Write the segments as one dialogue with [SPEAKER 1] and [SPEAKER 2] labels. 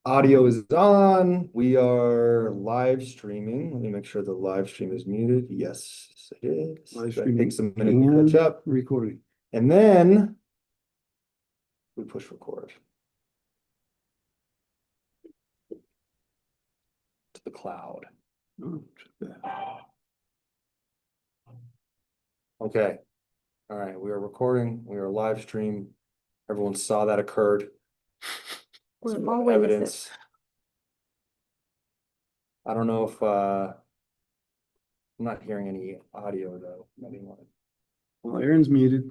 [SPEAKER 1] Audio is on. We are live streaming. Let me make sure the live stream is muted. Yes, it is.
[SPEAKER 2] Live
[SPEAKER 1] That
[SPEAKER 2] streaming
[SPEAKER 1] takes a minute to catch up.
[SPEAKER 2] Recording.
[SPEAKER 1] And then we push record to the cloud.
[SPEAKER 2] Oh, check that.
[SPEAKER 1] Okay. All right. We are recording. We are live stream. Everyone saw that occurred.
[SPEAKER 3] We're
[SPEAKER 1] Some
[SPEAKER 3] all witnesses.
[SPEAKER 1] evidence. I don't know if I'm not hearing any audio though.
[SPEAKER 2] Well, Aaron's muted.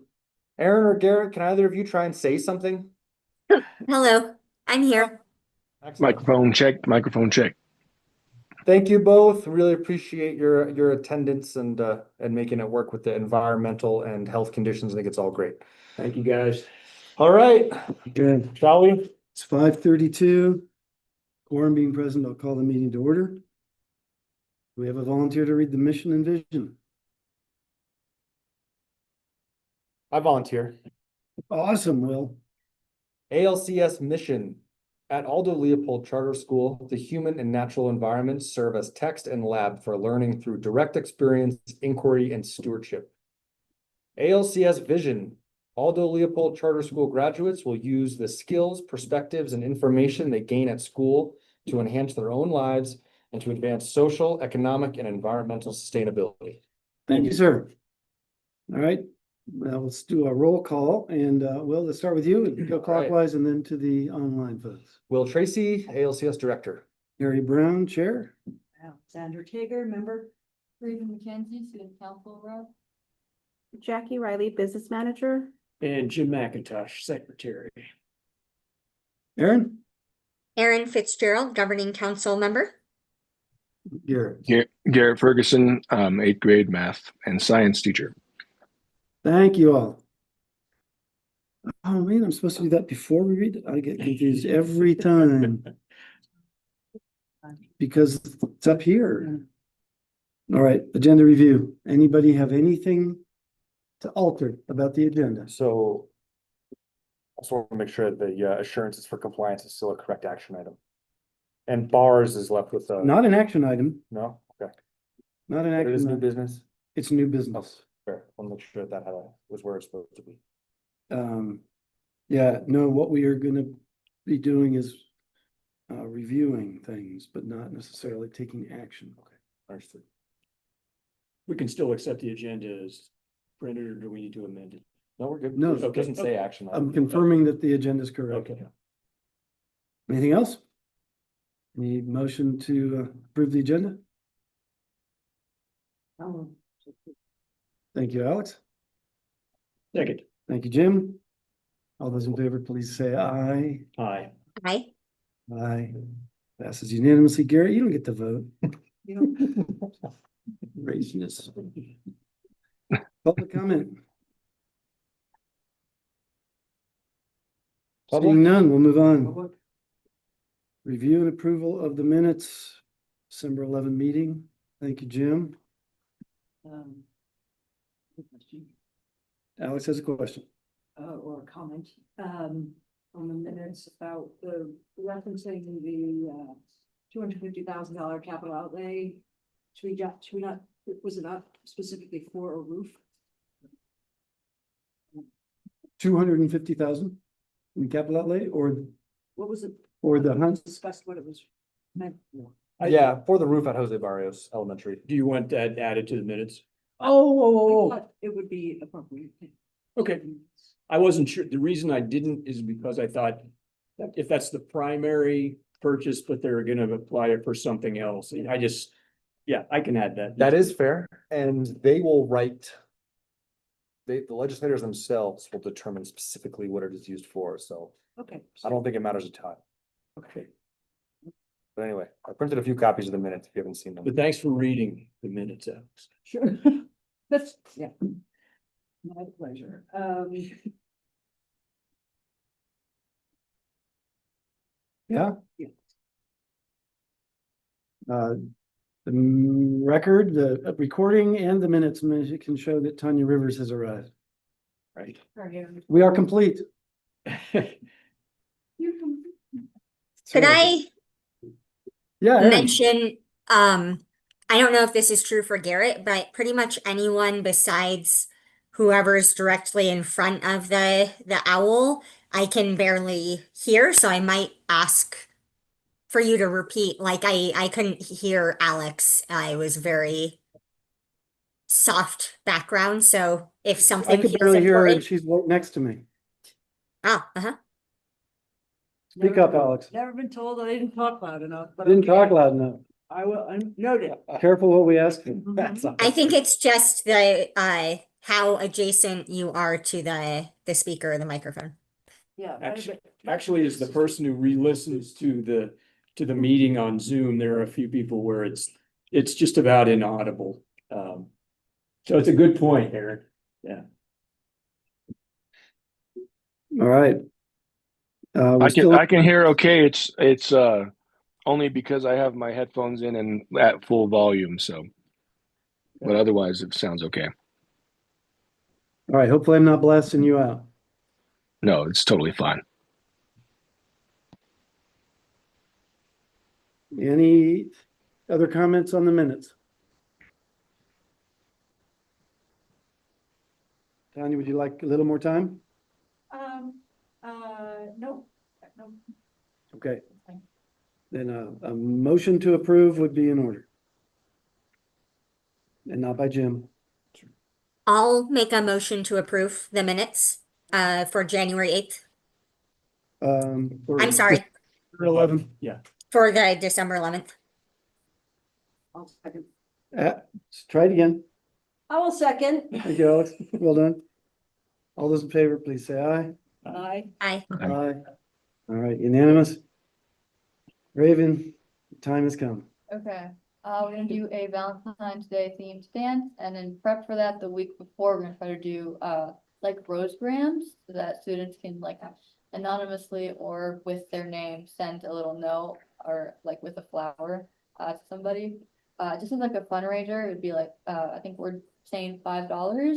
[SPEAKER 1] Aaron or Garrett, can either of you try and say something?
[SPEAKER 3] Hello, I'm here.
[SPEAKER 1] Excellent.
[SPEAKER 4] Microphone check, microphone check.
[SPEAKER 1] Thank you both. Really appreciate your attendance and making it work with the environmental and health conditions. I think it's all great.
[SPEAKER 2] Thank you, guys.
[SPEAKER 1] All right,
[SPEAKER 2] Good.
[SPEAKER 1] shall we?
[SPEAKER 2] It's 5:32. Quorum being present, I'll call the meeting to order. We have a volunteer to read the mission and vision.
[SPEAKER 1] I volunteer.
[SPEAKER 2] Awesome, Will.
[SPEAKER 1] ALCS mission. At Aldo Leopold Charter School, the human and natural environments serve as text and lab for learning through direct experience, inquiry, and stewardship. ALCS vision. Aldo Leopold Charter School graduates will use the skills, perspectives, and information they gain at school to enhance their own lives and to advance social, economic, and environmental sustainability.
[SPEAKER 2] Thank you, sir. All right, now let's do a roll call and Will, let's start with you and go clockwise and then to the online folks.
[SPEAKER 1] Will Tracy, ALCS Director.
[SPEAKER 2] Harry Brown, Chair.
[SPEAKER 5] Sandra Tager, member.
[SPEAKER 6] Raven McKenzie, City Council Rep.
[SPEAKER 3] Jackie Riley, Business Manager.
[SPEAKER 7] And Jim McIntosh, Secretary.
[SPEAKER 2] Aaron.
[SPEAKER 3] Erin Fitzgerald, Governing Council Member.
[SPEAKER 2] Garrett.
[SPEAKER 4] Garrett Ferguson, 8th grade math and science teacher.
[SPEAKER 2] Thank you all. Oh man, I'm supposed to do that before we read it. I get confused every time because it's up here. All right, agenda review. Anybody have anything to alter about the agenda?
[SPEAKER 1] So I just want to make sure the assurances for compliance is still a correct action item. And bars is left with
[SPEAKER 2] Not an action item,
[SPEAKER 1] no? Okay.
[SPEAKER 2] not an
[SPEAKER 1] But it is
[SPEAKER 2] action
[SPEAKER 1] new
[SPEAKER 2] item.
[SPEAKER 1] business.
[SPEAKER 2] It's new
[SPEAKER 1] Oh,
[SPEAKER 2] business.
[SPEAKER 1] fair. I'll make sure that was where it's supposed to be.
[SPEAKER 2] Yeah, no, what we are gonna be doing is reviewing things, but not necessarily taking action.
[SPEAKER 1] Okay, understood.
[SPEAKER 7] We can still accept the agenda as printed, or do we need to amend it?
[SPEAKER 1] No, we're good.
[SPEAKER 2] No.
[SPEAKER 1] It doesn't say action.
[SPEAKER 2] I'm
[SPEAKER 1] item.
[SPEAKER 2] confirming that the agenda is correct.
[SPEAKER 7] Okay.
[SPEAKER 2] Anything else? Any motion to approve the agenda? Thank you, Alex.
[SPEAKER 7] Second.
[SPEAKER 2] Thank you, Jim. All those in favor, please say aye.
[SPEAKER 7] Aye.
[SPEAKER 3] Hi.
[SPEAKER 2] Aye. Passes unanimously. Garrett, you don't get to vote. Racist. Public comment. Seeing none, we'll move on. Review and approval of the minutes, December 11 meeting. Thank you, Jim. Alex has a question.
[SPEAKER 5] Or a comment, on the minutes about the referencing the, $250,000 capital outlay. Should we not, was it not specifically for a roof?
[SPEAKER 2] 250,000 in capital outlay or
[SPEAKER 5] What was it?
[SPEAKER 2] the hunt?
[SPEAKER 5] Discussed what it was meant for.
[SPEAKER 1] Yeah, for the roof at Jose Barrios Elementary.
[SPEAKER 7] Do you want that added to the minutes?
[SPEAKER 5] I thought it would be appropriate.
[SPEAKER 7] Okay. I wasn't sure. The reason I didn't is because I thought that if that's the primary purchase, but they're gonna apply it for something else, I just, yeah, I can add that.
[SPEAKER 1] That is fair, and they will write. The legislators themselves will determine specifically what it is used for, so
[SPEAKER 5] Okay.
[SPEAKER 1] I don't think it matters a ton.
[SPEAKER 7] Okay,
[SPEAKER 1] But anyway, I printed a few copies of the minutes if you haven't seen them.
[SPEAKER 7] but thanks for reading the minutes, Alex.
[SPEAKER 5] Sure. That's, yeah. My pleasure.
[SPEAKER 2] Yeah.
[SPEAKER 5] Yeah.
[SPEAKER 2] The record, the recording and the minutes can show that Tanya Rivers has arrived.
[SPEAKER 7] Right.
[SPEAKER 2] We are complete.
[SPEAKER 5] You
[SPEAKER 3] Could I
[SPEAKER 2] Yeah, Aaron.
[SPEAKER 3] mention, I don't know if this is true for Garrett, but pretty much anyone besides whoever's directly in front of the owl, I can barely hear, so I might ask for you to repeat. Like I couldn't hear Alex. I was very soft background, so if
[SPEAKER 2] I
[SPEAKER 3] something
[SPEAKER 2] could
[SPEAKER 3] feels
[SPEAKER 2] barely hear her and
[SPEAKER 3] important.
[SPEAKER 2] she's right next to me.
[SPEAKER 3] Ah, uh-huh.
[SPEAKER 2] Speak up, Alex.
[SPEAKER 5] Never been told I didn't talk loud enough, but.
[SPEAKER 2] Didn't talk
[SPEAKER 5] okay.
[SPEAKER 2] loud enough.
[SPEAKER 5] I will, I noted.
[SPEAKER 2] Careful what we ask you.
[SPEAKER 1] That's all.
[SPEAKER 3] I think it's just the how adjacent you are to the speaker or the microphone.
[SPEAKER 5] Yeah.
[SPEAKER 7] Actually, as the person who re-listens to the meeting on Zoom, there are a few people where it's just about inaudible. So it's a good point, Aaron. Yeah.
[SPEAKER 2] All right.
[SPEAKER 4] I can hear okay. It's only because I have my headphones in and at full volume, so but otherwise it sounds okay.
[SPEAKER 2] All right, hopefully I'm not blasting you out.
[SPEAKER 4] No, it's totally fine.
[SPEAKER 2] Any other comments on the minutes? Tanya, would you like a little more time?
[SPEAKER 5] No.
[SPEAKER 2] Okay. Then a motion to approve would be in order. And not by Jim.
[SPEAKER 3] I'll make a motion to approve the minutes for January 8th. I'm sorry,
[SPEAKER 2] 11.
[SPEAKER 7] Yeah.
[SPEAKER 3] for the December 11th.
[SPEAKER 5] I'll second.
[SPEAKER 2] Let's try it again.
[SPEAKER 5] I will second.
[SPEAKER 2] Thank you, Alex. Well done. All those in favor, please say aye.
[SPEAKER 5] Aye.
[SPEAKER 3] Aye.
[SPEAKER 2] Aye. All right, unanimous. Raven, time has come.
[SPEAKER 6] Okay, we're gonna do a Valentine's Day themed dance, and in prep for that, the week before, we're gonna try to do, like rosograms, so that students can like anonymously or with their name, send a little note, or like with a flower, to somebody. Just as like a fundraiser, it'd be like, I think we're saying $5.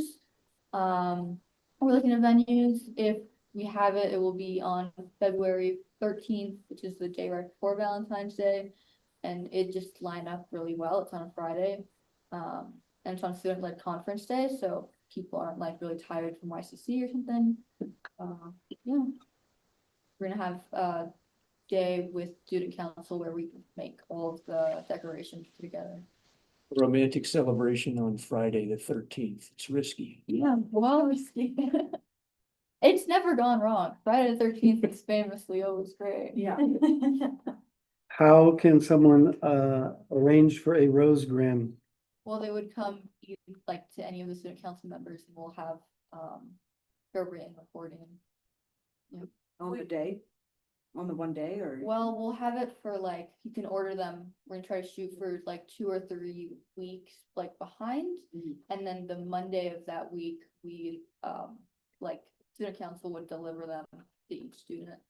[SPEAKER 6] We're looking at venues. If we have it, it will be on February 13th, which is the day right before Valentine's Day. And it just lined up really well. It's on a Friday. And it's on student-led conference day, so people aren't like really tired from YCC or something. Yeah. We're gonna have a day with student council where we can make all of the decorations together.
[SPEAKER 7] Romantic celebration on Friday, the 13th. It's risky.
[SPEAKER 6] Yeah, well, it's never gone wrong. Friday the 13th is famously always great.
[SPEAKER 5] Yeah.
[SPEAKER 2] How can someone arrange for a rosegram?
[SPEAKER 6] Well, they would come either like to any of the student council members, and we'll have appropriate recording.
[SPEAKER 5] On the day? On the one day or?
[SPEAKER 6] Well, we'll have it for like, you can order them. We're gonna try to shoot for like 2 or 3 weeks like behind.
[SPEAKER 5] Mhm.
[SPEAKER 6] And then the Monday of that week, we like student council would deliver them to each student.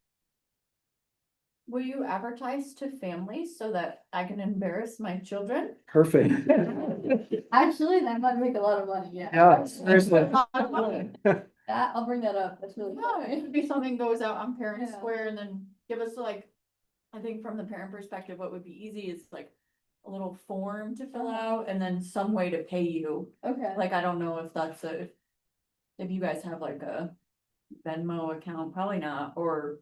[SPEAKER 8] Will you advertise to families so that I can embarrass my children?
[SPEAKER 2] Perfect.
[SPEAKER 6] Actually, that might make a lot of money, yeah.
[SPEAKER 2] Yeah, seriously.
[SPEAKER 6] That, I'll bring that up. That's really
[SPEAKER 8] No, it could be something goes out on Parent
[SPEAKER 6] Yeah.
[SPEAKER 8] Square and then give us like, I think from the parent perspective, what would be easy is like a little form to fill out and then some way to pay you.
[SPEAKER 6] Okay.
[SPEAKER 8] Like, I don't know if that's if you guys have like a Venmo account, probably not, or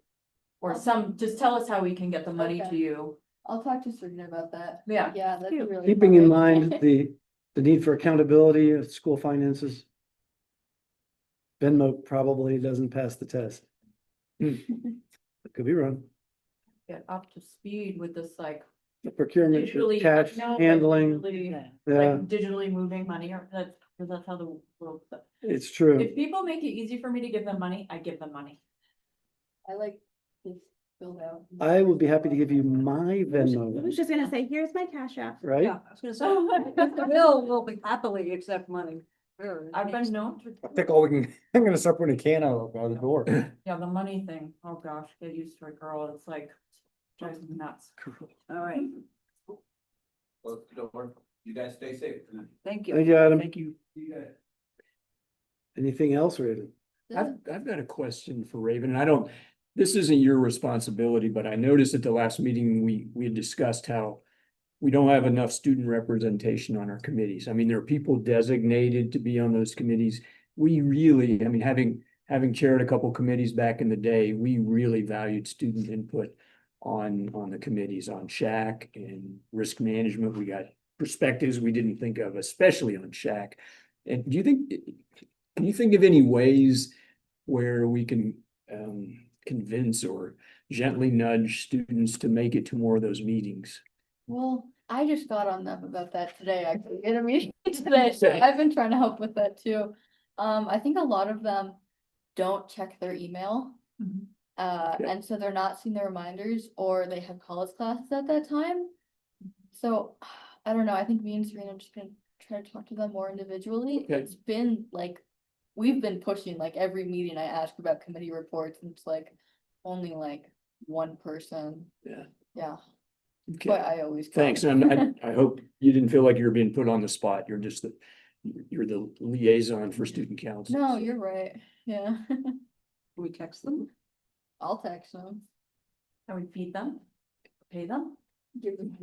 [SPEAKER 8] just tell us how we can get the money
[SPEAKER 6] Okay.
[SPEAKER 8] to you.
[SPEAKER 6] I'll talk to Serena about that.
[SPEAKER 8] Yeah.
[SPEAKER 6] Yeah, that'd be really.
[SPEAKER 2] Keeping in
[SPEAKER 6] fun.
[SPEAKER 2] mind the need for accountability of school finances. Venmo probably doesn't pass the test. Could be wrong.
[SPEAKER 8] Get up to speed with this like
[SPEAKER 2] The procurement,
[SPEAKER 8] digitally.
[SPEAKER 2] cash
[SPEAKER 8] no, but
[SPEAKER 2] handling,
[SPEAKER 8] digitally,
[SPEAKER 2] yeah,
[SPEAKER 8] Like digitally moving money, or that's how the world.
[SPEAKER 2] it's true.
[SPEAKER 8] If people make it easy for me to give them money, I give them money.
[SPEAKER 6] I like this filled out.
[SPEAKER 2] I would be happy to give you my
[SPEAKER 9] I
[SPEAKER 2] Venmo,
[SPEAKER 9] was just gonna say, here's my cash app.
[SPEAKER 2] right?
[SPEAKER 5] Yeah, I was gonna say, the bill will be happily accept money. Sure.
[SPEAKER 8] I've been known to.
[SPEAKER 1] I think all we can, I'm gonna start putting a can out the door.
[SPEAKER 8] Yeah, the money thing, oh gosh, get used to it, girl, it's like, drives me nuts.
[SPEAKER 5] All right,
[SPEAKER 10] Close the door. You guys stay safe.
[SPEAKER 5] thank you.
[SPEAKER 2] Thank you, Adam.
[SPEAKER 7] Thank you.
[SPEAKER 2] Anything else, Raven?
[SPEAKER 7] I've got a question for Raven, and I don't, this isn't your responsibility, but I noticed at the last meeting, we had discussed how we don't have enough student representation on our committees. I mean, there are people designated to be on those committees. We really, I mean, having chaired a couple committees back in the day, we really valued student input on the committees, on SHAC and risk management. We got perspectives we didn't think of, especially on SHAC. And can you think of any ways where we can convince or gently nudge students to make it to more of those meetings?
[SPEAKER 6] Well, I just got on them about that today, actually, in a meeting today, so I've been trying to help with that too. I think a lot of them don't check their email. And so they're not seeing the reminders, or they have college classes at that time. So, I don't know, I think me and Serena are just gonna try to talk to them more individually.
[SPEAKER 7] Okay.
[SPEAKER 6] It's been like, we've been pushing, like every meeting I ask about committee reports, and it's like only like one person. Yeah.
[SPEAKER 7] Okay.
[SPEAKER 6] But I always.
[SPEAKER 7] Thanks. And I hope you didn't feel like you were being put on the spot. You're the liaison for student council.
[SPEAKER 6] No, you're right, yeah.
[SPEAKER 5] We text them,
[SPEAKER 6] I'll text them.
[SPEAKER 8] Can we feed them? Pay them?
[SPEAKER 6] Give them.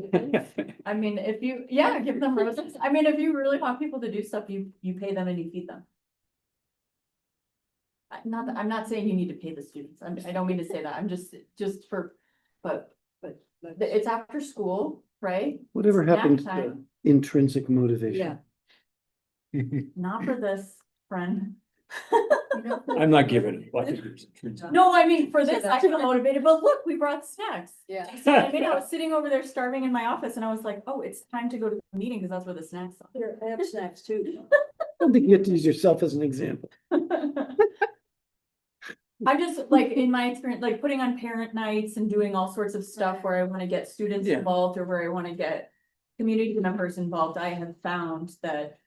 [SPEAKER 8] I mean, if you, yeah, give them roses. I mean, if you really want people to do stuff, you pay them and you feed them. Not that, I'm not saying you need to pay the students. I don't mean to say that. I'm just for, but it's after school, right?
[SPEAKER 2] Whatever
[SPEAKER 8] Snack
[SPEAKER 2] happened to
[SPEAKER 8] time.
[SPEAKER 2] intrinsic motivation?
[SPEAKER 8] Not for this, friend.
[SPEAKER 7] I'm not giving it.
[SPEAKER 8] No, I mean, for this, I feel motivated, but look, we brought snacks.
[SPEAKER 6] Yeah.
[SPEAKER 8] I mean, I was sitting over there starving in my office and I was like, oh, it's time to go to the meeting because that's where the snacks are.
[SPEAKER 5] here, I have snacks too.
[SPEAKER 2] I don't think you have to use yourself as an example.
[SPEAKER 8] I just like, in my experience, like putting on parent nights and doing all sorts of stuff where I want to get students
[SPEAKER 7] Yeah.
[SPEAKER 8] involved or where I want to get community members involved, I have found that,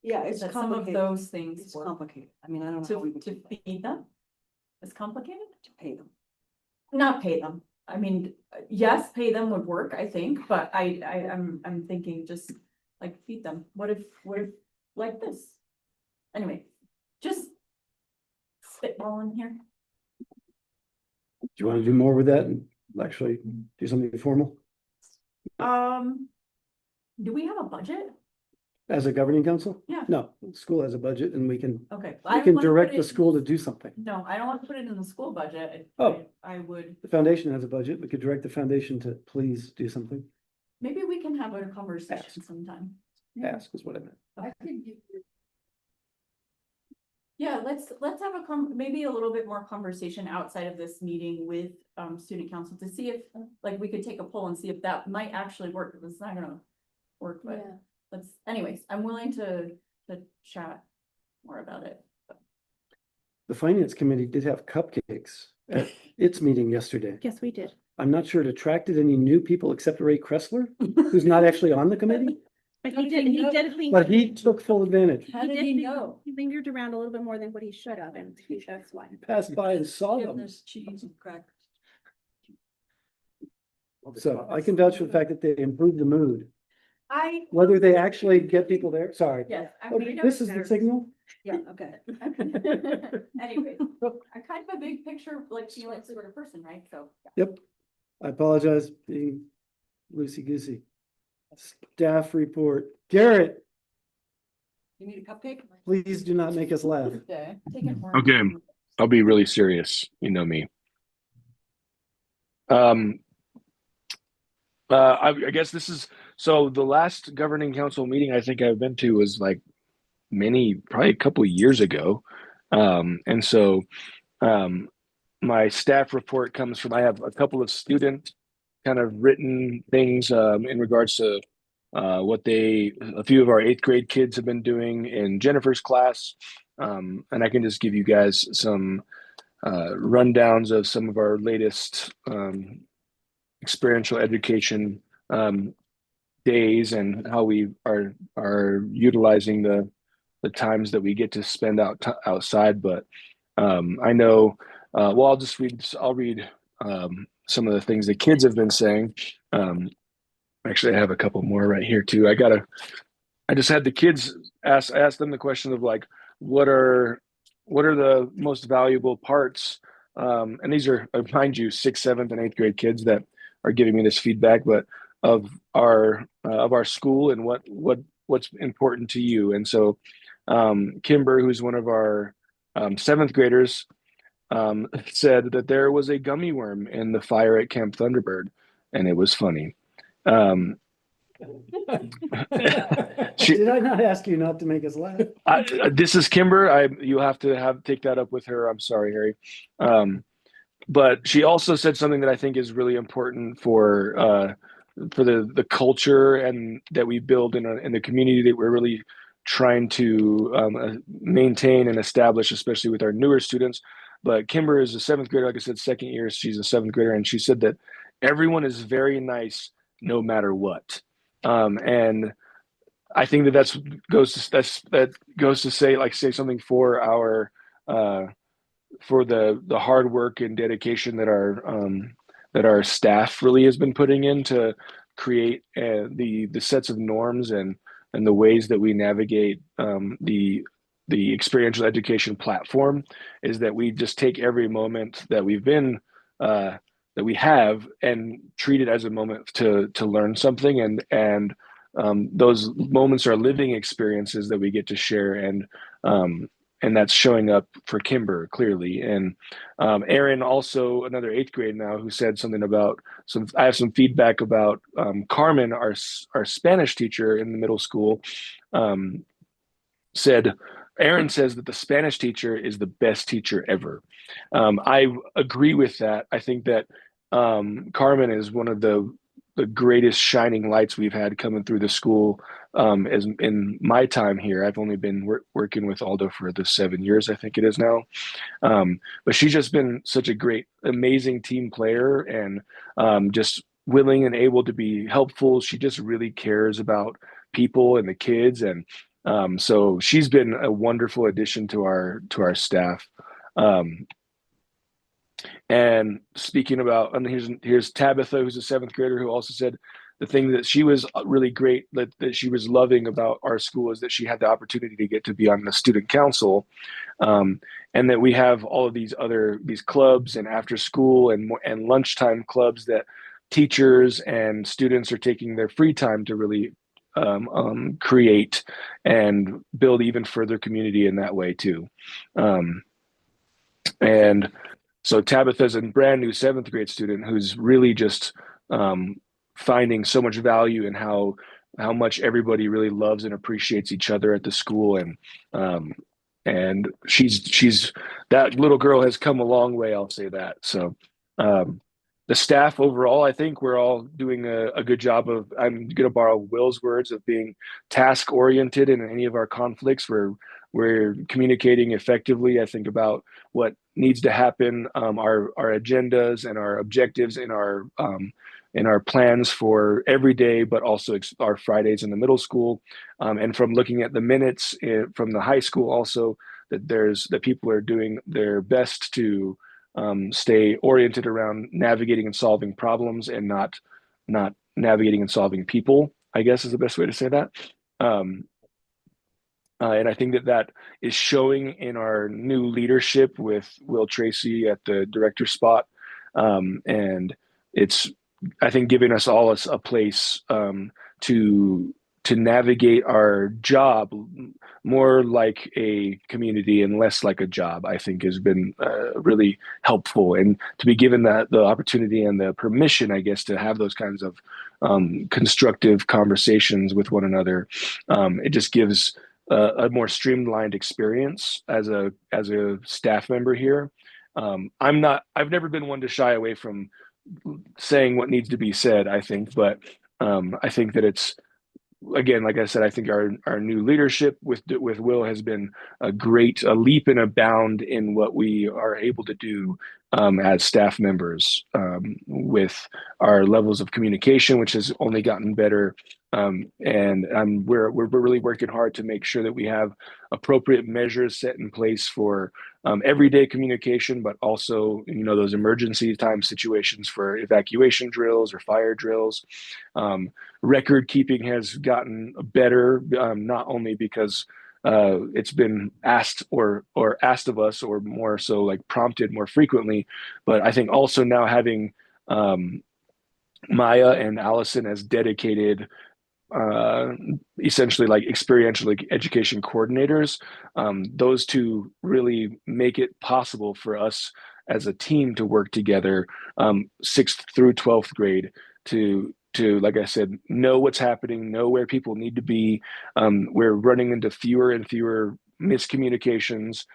[SPEAKER 5] Yeah, it's
[SPEAKER 8] that some of
[SPEAKER 5] complicated.
[SPEAKER 8] those things
[SPEAKER 5] It's
[SPEAKER 8] work.
[SPEAKER 5] complicated. I mean, I don't know how we
[SPEAKER 8] To
[SPEAKER 5] would do that,
[SPEAKER 8] feed them. It's complicated?
[SPEAKER 5] to pay them.
[SPEAKER 8] Not pay them. I mean, yes, pay them would work, I think, but I'm thinking just like feed them. What if like this? Anyway, just spitballing here.
[SPEAKER 2] Do you want to do more with that and actually do something formal
[SPEAKER 8] Do we have a budget?
[SPEAKER 2] as a governing council?
[SPEAKER 8] Yeah.
[SPEAKER 2] No, the school has a budget and we can
[SPEAKER 8] Okay.
[SPEAKER 2] direct the school to do something.
[SPEAKER 8] No, I don't want to put it in the school budget.
[SPEAKER 2] Oh.
[SPEAKER 8] I would,
[SPEAKER 2] The foundation has a budget. We could direct the foundation to please do something.
[SPEAKER 8] maybe we can have a conversation
[SPEAKER 2] Ask.
[SPEAKER 8] sometime.
[SPEAKER 2] Ask is what I meant.
[SPEAKER 6] I could give you.
[SPEAKER 8] Yeah, let's have maybe a little bit more conversation outside of this meeting with student council to see if, like, we could take a poll and see if that might actually work, because it's not gonna work, but
[SPEAKER 6] Yeah.
[SPEAKER 8] anyways, I'm willing to chat more about it.
[SPEAKER 2] The finance committee did have cupcakes at its meeting yesterday.
[SPEAKER 9] Yes, we did.
[SPEAKER 2] I'm not sure it attracted any new people except Ray Kressler, who's not actually on the committee,
[SPEAKER 9] But
[SPEAKER 8] How
[SPEAKER 9] he
[SPEAKER 8] did
[SPEAKER 9] did,
[SPEAKER 8] he
[SPEAKER 9] he
[SPEAKER 8] know?
[SPEAKER 9] did linger.
[SPEAKER 2] but he took full advantage.
[SPEAKER 8] How did he know?
[SPEAKER 9] He lingered around a little bit more than what he should have, and that's why.
[SPEAKER 2] He passed by and saw
[SPEAKER 5] Give
[SPEAKER 2] them.
[SPEAKER 5] this cheese and crackers.
[SPEAKER 2] So I can vouch for the fact that they improved the mood.
[SPEAKER 8] I,
[SPEAKER 2] Whether they actually get people there, sorry.
[SPEAKER 8] yes. I
[SPEAKER 2] Okay,
[SPEAKER 8] mean,
[SPEAKER 2] this is the signal.
[SPEAKER 5] Yeah, okay.
[SPEAKER 8] Anyway, I'm kind of a big picture, like, feeling sort of person, right? So.
[SPEAKER 2] Yep. I apologize being loosey-goosey. Staff report. Garrett,
[SPEAKER 5] You need a cupcake?
[SPEAKER 2] please do not make us laugh.
[SPEAKER 6] Okay, taking more.
[SPEAKER 4] Okay. I'll be really serious. You know me. I guess this is, so the last governing council meeting I think I've been to was like probably a couple of years ago. And so my staff report comes from, I have a couple of student kind of written things in regards to what a few of our 8th grade kids have been doing in Jennifer's class. And I can just give you guys some rundowns of some of our latest experiential education days and how we are utilizing the times that we get to spend outside. But I know, well, I'll read some of the things the kids have been saying. Actually, I have a couple more right here too. I just had the kids I asked them the question of like, what are what are the most valuable parts? And these are, mind you, sixth, seventh, and eighth grade kids that are giving me this feedback, but of our school and what's important to you. And so, Kimber, who's one of our seventh graders, said that there was a gummy worm in the fire at Camp Thunderbird, and it was funny.
[SPEAKER 2] Did I not ask you not to make us laugh?
[SPEAKER 4] This is Kimber. You have to take that up with her. I'm sorry, Harry. But she also said something that I think is really important for the culture and that we build in the community that we're really trying to maintain and establish, especially with our newer students. But Kimber is a seventh grader, like I said, second year. She's a seventh grader, and she said that everyone is very nice no matter what. And I think that goes to say something for our for the hard work and dedication that our staff really has been putting in to create the sets of norms and the ways that we navigate the experiential education platform. Is that we just take every moment that that we have and treat it as a moment to learn something, and those moments are living experiences that we get to share, and that's showing up for Kimber clearly. And Aaron, also another eighth grade now, who said something about I have some feedback about Carmen, our Spanish teacher in the middle school, said Aaron says that the Spanish teacher is the best teacher ever. I agree with that. I think that Carmen is one of the greatest shining lights we've had coming through the school as in my time here. I've only been working with Aldo for the 7 years, I think it is now. But she's just been such a great, amazing team player, and just willing and able to be helpful. She just really cares about people and the kids, and so she's been a wonderful addition to our staff. And speaking about, and here's Tabitha, who's a seventh grader, who also said the thing that she was really great, that she was loving about our school, is that she had the opportunity to get to be on the student council, and that we have all of these clubs and after school and lunchtime clubs that teachers and students are taking their free time to really create and build even further community in that way too. And so Tabitha's a brand new seventh grade student who's really just finding so much value in how much everybody really loves and appreciates each other at the school, and she's that little girl has come a long way, I'll say that. So the staff overall, I think we're all doing a good job of, I'm going to borrow Will's words, of being task oriented in any of our conflicts. We're communicating effectively, I think, about what needs to happen, our agendas and our objectives in our plans for every day, but also our Fridays in the middle school. And from looking at the minutes from the high school also, that people are doing their best to stay oriented around navigating and solving problems, and not navigating and solving people, I guess is the best way to say that. And I think that is showing in our new leadership with Will Tracy at the director spot. And it's, I think, giving us all a place to navigate our job more like a community and less like a job, I think has been really helpful. And to be given the opportunity and the permission, I guess, to have those kinds of constructive conversations with one another, it just gives a more streamlined experience as a staff member here. I've never been one to shy away from saying what needs to be said, I think, but I think that it's, again, like I said, I think our new leadership with Will has been a leap and a bound in what we are able to do as staff members, with our levels of communication, which has only gotten better. And we're really working hard to make sure that we have appropriate measures set in place for everyday communication, but also, those emergency time situations for evacuation drills or fire drills. Record keeping has gotten better, not only because it's been asked or asked of us, or more so like prompted more frequently. But I think also now having Maya and Allison as dedicated essentially like experiential education coordinators, those two really make it possible for us as a team to work together, 6th through 12th grade, to like I said, know what's happening, know where people need to be. We're running into fewer and fewer miscommunications,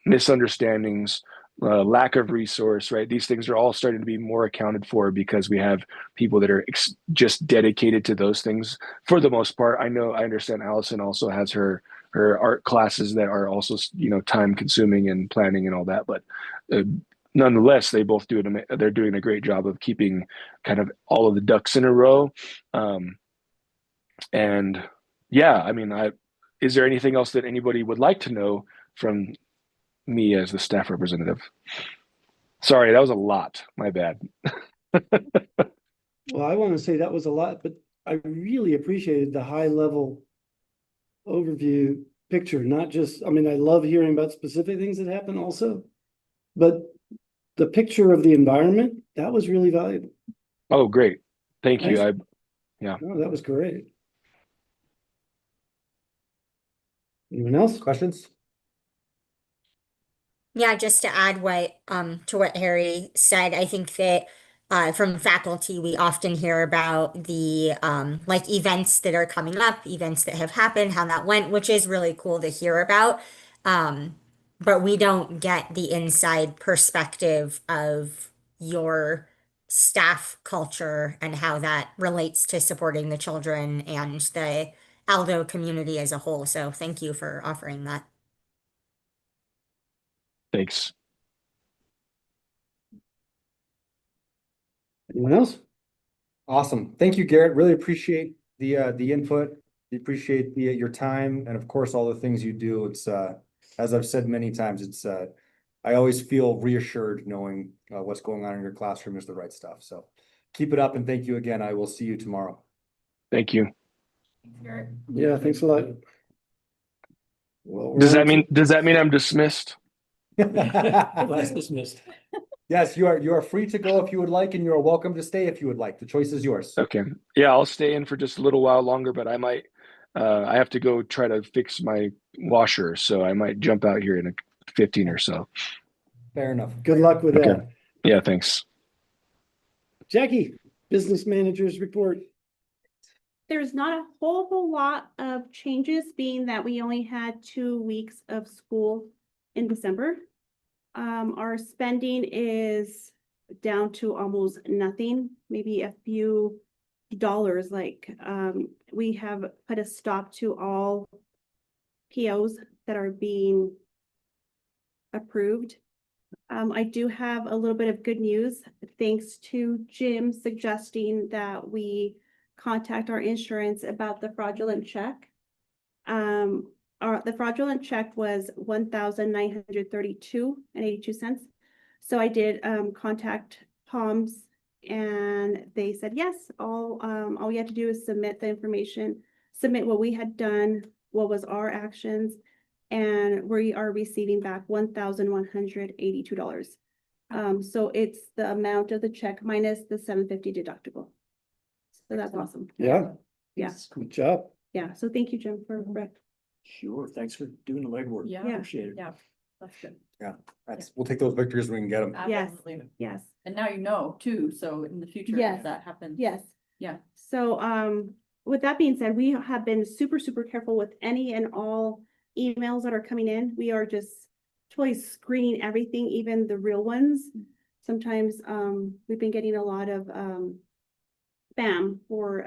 [SPEAKER 4] misunderstandings, lack of resource, right? These things are all starting to be more accounted for because we have people that are just dedicated to those things for the most part. I understand Allison also has her art classes that are also, you know, time consuming and planning and all that, but nonetheless, they both they're doing a great job of keeping kind of all of the ducks in a row. And yeah, I mean, is there anything else that anybody would like to know from me as the staff representative? Sorry, that was a lot. My bad.
[SPEAKER 2] Well, I want to say that was a lot, but I really appreciated the high level overview picture, not just, I mean, I love hearing about specific things that happen also, but the picture of the environment, that was really valuable.
[SPEAKER 4] Oh, great. Thank you.
[SPEAKER 2] Nice.
[SPEAKER 4] Yeah.
[SPEAKER 2] No, that was great. Anyone else?
[SPEAKER 1] Questions?
[SPEAKER 3] Yeah, just to add to what Harry said, I think that from faculty we often hear about the like events that are coming up, events that have happened, how that went, which is really cool to hear about. But we don't get the inside perspective of your staff culture and how that relates to supporting the children and the Aldo community as a whole. So thank you for offering that.
[SPEAKER 4] Thanks.
[SPEAKER 2] Anyone else?
[SPEAKER 1] Awesome. Thank you, Garrett. Really appreciate the input. We appreciate your time and of course all the things you do. It's as I've said many times, it's I always feel reassured knowing what's going on in your classroom is the right stuff. So keep it up and thank you again. I will see you tomorrow.
[SPEAKER 4] Thank you.
[SPEAKER 2] Yeah, thanks a lot. Well,
[SPEAKER 4] Does that mean I'm dismissed?
[SPEAKER 7] Class dismissed.
[SPEAKER 1] Yes, you are free to go if you would like, and you are welcome to stay if you would like. The choice is yours.
[SPEAKER 4] Okay. Yeah, I'll stay in for just a little while longer, but I might I have to go try to fix my washer, so I might jump out here in a 15 or so.
[SPEAKER 1] Fair enough.
[SPEAKER 2] Good luck with
[SPEAKER 4] Okay.
[SPEAKER 2] that.
[SPEAKER 4] Yeah, thanks.
[SPEAKER 2] Jackie, business managers report.
[SPEAKER 9] There's not a whole lot of changes, being that we only had 2 weeks of school in December. Our spending is down to almost nothing, maybe a few dollars. Like, we have put a stop to all POs that are being approved. I do have a little bit of good news, thanks to Jim suggesting that we contact our insurance about the fraudulent check. The fraudulent check was $1,932.82. So I did contact Palms, and they said yes. All we had to do is submit the information, submit what we had done, what was our actions, and we are receiving back $1,182. So it's the amount of the check minus the $750 deductible. So that's awesome.
[SPEAKER 2] Yeah.
[SPEAKER 9] Yeah.
[SPEAKER 2] Good job.
[SPEAKER 9] Yeah. So thank you, Jim, for
[SPEAKER 7] Sure, thanks for doing the legwork.
[SPEAKER 8] Yeah.
[SPEAKER 7] Appreciate it.
[SPEAKER 8] Yeah, that's good.
[SPEAKER 1] We'll take those victories when we can get them.
[SPEAKER 9] Yes.
[SPEAKER 8] Absolutely.
[SPEAKER 9] yes.
[SPEAKER 8] And now you know too, so in the future,
[SPEAKER 9] Yes.
[SPEAKER 8] if that happens.
[SPEAKER 9] Yes.
[SPEAKER 8] Yeah.
[SPEAKER 9] So, with that being said, we have been super careful with any and all emails that are coming in. We are just totally screening everything, even the real ones. Sometimes, we've been getting a lot of, spam for,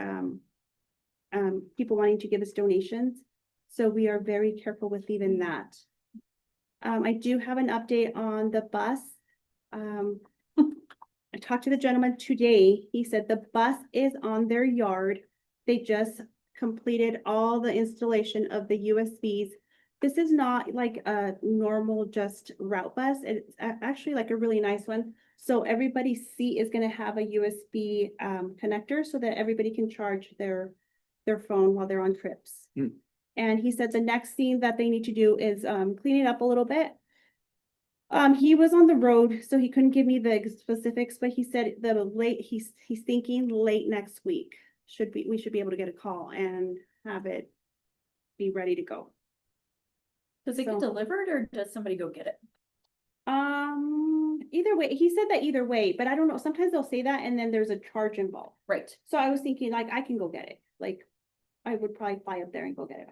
[SPEAKER 9] people wanting to give us donations. So we are very careful with even that. I do have an update on the bus. I talked to the gentleman today. He said the bus is on their yard. They just completed all the installation of the USBs. This is not like a normal just route bus. It's actually like a really nice one. So everybody's seat is going to have a USB connector so that everybody can charge their phone while they're on trips. And he said the next thing that they need to do is clean it up a little bit. He was on the road, so he couldn't give me the specifics, but he said he's thinking late next week we should be able to get a call and have it be ready to go.
[SPEAKER 8] Does it get
[SPEAKER 9] So-
[SPEAKER 8] delivered or does somebody go get it?
[SPEAKER 9] Either way, he said that either way, but I don't know. Sometimes they'll say that and then there's a charge involved.
[SPEAKER 8] Right.
[SPEAKER 9] So I was thinking like I can go get it. Like I would probably fly up there and go get it.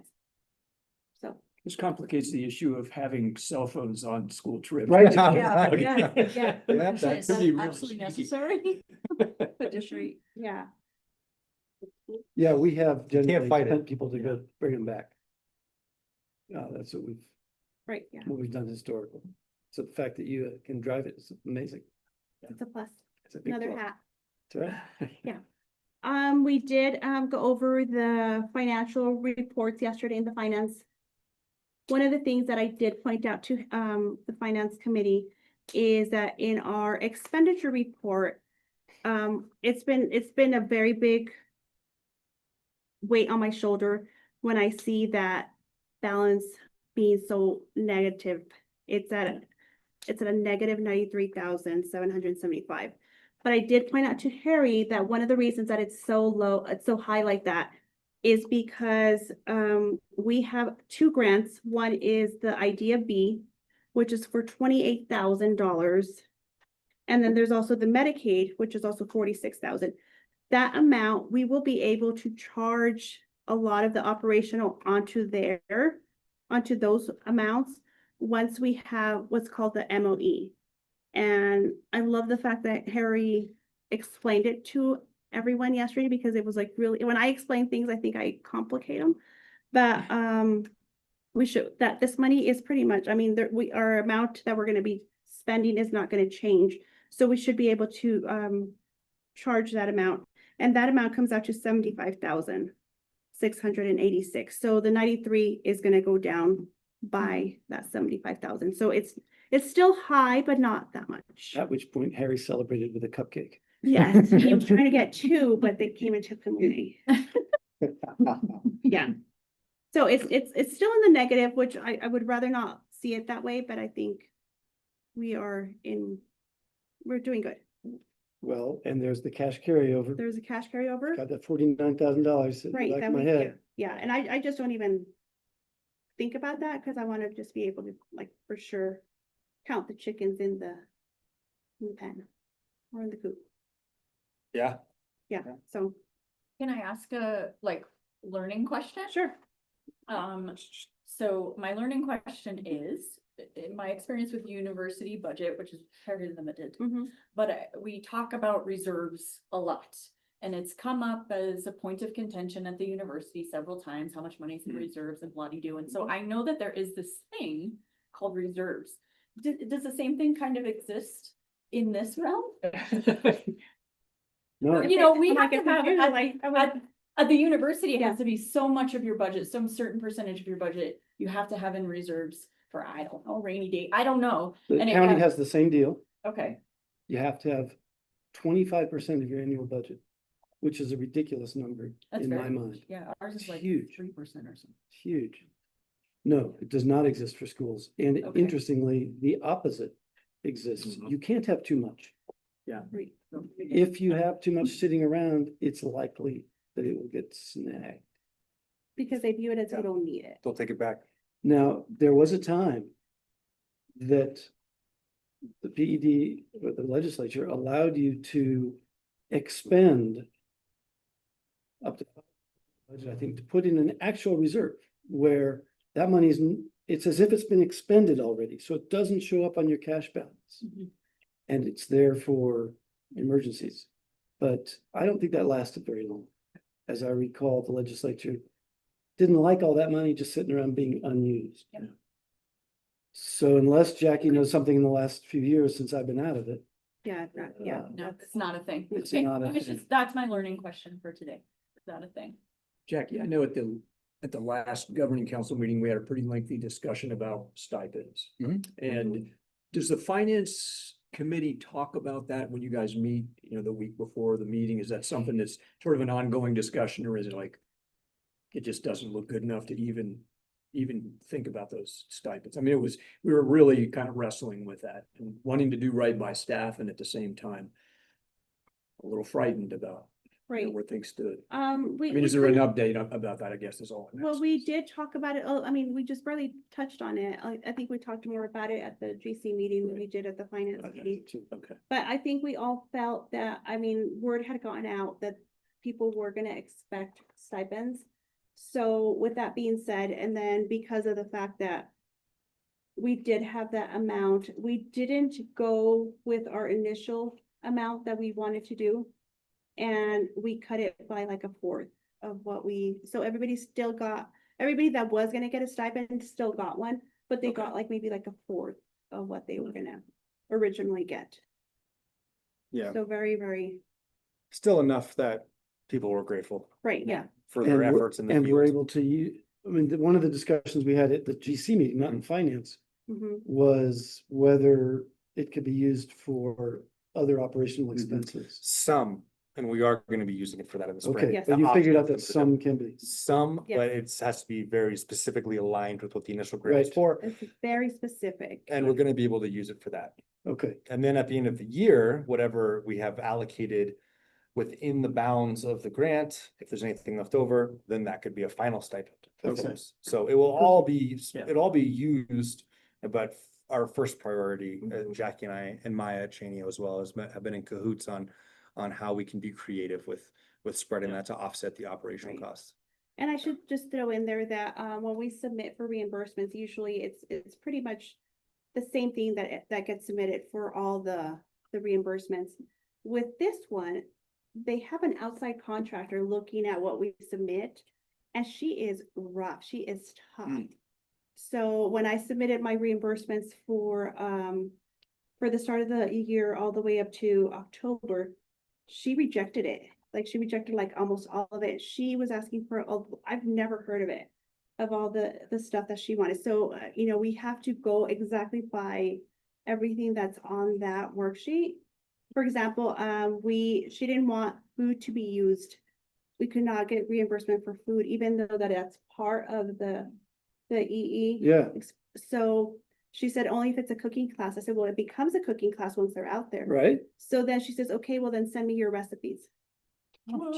[SPEAKER 9] So.
[SPEAKER 7] This complicates the issue of having cell phones on school trips.
[SPEAKER 1] Right.
[SPEAKER 8] Yeah,
[SPEAKER 7] Okay.
[SPEAKER 8] yeah.
[SPEAKER 1] That's
[SPEAKER 8] Is
[SPEAKER 7] could be
[SPEAKER 8] that
[SPEAKER 7] real
[SPEAKER 8] absolutely
[SPEAKER 7] sneaky.
[SPEAKER 8] necessary? Additionally,
[SPEAKER 9] Yeah,
[SPEAKER 2] Yeah, we have generally
[SPEAKER 1] fight it.
[SPEAKER 2] sent people to go bring them back. That's what
[SPEAKER 9] right, yeah,
[SPEAKER 2] we've done historically. So the fact that you can drive it is amazing.
[SPEAKER 9] it's a plus,
[SPEAKER 2] It's a big
[SPEAKER 9] another
[SPEAKER 2] plus.
[SPEAKER 9] hat.
[SPEAKER 2] That's right.
[SPEAKER 9] We did go over the financial reports yesterday in the finance. One of the things that I did point out to the finance committee is that in our expenditure report, it's been a very big weight on my shoulder when I see that balance being so negative. It's at a negative 93,775. But I did point out to Harry that one of the reasons that it's so low, it's so high like that is because we have two grants. One is the Idea B, which is for $28,000. And then there's also the Medicaid, which is also 46,000. That amount, we will be able to charge a lot of the operational onto those amounts once we have what's called the MOE. And I love the fact that Harry explained it to everyone yesterday because it was like really, when I explain things, I think I complicate them. But this money is pretty much, I mean, our amount that we're going to be spending is not going to change. So we should be able to charge that amount. And that amount comes out to 75,686. So the 93 is going to go down by that 75,000. So it's still high, but not that much.
[SPEAKER 2] At which point Harry celebrated with a cupcake.
[SPEAKER 9] Yes, he was trying to get two, but they came and took them away. Yeah. So it's still in the negative, which I would rather not see it that way, but I think we're doing good.
[SPEAKER 2] Well, and there's the cash carryover.
[SPEAKER 9] There's a cash carryover.
[SPEAKER 2] Got that $49,000 in the
[SPEAKER 9] Right,
[SPEAKER 2] back
[SPEAKER 9] that
[SPEAKER 2] of my
[SPEAKER 9] we,
[SPEAKER 2] head.
[SPEAKER 9] yeah, and I just don't even think about that because I want to just be able to like for sure count the chickens in the pen or in the coop.
[SPEAKER 1] Yeah.
[SPEAKER 9] Yeah, so
[SPEAKER 8] can I ask a learning question?
[SPEAKER 9] sure.
[SPEAKER 8] So my learning question is, in my experience with university budget, which is very limited,
[SPEAKER 9] Mhm.
[SPEAKER 8] but we talk about reserves a lot. And it's come up as a point of contention at the university several times, how much money is in reserves and bloody-do. And so I know that there is this thing called reserves. Does the same thing kind of exist in this realm?
[SPEAKER 2] No,
[SPEAKER 8] You know, we
[SPEAKER 9] I'm
[SPEAKER 8] have
[SPEAKER 9] like,
[SPEAKER 8] to have,
[SPEAKER 9] confused, like, I would-
[SPEAKER 8] at the university, it
[SPEAKER 9] Yeah.
[SPEAKER 8] has to be so much of your budget, some certain percentage of your budget, you have to have in reserves for, I don't know, rainy day, I don't know.
[SPEAKER 2] the
[SPEAKER 8] And it
[SPEAKER 2] county
[SPEAKER 8] has-
[SPEAKER 2] has the same deal.
[SPEAKER 8] Okay,
[SPEAKER 2] You have to have 25% of your annual budget, which is a ridiculous number
[SPEAKER 8] that's
[SPEAKER 2] in my
[SPEAKER 8] very,
[SPEAKER 2] mind.
[SPEAKER 8] yeah, ours is like
[SPEAKER 2] Huge.
[SPEAKER 8] 3% or something.
[SPEAKER 2] Huge. No, it does not exist for schools. And
[SPEAKER 8] Okay.
[SPEAKER 2] interestingly, the opposite exists.
[SPEAKER 7] Mhm.
[SPEAKER 2] You can't have too much.
[SPEAKER 9] Right.
[SPEAKER 2] If you have too much sitting around, it's likely that it will get snagged.
[SPEAKER 9] Because they view it as you don't need it.
[SPEAKER 1] They'll take it back.
[SPEAKER 2] Now, there was a time that the PED, or the legislature allowed you to expend up to, I think, to put in an actual reserve where that money is, it's as if it's been expended already, so it doesn't show up on your cash balance.
[SPEAKER 8] Mhm.
[SPEAKER 2] And it's there for emergencies. But I don't think that lasted very long. As I recall, the legislature didn't like all that money just sitting around being unused.
[SPEAKER 8] Yeah.
[SPEAKER 2] So unless Jackie knows something in the last few years since I've been out of it.
[SPEAKER 9] Yeah, yeah.
[SPEAKER 8] No, it's not a thing.
[SPEAKER 2] It's
[SPEAKER 8] Okay,
[SPEAKER 2] not a
[SPEAKER 8] it was
[SPEAKER 2] thing.
[SPEAKER 8] just, that's my learning question for today. It's not a thing.
[SPEAKER 7] Jackie, I know at the last governing council meeting, we had a pretty lengthy discussion about stipends.
[SPEAKER 1] Mhm.
[SPEAKER 7] And does the finance committee talk about that when you guys meet, the week before the meeting? Is that something that's sort of an ongoing discussion, or is it like it just doesn't look good enough to even think about those stipends. I mean, we were really kind of wrestling with that and wanting to do right by staff and at the same time a little frightened about
[SPEAKER 9] Right.
[SPEAKER 7] where things stood.
[SPEAKER 9] We.
[SPEAKER 7] I mean,
[SPEAKER 9] we
[SPEAKER 7] is there an
[SPEAKER 9] kind of-
[SPEAKER 7] update about that, I guess, is all. I'm
[SPEAKER 9] Well,
[SPEAKER 7] asking.
[SPEAKER 9] we did talk about it. Oh, I mean, we just barely touched on it. I think we talked more about it at the GC meeting than we did at the finance meeting.
[SPEAKER 7] Okay.
[SPEAKER 9] But I think we all felt that, I mean, word had gotten out that people were gonna expect stipends. So with that being said, and then because of the fact that we did have that amount, we didn't go with our initial amount that we wanted to do. And we cut it by like a fourth of what so everybody still got, everybody that was gonna get a stipend still got one, but they got like maybe like a fourth of what they were gonna originally get.
[SPEAKER 1] Yeah,
[SPEAKER 9] So very, very,
[SPEAKER 1] still enough that people were grateful
[SPEAKER 9] right, yeah.
[SPEAKER 1] for their
[SPEAKER 2] And we're-
[SPEAKER 1] efforts in the
[SPEAKER 2] And we're
[SPEAKER 1] field.
[SPEAKER 2] able to use, I mean, one of the discussions we had at the GC meeting, not in finance,
[SPEAKER 9] Mhm.
[SPEAKER 2] was whether it could be used for other operational expenses.
[SPEAKER 1] Some, and we are gonna be using it for that in the spring.
[SPEAKER 2] Okay,
[SPEAKER 9] Yes.
[SPEAKER 2] but you figured out that some can be.
[SPEAKER 1] Some,
[SPEAKER 9] Yes.
[SPEAKER 1] but it has to be very specifically aligned with what the initial grant was
[SPEAKER 2] Right.
[SPEAKER 1] for,
[SPEAKER 9] It's very specific.
[SPEAKER 1] and we're gonna be able to use it for that.
[SPEAKER 2] Okay,
[SPEAKER 1] And then at the end of the year, whatever we have allocated within the bounds of the grant, if there's anything left over, then that could be a final stipend. for
[SPEAKER 2] Okay.
[SPEAKER 1] folks. So it will all be,
[SPEAKER 7] Yeah.
[SPEAKER 1] it'll all be used, but our first priority, Jackie and I and Maya Chaney as well have been in cahoots on how we can be creative with spreading that to offset the operational
[SPEAKER 9] Right.
[SPEAKER 1] costs.
[SPEAKER 9] And I should just throw in there that, when we submit for reimbursements, usually it's pretty much the same thing that gets submitted for all the reimbursements. With this one, they have an outside contractor looking at what we submit, and she is rough, she is tough. So when I submitted my reimbursements for the start of the year all the way up to October, she rejected it. Like she rejected like almost all of it. She was asking for, I've never heard of it, of all the stuff that she wanted. So, we have to go exactly by everything that's on that worksheet. For example, she didn't want food to be used. We could not get reimbursement for food, even though that's part of the EE.
[SPEAKER 2] yeah,
[SPEAKER 9] So she said only if it's a cooking class. I said, well, it becomes a cooking class once they're out there.
[SPEAKER 2] right?
[SPEAKER 9] So then she says, okay, well then send me your recipes.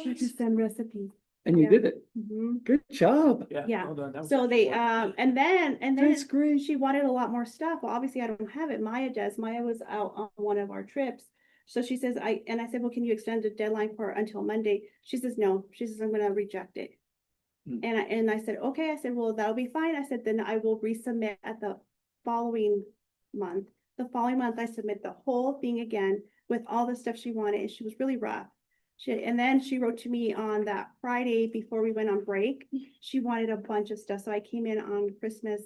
[SPEAKER 9] She just send recipes.
[SPEAKER 2] And you
[SPEAKER 9] Yeah.
[SPEAKER 2] did it.
[SPEAKER 9] Mhm.
[SPEAKER 2] Good job.
[SPEAKER 9] Yeah.
[SPEAKER 7] well done. That was
[SPEAKER 9] So they,
[SPEAKER 7] excellent.
[SPEAKER 9] and then
[SPEAKER 2] That's great.
[SPEAKER 9] she wanted a lot more stuff. Well, obviously I don't have it. Maya does. Maya was out on one of our trips. So she says, I said, well, can you extend the deadline for until Monday? She says, no. She says, I'm gonna reject it.
[SPEAKER 7] Hmm.
[SPEAKER 9] And I said, okay. I said, well, that'll be fine. I said, then I will resubmit at the following month. The following month, I submit the whole thing again with all the stuff she wanted. And she was really rough. And then she wrote to me on that Friday before we went on break. She wanted a bunch of stuff. So I came in on Christmas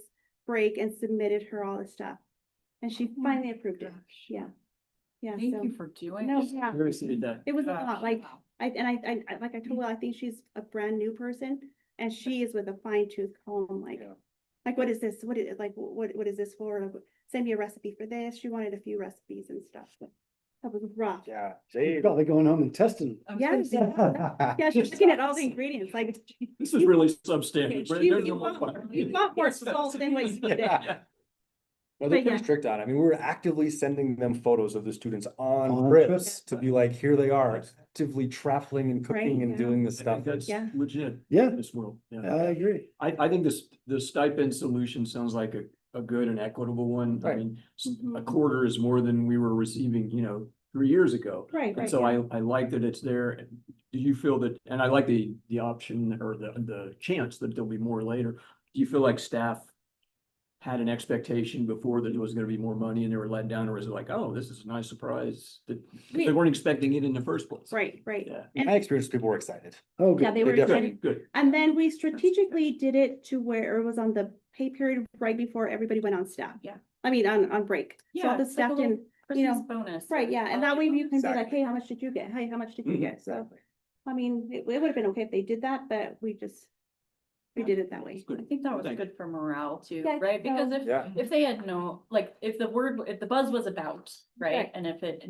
[SPEAKER 9] break and submitted her all the stuff. And she
[SPEAKER 8] Oh
[SPEAKER 9] finally approved it. Yeah. Yeah.
[SPEAKER 8] Thank
[SPEAKER 9] so-
[SPEAKER 8] you for doing
[SPEAKER 9] No,
[SPEAKER 8] it.
[SPEAKER 9] yeah.
[SPEAKER 7] Very did that.
[SPEAKER 9] It was a lot, like, I told her, I think she's a brand new person, and she is with a fine tooth comb,
[SPEAKER 1] Yeah.
[SPEAKER 9] like, what is this, what is, like, what is this for? Like, send me a recipe for this, she wanted a few recipes and stuff, but that was rough.
[SPEAKER 1] Yeah.
[SPEAKER 2] You're probably going home and testing.
[SPEAKER 9] Yeah, yeah, she's looking at all the ingredients, like.
[SPEAKER 7] This is really substandard.
[SPEAKER 9] You want more salt than what you did.
[SPEAKER 1] Well, they're
[SPEAKER 9] But
[SPEAKER 1] pretty
[SPEAKER 9] yeah.
[SPEAKER 1] strict on it. I mean, we're actively sending them photos of the students on
[SPEAKER 2] On
[SPEAKER 1] trips
[SPEAKER 2] trips.
[SPEAKER 1] to be like, here they are, actively traveling and cooking
[SPEAKER 9] Right,
[SPEAKER 1] and
[SPEAKER 9] yeah.
[SPEAKER 1] doing this
[SPEAKER 7] I
[SPEAKER 1] stuff.
[SPEAKER 7] think that's
[SPEAKER 9] Yeah.
[SPEAKER 7] legit
[SPEAKER 2] Yeah,
[SPEAKER 7] in this world. Yeah.
[SPEAKER 2] I agree.
[SPEAKER 7] I think the stipend solution sounds like a good and equitable one. I
[SPEAKER 1] Right.
[SPEAKER 7] mean, a
[SPEAKER 9] Mhm.
[SPEAKER 7] quarter is more than we were receiving, 3 years ago.
[SPEAKER 9] Right,
[SPEAKER 7] And
[SPEAKER 9] right,
[SPEAKER 7] so
[SPEAKER 9] yeah.
[SPEAKER 7] I like that it's there. Do you feel that, and I like the option or the chance that there'll be more later. Do you feel like staff had an expectation before that there was gonna be more money and they were let down, or is it like, oh, this is a nice surprise that they
[SPEAKER 9] We-
[SPEAKER 7] weren't expecting it in the first place?
[SPEAKER 9] Right, right.
[SPEAKER 7] Yeah.
[SPEAKER 1] In my experience, people were excited.
[SPEAKER 2] Oh,
[SPEAKER 9] Yeah,
[SPEAKER 2] good.
[SPEAKER 9] they were
[SPEAKER 1] definitely-
[SPEAKER 9] excited.
[SPEAKER 7] Good.
[SPEAKER 9] And then we strategically did it to where it was on the pay period right before everybody went on staff.
[SPEAKER 8] Yeah.
[SPEAKER 9] I mean, on break. So
[SPEAKER 8] Yeah,
[SPEAKER 9] all the
[SPEAKER 8] it's like
[SPEAKER 9] staff
[SPEAKER 8] a little
[SPEAKER 9] didn't,
[SPEAKER 8] Christmas bonus.
[SPEAKER 9] right, yeah, and that way you can be like,
[SPEAKER 1] Exactly.
[SPEAKER 9] hey, how much did you get? Hey, how much did you
[SPEAKER 7] Mhm.
[SPEAKER 9] get? So, I mean, it would have been okay if they did that, but we did it that way.
[SPEAKER 8] I think that was
[SPEAKER 7] Thank you.
[SPEAKER 8] good for morale too,
[SPEAKER 9] Yeah,
[SPEAKER 8] right? Because
[SPEAKER 9] so-
[SPEAKER 8] if
[SPEAKER 1] Yeah.
[SPEAKER 8] they had if the buzz was about, right?
[SPEAKER 9] Right.
[SPEAKER 8] And if it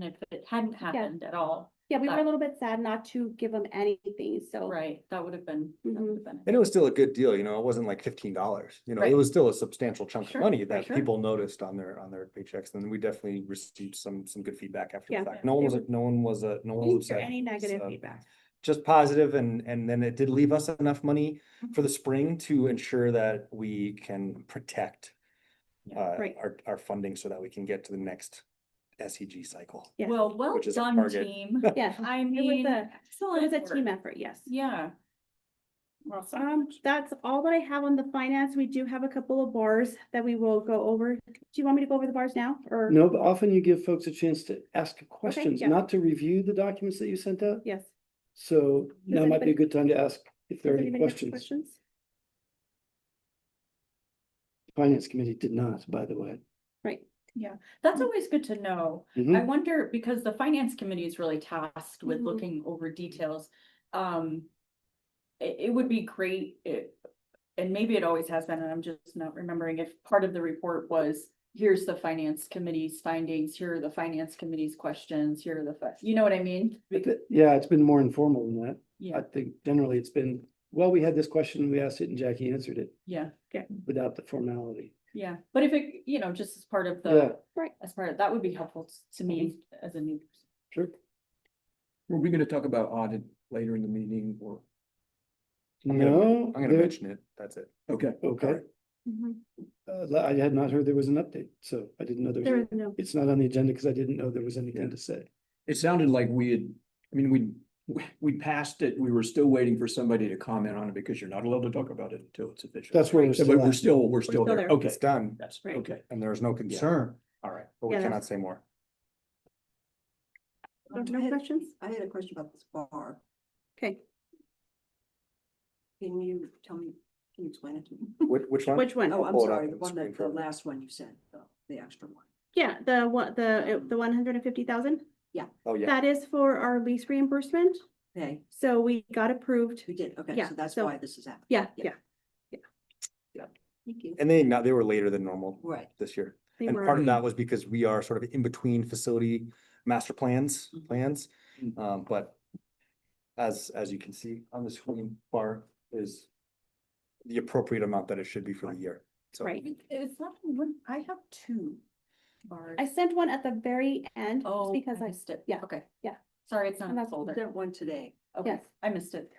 [SPEAKER 8] hadn't happened at all,
[SPEAKER 9] Yeah, we were a
[SPEAKER 8] That-
[SPEAKER 9] little bit sad not to give them anything, so.
[SPEAKER 8] Right, that would have been, that
[SPEAKER 9] Mhm.
[SPEAKER 8] would have been.
[SPEAKER 1] And it was still a good deal, you know, it wasn't like $15, you know, it
[SPEAKER 8] Right.
[SPEAKER 1] was still a substantial chunk of
[SPEAKER 8] Sure,
[SPEAKER 1] money
[SPEAKER 8] for
[SPEAKER 1] that
[SPEAKER 8] sure.
[SPEAKER 1] people noticed on their paychecks. And we definitely received some good feedback after the
[SPEAKER 9] Yeah.
[SPEAKER 1] fact. No one was, no one was, no one was
[SPEAKER 9] Or
[SPEAKER 1] upset.
[SPEAKER 9] any negative
[SPEAKER 1] So,
[SPEAKER 9] feedback.
[SPEAKER 1] just positive, and then it did leave us enough money for the spring to ensure that we can protect
[SPEAKER 9] Right.
[SPEAKER 1] our funding so that we can get to the next SEG cycle.
[SPEAKER 9] Yes.
[SPEAKER 8] Well, well
[SPEAKER 1] Which is our
[SPEAKER 8] done,
[SPEAKER 1] target.
[SPEAKER 8] team.
[SPEAKER 9] Yes,
[SPEAKER 8] I
[SPEAKER 9] it was
[SPEAKER 8] mean,
[SPEAKER 9] a, it was
[SPEAKER 8] excellent
[SPEAKER 9] a team
[SPEAKER 8] work.
[SPEAKER 9] effort, yes.
[SPEAKER 8] Yeah.
[SPEAKER 9] That's all that I have on the finance. We do have a couple of bars that we will go over. Do you want me to go over the bars now, or?
[SPEAKER 2] No, but often you give folks a chance to ask questions,
[SPEAKER 9] yeah.
[SPEAKER 2] not to review the documents that you sent out.
[SPEAKER 9] Yes.
[SPEAKER 2] So now might be a
[SPEAKER 9] anybody-
[SPEAKER 2] good time to ask if there are
[SPEAKER 9] Does
[SPEAKER 2] any
[SPEAKER 9] anybody have
[SPEAKER 2] questions. Finance committee did not, by the way.
[SPEAKER 9] Right.
[SPEAKER 8] Yeah, that's always good to know.
[SPEAKER 2] Mhm.
[SPEAKER 8] I wonder, because the finance committee is really tasked with
[SPEAKER 9] Mhm.
[SPEAKER 8] looking over details. It would be great if, and maybe it always has been, and I'm just not remembering, if part of the report was, here's the finance committee's findings, here are the finance committee's questions, here are the, you know what I mean?
[SPEAKER 2] Yeah, it's been more informal than that. I
[SPEAKER 8] Yeah,
[SPEAKER 2] think generally it's been, well, we had this question, we asked it and Jackie answered it
[SPEAKER 8] yeah,
[SPEAKER 2] without the formality.
[SPEAKER 8] yeah. But if it, just as part of
[SPEAKER 2] Yeah,
[SPEAKER 8] the, as part of, that would be helpful to me as a new person.
[SPEAKER 2] sure.
[SPEAKER 7] Were we gonna talk about audit later in the meeting or?
[SPEAKER 2] No,
[SPEAKER 1] I'm gonna
[SPEAKER 2] there-
[SPEAKER 1] mention it, that's it.
[SPEAKER 7] Okay.
[SPEAKER 2] okay.
[SPEAKER 9] Mhm.
[SPEAKER 2] I had not heard there was an update, so I didn't know there
[SPEAKER 9] There
[SPEAKER 2] was,
[SPEAKER 9] is no,
[SPEAKER 2] it's not on the agenda because I didn't know there was anything to say.
[SPEAKER 7] It sounded like we had, I mean, we passed it. We were still waiting for somebody to comment on it because you're not allowed to talk about it until it's official.
[SPEAKER 2] That's where we're
[SPEAKER 7] So,
[SPEAKER 2] still
[SPEAKER 7] but we're
[SPEAKER 2] at.
[SPEAKER 7] still, we're
[SPEAKER 9] still
[SPEAKER 7] still there.
[SPEAKER 9] there.
[SPEAKER 7] Okay,
[SPEAKER 1] It's done,
[SPEAKER 7] that's,
[SPEAKER 9] Right.
[SPEAKER 7] okay.
[SPEAKER 1] and there's no concern. All right, but we
[SPEAKER 9] Yeah,
[SPEAKER 1] cannot say more.
[SPEAKER 9] no questions?
[SPEAKER 5] I had a question about this bar.
[SPEAKER 9] Okay,
[SPEAKER 5] Can you tell me, can you explain it to me?
[SPEAKER 1] Which one?
[SPEAKER 9] which one?
[SPEAKER 5] Oh, I'm
[SPEAKER 1] Pull it up
[SPEAKER 5] sorry,
[SPEAKER 1] on
[SPEAKER 5] the
[SPEAKER 1] the
[SPEAKER 5] one
[SPEAKER 1] screen
[SPEAKER 5] that,
[SPEAKER 1] for
[SPEAKER 5] the
[SPEAKER 1] everyone.
[SPEAKER 5] last one you said, the extra one.
[SPEAKER 9] Yeah, the one, the 150,000,
[SPEAKER 1] Oh, yeah.
[SPEAKER 9] that is for our lease reimbursement.
[SPEAKER 5] Okay,
[SPEAKER 9] So we got approved.
[SPEAKER 5] we did, okay,
[SPEAKER 9] Yeah,
[SPEAKER 5] so that's
[SPEAKER 9] so-
[SPEAKER 5] why this is happening.
[SPEAKER 9] Yeah,
[SPEAKER 5] Yeah.
[SPEAKER 9] yeah,
[SPEAKER 5] Thank you.
[SPEAKER 1] And they were later than normal
[SPEAKER 5] Right.
[SPEAKER 1] this year.
[SPEAKER 9] they
[SPEAKER 1] And
[SPEAKER 9] were.
[SPEAKER 1] part of that was because we are sort of in between facility master plans,
[SPEAKER 5] Mhm.
[SPEAKER 1] but as you can see on the screen, bar is the appropriate amount that it should be for the year. So
[SPEAKER 9] Right.
[SPEAKER 8] It's not, I have two bars.
[SPEAKER 9] I sent one at the very end, just
[SPEAKER 8] Oh,
[SPEAKER 9] because
[SPEAKER 8] I
[SPEAKER 9] I,
[SPEAKER 8] missed it.
[SPEAKER 9] yeah,
[SPEAKER 8] Okay.
[SPEAKER 9] yeah.
[SPEAKER 8] Sorry, it's not
[SPEAKER 9] And
[SPEAKER 8] in the
[SPEAKER 9] that's-
[SPEAKER 8] folder.
[SPEAKER 5] Sent one today.
[SPEAKER 8] Okay,
[SPEAKER 9] Yes.
[SPEAKER 8] I missed it.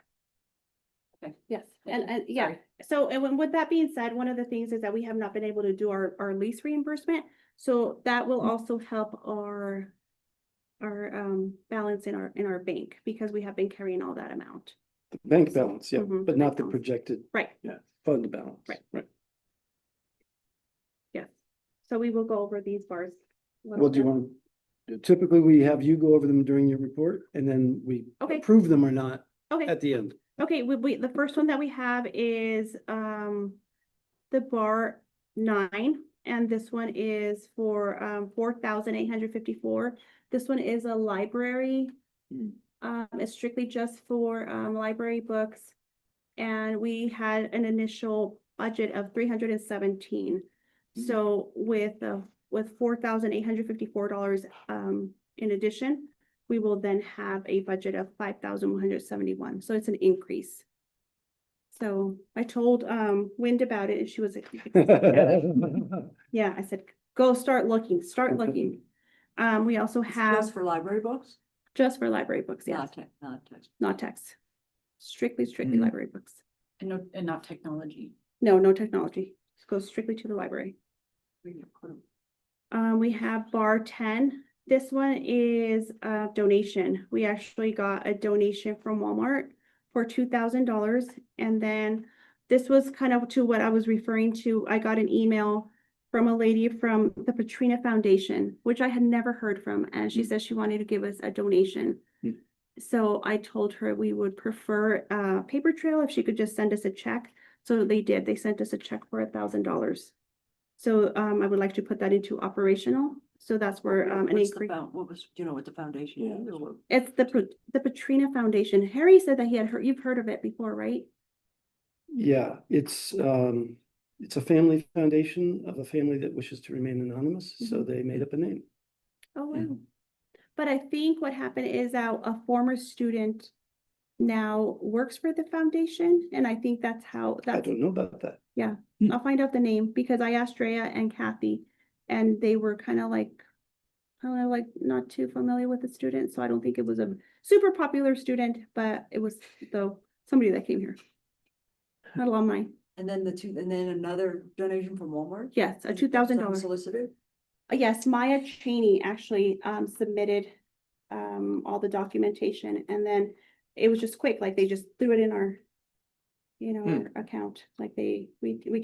[SPEAKER 9] yes,
[SPEAKER 8] Thank
[SPEAKER 9] and
[SPEAKER 8] you.
[SPEAKER 9] yeah.
[SPEAKER 8] Sorry.
[SPEAKER 9] So, and with that being said, one of the things is that we have not been able to do our lease reimbursement. So that will also help our balance in our bank, because we have been carrying all that amount.
[SPEAKER 2] The bank balance, yeah,
[SPEAKER 9] Mhm,
[SPEAKER 2] but
[SPEAKER 9] bank
[SPEAKER 2] not the
[SPEAKER 9] balance.
[SPEAKER 2] projected
[SPEAKER 9] Right,
[SPEAKER 2] fund balance.
[SPEAKER 9] Right. yes. So we will go over these bars. a little
[SPEAKER 2] Well, do you
[SPEAKER 9] bit.
[SPEAKER 2] want, typically we have you go over them during your report and then we
[SPEAKER 9] Okay.
[SPEAKER 2] approve them or not
[SPEAKER 9] Okay.
[SPEAKER 2] at the end.
[SPEAKER 9] Okay, the first one that we have is, the bar 9, and this one is for, 4,854. This one is a library. It's strictly just for, library books. And we had an initial budget of 317. So with $4,854, in addition, we will then have a budget of 5,171. So it's an increase. So I told Wind about it, and she was yeah, I said, go start looking. We also have
[SPEAKER 5] Just for library books?
[SPEAKER 9] just for library books, yes,
[SPEAKER 5] Not tech, not text.
[SPEAKER 9] not text. Strictly
[SPEAKER 7] Mm.
[SPEAKER 9] library books.
[SPEAKER 8] And no, and not technology.
[SPEAKER 9] No technology. It goes strictly to the library.
[SPEAKER 5] Where you put 'em.
[SPEAKER 9] We have bar 10. This one is a donation. We actually got a donation from Walmart for $2,000. And then this was kind of to what I was referring to. I got an email from a lady from the Patrina Foundation, which I had never heard from, and she said she wanted to give us a donation.
[SPEAKER 2] Mm.
[SPEAKER 9] So I told her we would prefer a paper trail if she could just send us a check. So they did. They sent us a check for $1,000. So I would like to put that into operational. So that's where an
[SPEAKER 5] What's the
[SPEAKER 9] increase.
[SPEAKER 5] what was, do you know what the foundation is or what?
[SPEAKER 9] It's the Patrina Foundation. Harry said that he had heard, you've heard of it before, right?
[SPEAKER 2] Yeah, it's a family foundation of a family that wishes to remain anonymous, so they made up a name.
[SPEAKER 9] Oh, wow. But I think what happened is a former student now works for the foundation, and I think that's how,
[SPEAKER 2] I
[SPEAKER 9] that's,
[SPEAKER 2] don't know about that.
[SPEAKER 9] yeah. I'll find out the name, because I asked Drea and Kathy, and they were kind of like, I don't know, like not too familiar with the student, so I don't think it was a super popular student, but it was though somebody that came here. An alumni.
[SPEAKER 5] And then and then another donation from Walmart?
[SPEAKER 9] Yes, a $2,000.
[SPEAKER 5] Unsolicited?
[SPEAKER 9] Yes, Maya Cheney actually submitted all the documentation, and then it was just quick, like they just threw it in our, our account. Like we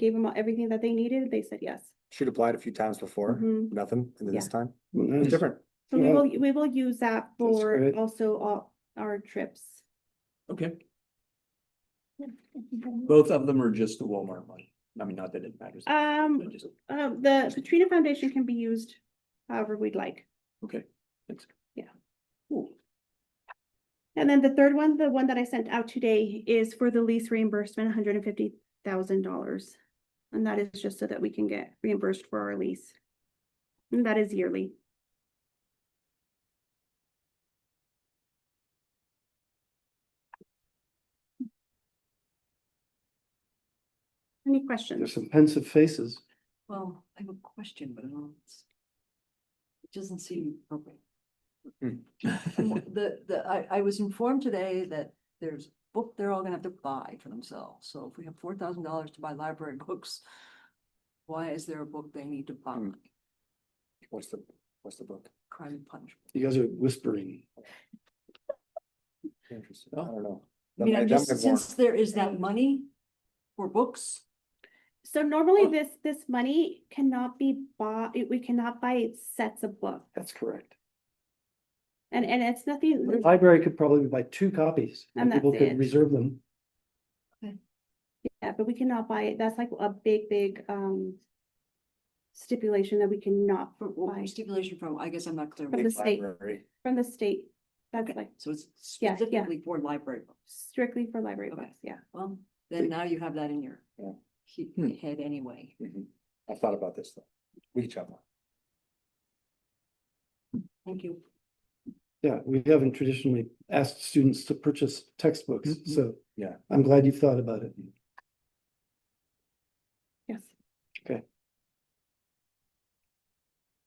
[SPEAKER 9] gave them everything that they needed. They said yes.
[SPEAKER 1] She'd applied a few times before,
[SPEAKER 9] Mhm.
[SPEAKER 1] nothing, and then this
[SPEAKER 9] Yeah.
[SPEAKER 1] time,
[SPEAKER 2] Well,
[SPEAKER 1] it's
[SPEAKER 2] nice.
[SPEAKER 1] different.
[SPEAKER 9] So
[SPEAKER 2] Wow.
[SPEAKER 9] we will use that for
[SPEAKER 2] great.
[SPEAKER 9] also all our trips.
[SPEAKER 7] Okay, both of them are just the Walmart money. I mean, not that it matters. but just-
[SPEAKER 9] The Katrina Foundation can be used however we'd like.
[SPEAKER 7] Okay, thanks.
[SPEAKER 9] Yeah.
[SPEAKER 7] Cool.
[SPEAKER 9] And then the third one, the one that I sent out today, is for the lease reimbursement, $150,000. And that is just so that we can get reimbursed for our lease. And that is yearly. Any
[SPEAKER 2] There's
[SPEAKER 9] questions?
[SPEAKER 2] some pensive faces.
[SPEAKER 5] Well, I have a question, but I don't. It doesn't seem appropriate. I was informed today that there's book they're all gonna have to buy for themselves. So if we have $4,000 to buy library books, why is there a book they need to buy?
[SPEAKER 1] Hmm. What's the book?
[SPEAKER 5] Crime and Punishment.
[SPEAKER 2] You guys are whispering.
[SPEAKER 1] Interesting, I don't know.
[SPEAKER 5] I mean,
[SPEAKER 1] That
[SPEAKER 5] I'm
[SPEAKER 1] might-
[SPEAKER 5] just,
[SPEAKER 1] that might warrant-
[SPEAKER 5] since there is that money for books,
[SPEAKER 9] So normally
[SPEAKER 5] Oh.
[SPEAKER 9] this money cannot be bought, we cannot buy sets of books.
[SPEAKER 2] That's correct.
[SPEAKER 9] And it's nothing,
[SPEAKER 2] The library could probably buy 2 copies.
[SPEAKER 9] And
[SPEAKER 2] People
[SPEAKER 9] that's
[SPEAKER 2] could
[SPEAKER 9] it.
[SPEAKER 2] reserve them.
[SPEAKER 9] yeah, but we cannot buy it. That's like a big stipulation that we cannot buy
[SPEAKER 5] stipulation from, I guess I'm not clear.
[SPEAKER 9] From the state.
[SPEAKER 1] Library.
[SPEAKER 9] from the state. That's
[SPEAKER 5] Okay,
[SPEAKER 9] like
[SPEAKER 5] so it's
[SPEAKER 9] Yeah, yeah.
[SPEAKER 5] specifically for library books.
[SPEAKER 9] strictly for library
[SPEAKER 5] Okay.
[SPEAKER 9] books, yeah.
[SPEAKER 5] Well, then now you have that in your
[SPEAKER 1] Yeah.
[SPEAKER 5] head anyway.
[SPEAKER 1] I thought about this though. We can chat more.
[SPEAKER 5] Thank you.
[SPEAKER 2] Yeah, we haven't traditionally asked students to purchase textbooks,
[SPEAKER 7] Mhm.
[SPEAKER 2] so.
[SPEAKER 1] Yeah.
[SPEAKER 2] I'm glad you thought about it.
[SPEAKER 9] Yes.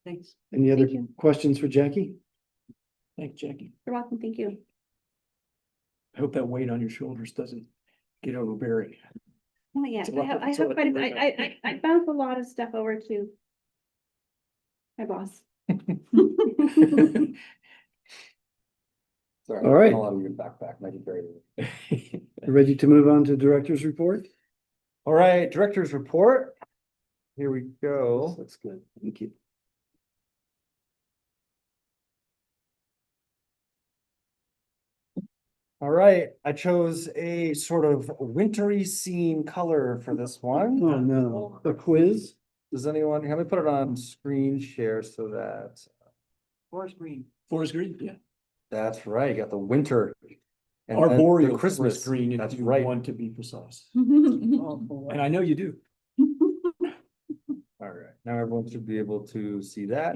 [SPEAKER 5] Thanks.
[SPEAKER 2] Any other
[SPEAKER 9] Thank you.
[SPEAKER 2] questions for Jackie?
[SPEAKER 7] Thanks, Jackie.
[SPEAKER 9] You're welcome. Thank you.
[SPEAKER 7] I hope that weight on your shoulders doesn't get overbearing.
[SPEAKER 9] Oh, yeah,
[SPEAKER 7] It's a
[SPEAKER 9] I
[SPEAKER 7] lot-
[SPEAKER 9] have
[SPEAKER 7] it's a lot
[SPEAKER 9] quite a
[SPEAKER 7] to
[SPEAKER 9] bit.
[SPEAKER 7] work on.
[SPEAKER 9] I bounce a lot of stuff over to my boss.
[SPEAKER 1] Sorry,
[SPEAKER 2] All right.
[SPEAKER 1] A lot of your backpack, might be very.
[SPEAKER 2] Ready to move on to director's report?
[SPEAKER 1] All right, director's report. Here we go.
[SPEAKER 2] That's good. Thank you.
[SPEAKER 1] All right, I chose a sort of wintry scene color for this one.
[SPEAKER 2] Oh, no, a quiz?
[SPEAKER 1] Does anyone, let me put it on screen share so that,
[SPEAKER 5] Forest Green.
[SPEAKER 7] Forest Green, yeah.
[SPEAKER 1] that's right, you got the winter. and then the
[SPEAKER 7] Arboreal
[SPEAKER 1] Christmas
[SPEAKER 7] forest green, if
[SPEAKER 1] That's
[SPEAKER 7] you
[SPEAKER 1] right.
[SPEAKER 7] want to be precise.
[SPEAKER 5] Oh, boy.
[SPEAKER 7] And I know you do.
[SPEAKER 1] All right, now everyone should be able to see that.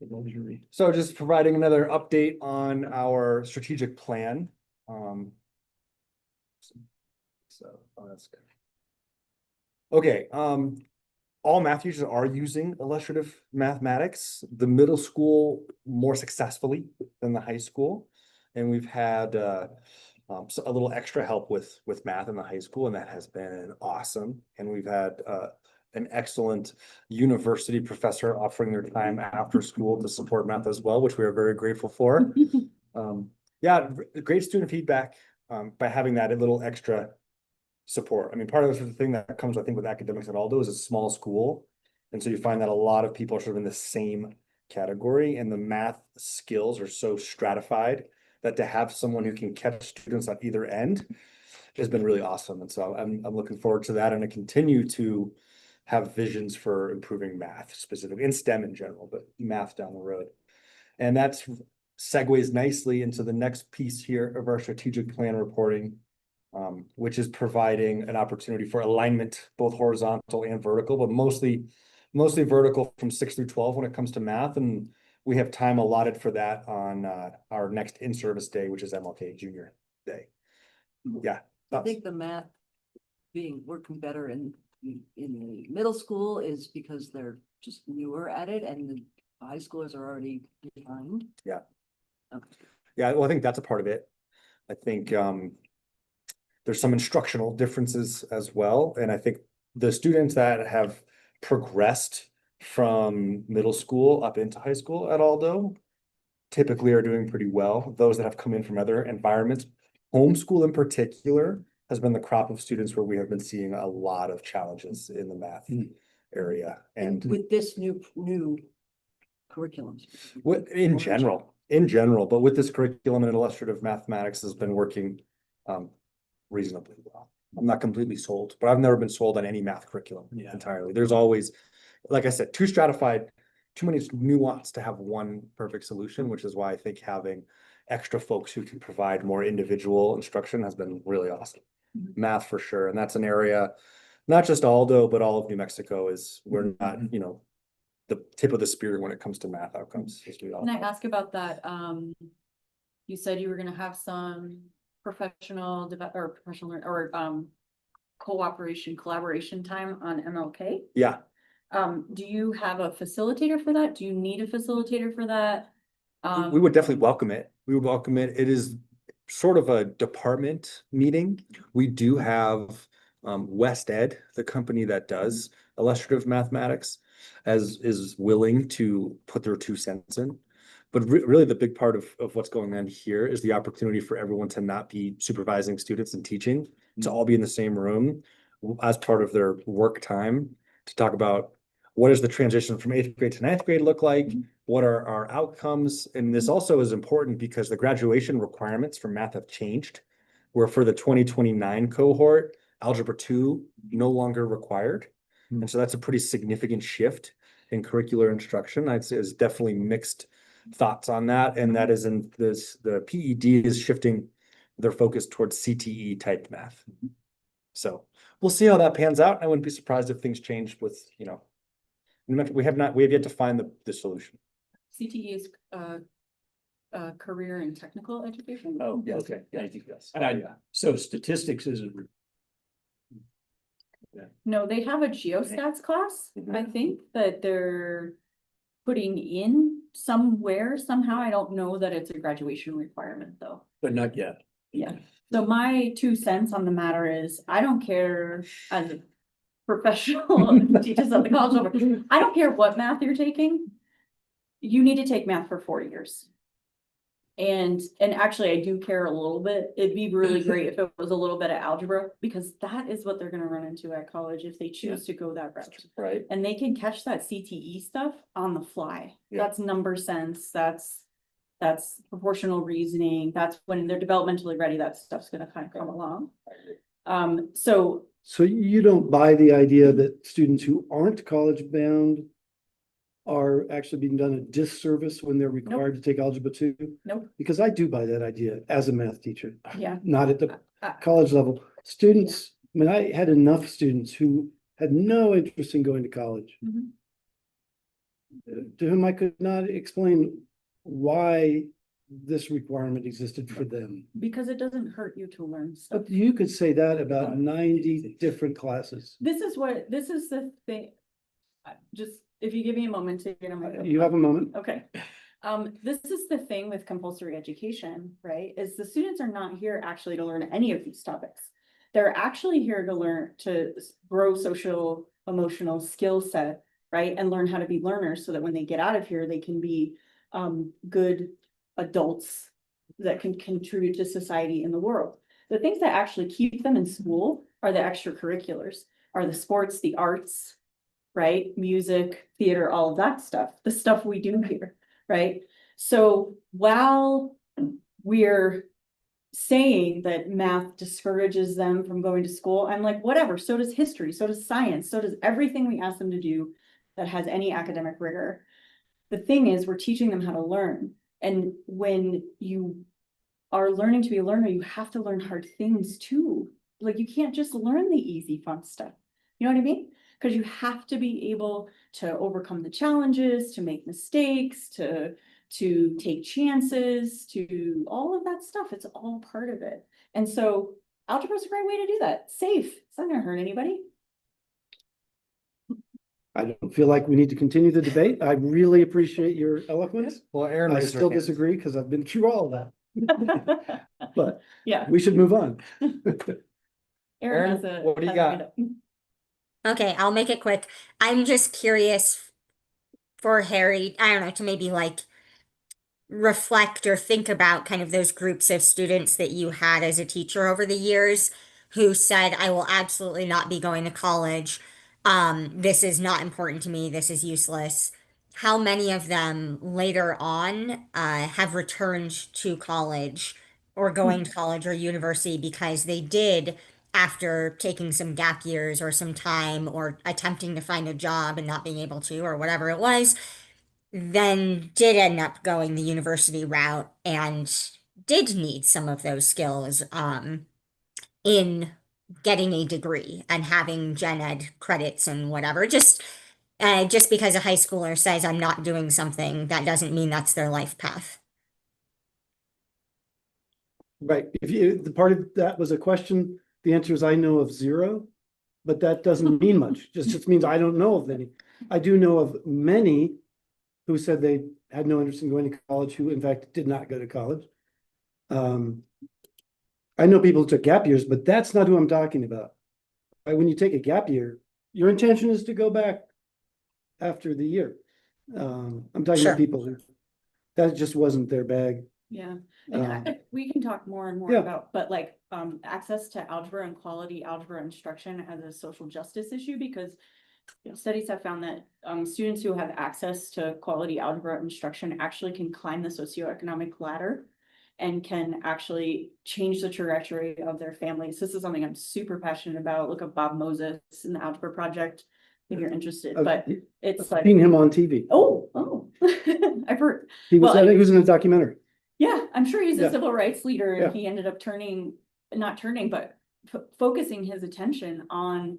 [SPEAKER 7] The luxury.
[SPEAKER 1] So just providing another update on our strategic plan. So, oh, that's good. Okay, all math teachers are using illustrative mathematics, the middle school more successfully than the high school. And we've had so a little extra help with math in the high school, and that has been awesome. And we've had an excellent university professor offering their time after school to support math as well, which we are very grateful for. Yeah, great student feedback by having that a little extra support. I mean, part of the thing that comes, I think, with academics at Aldo is a small school. And so you find that a lot of people are sort of in the same category, and the math skills are so stratified that to have someone who can catch students at either end has been really awesome. And so I'm looking forward to that, and I continue to have visions for improving math specifically, in STEM in general, but math down the road. And that's segues nicely into the next piece here of our strategic plan reporting, which is providing an opportunity for alignment, both horizontal and vertical, but mostly vertical from 6 through 12 when it comes to math. And we have time allotted for that on our next in-service day, which is MLK Junior Day. Yeah.
[SPEAKER 5] I think the math working better in the middle school is because they're just newer at it and the high schoolers are already behind.
[SPEAKER 1] Yeah.
[SPEAKER 5] Okay.
[SPEAKER 1] Yeah, well, I think that's a part of it. I think there's some instructional differences as well. And I think the students that have progressed from middle school up into high school at Aldo typically are doing pretty well. Those that have come in from other environments, homeschool in particular, has been the crop of students where we have been seeing a lot of challenges in the math area. And
[SPEAKER 5] with this new curriculum.
[SPEAKER 1] in general, but with this curriculum and illustrative mathematics has been working reasonably well. I'm not completely sold, but I've never been sold on any math curriculum entirely. There's always, like I said, too stratified, too many nuance to have one perfect solution, which is why I think having extra folks who can provide more individual instruction has been really awesome. Math for sure. And that's an area, not just Aldo, but all of New Mexico is, we're not, the tip of the spear when it comes to math outcomes.
[SPEAKER 8] Can I ask about that? You said you were gonna have some professional collaboration time on MLK.
[SPEAKER 1] Yeah.
[SPEAKER 8] Do you have a facilitator for that? Do you need a facilitator for that?
[SPEAKER 1] We would definitely welcome it. We would welcome it. It is sort of a department meeting. We do have West Ed, the company that does illustrative mathematics, is willing to put their 2 cents in. But really the big part of what's going on here is the opportunity for everyone to not be supervising students and teaching, to all be in the same room as part of their work time to talk about what is the transition from 8th grade to 9th grade look like? What are our outcomes? And this also is important because the graduation requirements for math have changed, where for the 2029 cohort, Algebra 2 no longer required. And so that's a pretty significant shift in curricular instruction. I'd say is definitely mixed thoughts on that. And that is in this, the PED is shifting their focus towards CTE type math. So we'll see how that pans out. I wouldn't be surprised if things change with, we have yet to find the solution.
[SPEAKER 8] CTE is career and technical education.
[SPEAKER 7] Oh,
[SPEAKER 1] Yes.
[SPEAKER 7] okay, yeah, I think
[SPEAKER 1] Yes.
[SPEAKER 7] so statistics isn't.
[SPEAKER 8] No, they have a geostats class, I think, that they're putting in somewhere, somehow. I don't know that it's a graduation requirement, though.
[SPEAKER 7] But not yet.
[SPEAKER 8] Yeah, so my 2 cents on the matter is, I don't care as a professional teachers at the college level, I don't care what math you're taking. You need to take math for 4 years. And actually, I do care a little bit. It'd be really great if it was a little bit of algebra, because that is what they're gonna run into at college if they choose to go that route.
[SPEAKER 1] Right.
[SPEAKER 8] And they can catch that CTE stuff on the fly.
[SPEAKER 1] Yeah.
[SPEAKER 8] That's number sense, that's proportional reasoning, that's when they're developmentally ready, that stuff's gonna kind of come along. So
[SPEAKER 2] So you don't buy the idea that students who aren't college bound are actually being done a disservice when they're required to take Algebra 2?
[SPEAKER 8] Nope.
[SPEAKER 2] Because I do buy that idea as a math teacher.
[SPEAKER 8] Yeah.
[SPEAKER 2] Not at the college level. Students, I mean, I had enough students who had no interest in going to college,
[SPEAKER 8] Mhm.
[SPEAKER 2] to whom I could not explain why this requirement existed for them.
[SPEAKER 8] Because it doesn't hurt you to learn stuff.
[SPEAKER 2] But you could say that about 90 different classes.
[SPEAKER 8] This is the thing. Just, if you give me a moment to get on my.
[SPEAKER 2] You have a moment?
[SPEAKER 8] Okay. This is the thing with compulsory education, right? Is the students are not here actually to learn any of these topics. They're actually here to learn to grow social, emotional skill set, right? And learn how to be learners so that when they get out of here, they can be good adults that can contribute to society in the world. The things that actually keep them in school are the extracurriculars, are the sports, the arts, right? Music, theater, all of that stuff, the stuff we do here, right? So while we're saying that math discourages them from going to school, I'm like, whatever, so does history, so does science, so does everything we ask them to do that has any academic rigor. The thing is, we're teaching them how to learn. And when you are learning to be a learner, you have to learn hard things too. Like, you can't just learn the easy, fun stuff. You know what I mean? because you have to be able to overcome the challenges, to make mistakes, to take chances, to all of that stuff. It's all part of it. And so algebra is a great way to do that. Safe. It's not gonna hurt anybody.
[SPEAKER 2] I don't feel like we need to continue the debate. I really appreciate your eloquence.
[SPEAKER 1] Well, Aaron
[SPEAKER 2] I
[SPEAKER 1] raised her
[SPEAKER 2] still
[SPEAKER 1] hand.
[SPEAKER 2] disagree because I've been through all of that, but
[SPEAKER 8] Yeah,
[SPEAKER 2] we should move on.
[SPEAKER 8] Aaron has
[SPEAKER 1] Aaron,
[SPEAKER 8] a.
[SPEAKER 1] what do you
[SPEAKER 8] has a hand
[SPEAKER 1] got?
[SPEAKER 8] up.
[SPEAKER 3] Okay, I'll make it quick. I'm just curious for Harry, I don't know, to maybe like reflect or think about kind of those groups of students that you had as a teacher over the years who said, I will absolutely not be going to college. This is not important to me. This is useless. How many of them later on have returned to college or going to college or university because they did after taking some gap years or some time or attempting to find a job and not being able to or whatever it was, then did end up going the university route and did need some of those skills in getting a degree and having gen ed credits and whatever. Just because a high schooler says I'm not doing something, that doesn't mean that's their life path.
[SPEAKER 2] Right, if you, the part of that was a question, the answer is I know of zero, but that doesn't mean much, just means I don't know of any. I do know of many who said they had no interest in going to college, who in fact did not go to college. I know people who took gap years, but that's not who I'm talking about. Right, when you take a gap year, your intention is to go back after the year. I'm talking
[SPEAKER 3] Sure.
[SPEAKER 2] about people who, that just wasn't their bag.
[SPEAKER 8] Yeah, and we can talk more and more
[SPEAKER 2] Yeah.
[SPEAKER 8] about, but like, access to algebra and quality algebra instruction as a social justice issue, because studies have found that, students who have access to quality algebra instruction actually can climb the socioeconomic ladder and can actually change the trajectory of their families. This is something I'm super passionate about. Look up Bob Moses in the Algebra Project if you're interested, but it's like,
[SPEAKER 2] Seen him on TV.
[SPEAKER 8] oh, I've heard.
[SPEAKER 2] He was,
[SPEAKER 8] Well,
[SPEAKER 2] I think he was in a documentary.
[SPEAKER 8] Yeah, I'm sure he's a
[SPEAKER 2] Yeah.
[SPEAKER 8] civil rights leader
[SPEAKER 2] Yeah.
[SPEAKER 8] and he ended up not turning, but focusing his attention on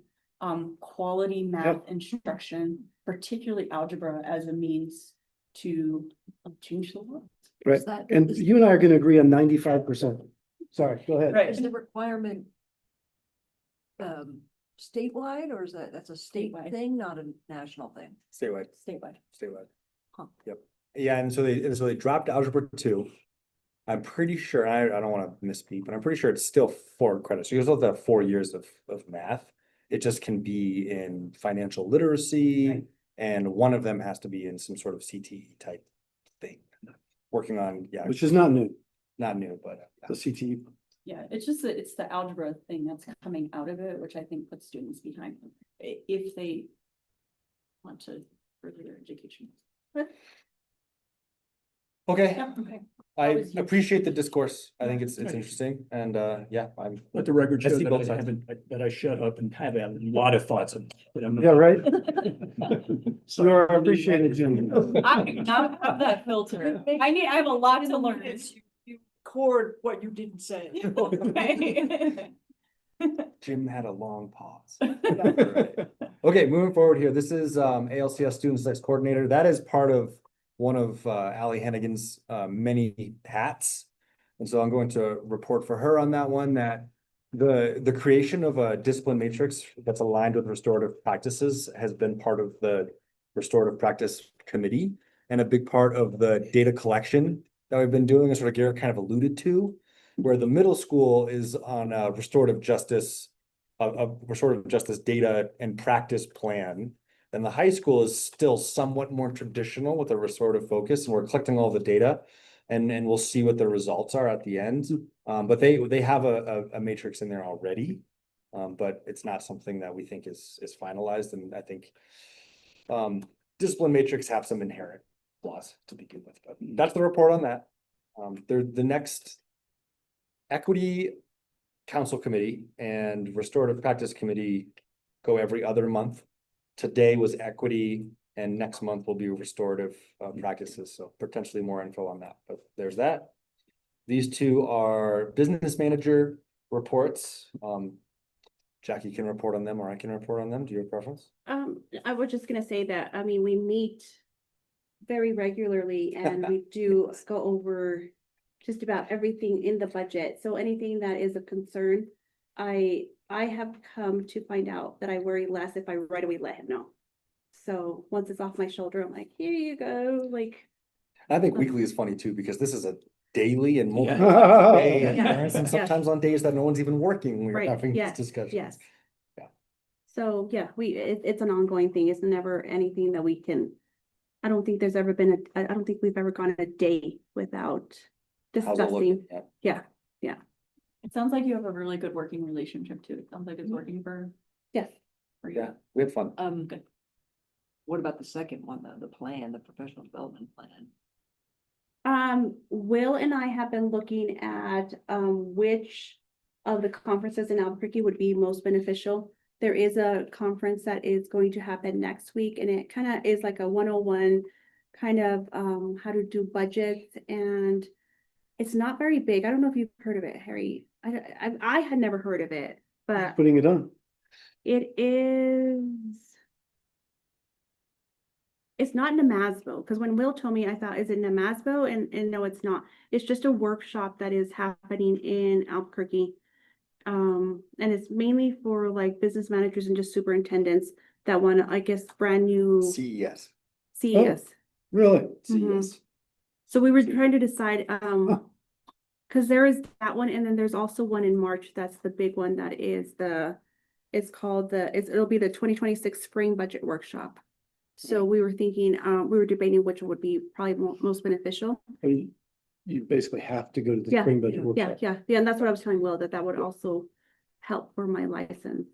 [SPEAKER 8] quality math instruction, particularly algebra, as a means to change the world.
[SPEAKER 2] Right, and you and I are gonna agree on 95%. Sorry, go ahead.
[SPEAKER 8] Right.
[SPEAKER 5] Is the requirement statewide, or is that's a state
[SPEAKER 8] Statewide.
[SPEAKER 5] thing, not a national thing?
[SPEAKER 1] Statewide,
[SPEAKER 8] Statewide.
[SPEAKER 1] statewide.
[SPEAKER 5] Huh.
[SPEAKER 1] Yep. Yeah, and so they dropped Algebra 2. I'm pretty sure, I don't want to misspeak, but I'm pretty sure it's still 4 credits. So you still have 4 years of math. It just can be in financial literacy,
[SPEAKER 8] Right.
[SPEAKER 1] and one of them has to be in some sort of CTE type thing. Working on, yeah,
[SPEAKER 2] Which is not new,
[SPEAKER 1] not new, but
[SPEAKER 2] the CTE.
[SPEAKER 8] Yeah, it's just that it's the algebra thing that's coming out of it, which I think puts students behind if they want to further their education. But,
[SPEAKER 1] okay.
[SPEAKER 8] yeah, okay.
[SPEAKER 1] I
[SPEAKER 8] Always useful.
[SPEAKER 1] appreciate the discourse. I think it's
[SPEAKER 7] Right.
[SPEAKER 1] interesting, and yeah, I'm.
[SPEAKER 7] Let the record
[SPEAKER 1] I
[SPEAKER 7] show
[SPEAKER 1] see
[SPEAKER 7] that
[SPEAKER 1] both
[SPEAKER 7] I
[SPEAKER 1] sides.
[SPEAKER 7] haven't, that I shut up and have a lot of thoughts on. But I'm not.
[SPEAKER 2] Yeah, right.
[SPEAKER 7] Sorry.
[SPEAKER 2] You are appreciated, Jim.
[SPEAKER 8] I do not have that filter. I have a lot to learn.
[SPEAKER 5] You record what you didn't say.
[SPEAKER 8] Okay.
[SPEAKER 1] Jim had a long pause. Alright. Okay, moving forward here, this is ALCS Student Success Coordinator. That is part of one of Allie Hennigan's many hats. And so I'm going to report for her on that one, that the creation of a discipline matrix that's aligned with restorative practices has been part of the restorative practice committee, and a big part of the data collection that we've been doing, as sort of Garrett kind of alluded to, where the middle school is on a restorative justice data and practice plan. And the high school is still somewhat more traditional with a restorative focus, and we're collecting all the data, and we'll see what the results are at the end. But they have a matrix in there already, but it's not something that we think is finalized, and I think discipline matrix have some inherent flaws to begin with. But that's the report on that. The next equity council committee and restorative practice committee go every other month. Today was equity, and next month will be restorative practices. So potentially more info on that, but there's that. These two are business manager reports. Jackie can report on them or I can report on them. Do you have preference?
[SPEAKER 9] I was just gonna say that, I mean, we meet very regularly and we do go over just about everything in the budget. So anything that is a concern, I have come to find out that I worry less if I right away let him know. So once it's off my shoulder, I'm like, here you go, like,
[SPEAKER 1] I think weekly is funny too, because this is a daily and multiple
[SPEAKER 7] Yeah.
[SPEAKER 1] times a day. And
[SPEAKER 9] Yeah.
[SPEAKER 1] and
[SPEAKER 9] Yeah.
[SPEAKER 1] sometimes on days that no one's even working, we're
[SPEAKER 9] Right,
[SPEAKER 1] having
[SPEAKER 9] yes,
[SPEAKER 1] these discussions.
[SPEAKER 9] yes.
[SPEAKER 1] Yeah.
[SPEAKER 9] So, yeah, it's an ongoing thing. It's never anything that we can, I don't think there's ever been I don't think we've ever gone a day without
[SPEAKER 1] How's it looking?
[SPEAKER 9] discussing.
[SPEAKER 1] Yeah.
[SPEAKER 9] Yeah,
[SPEAKER 8] It sounds like you have a really good working relationship too. It sounds like it's working
[SPEAKER 9] yes.
[SPEAKER 8] for you.
[SPEAKER 1] Yeah, we had fun.
[SPEAKER 8] Good.
[SPEAKER 5] What about the second one, the plan, the professional development plan?
[SPEAKER 9] Will and I have been looking at, which of the conferences in Albuquerque would be most beneficial. There is a conference that is going to happen next week, and it kind of is like a 101 kind of, how to do budgets, and it's not very big. I don't know if you've heard of it, Harry. I had never heard of it, but
[SPEAKER 2] Putting it on.
[SPEAKER 9] it is. It's not Namasbo, because when Will told me, I thought, is it Namasbo? And no, it's not. It's just a workshop that is happening in Albuquerque. And it's mainly for like business managers and just superintendents that want, I guess, brand new
[SPEAKER 1] CES.
[SPEAKER 9] CES.
[SPEAKER 2] Really?
[SPEAKER 9] Mhm.
[SPEAKER 1] CES.
[SPEAKER 9] So we were trying to decide, because there is that one, and then there's also one in March. That's the big one. That is it's called it'll be the 2026 Spring Budget Workshop. So we were thinking, we were debating which would be probably most beneficial.
[SPEAKER 2] I mean, you basically have to go to the
[SPEAKER 9] Yeah,
[SPEAKER 2] spring budget
[SPEAKER 9] Yeah,
[SPEAKER 2] workshop.
[SPEAKER 9] yeah, and that's what I was telling Will, that would also help for my license,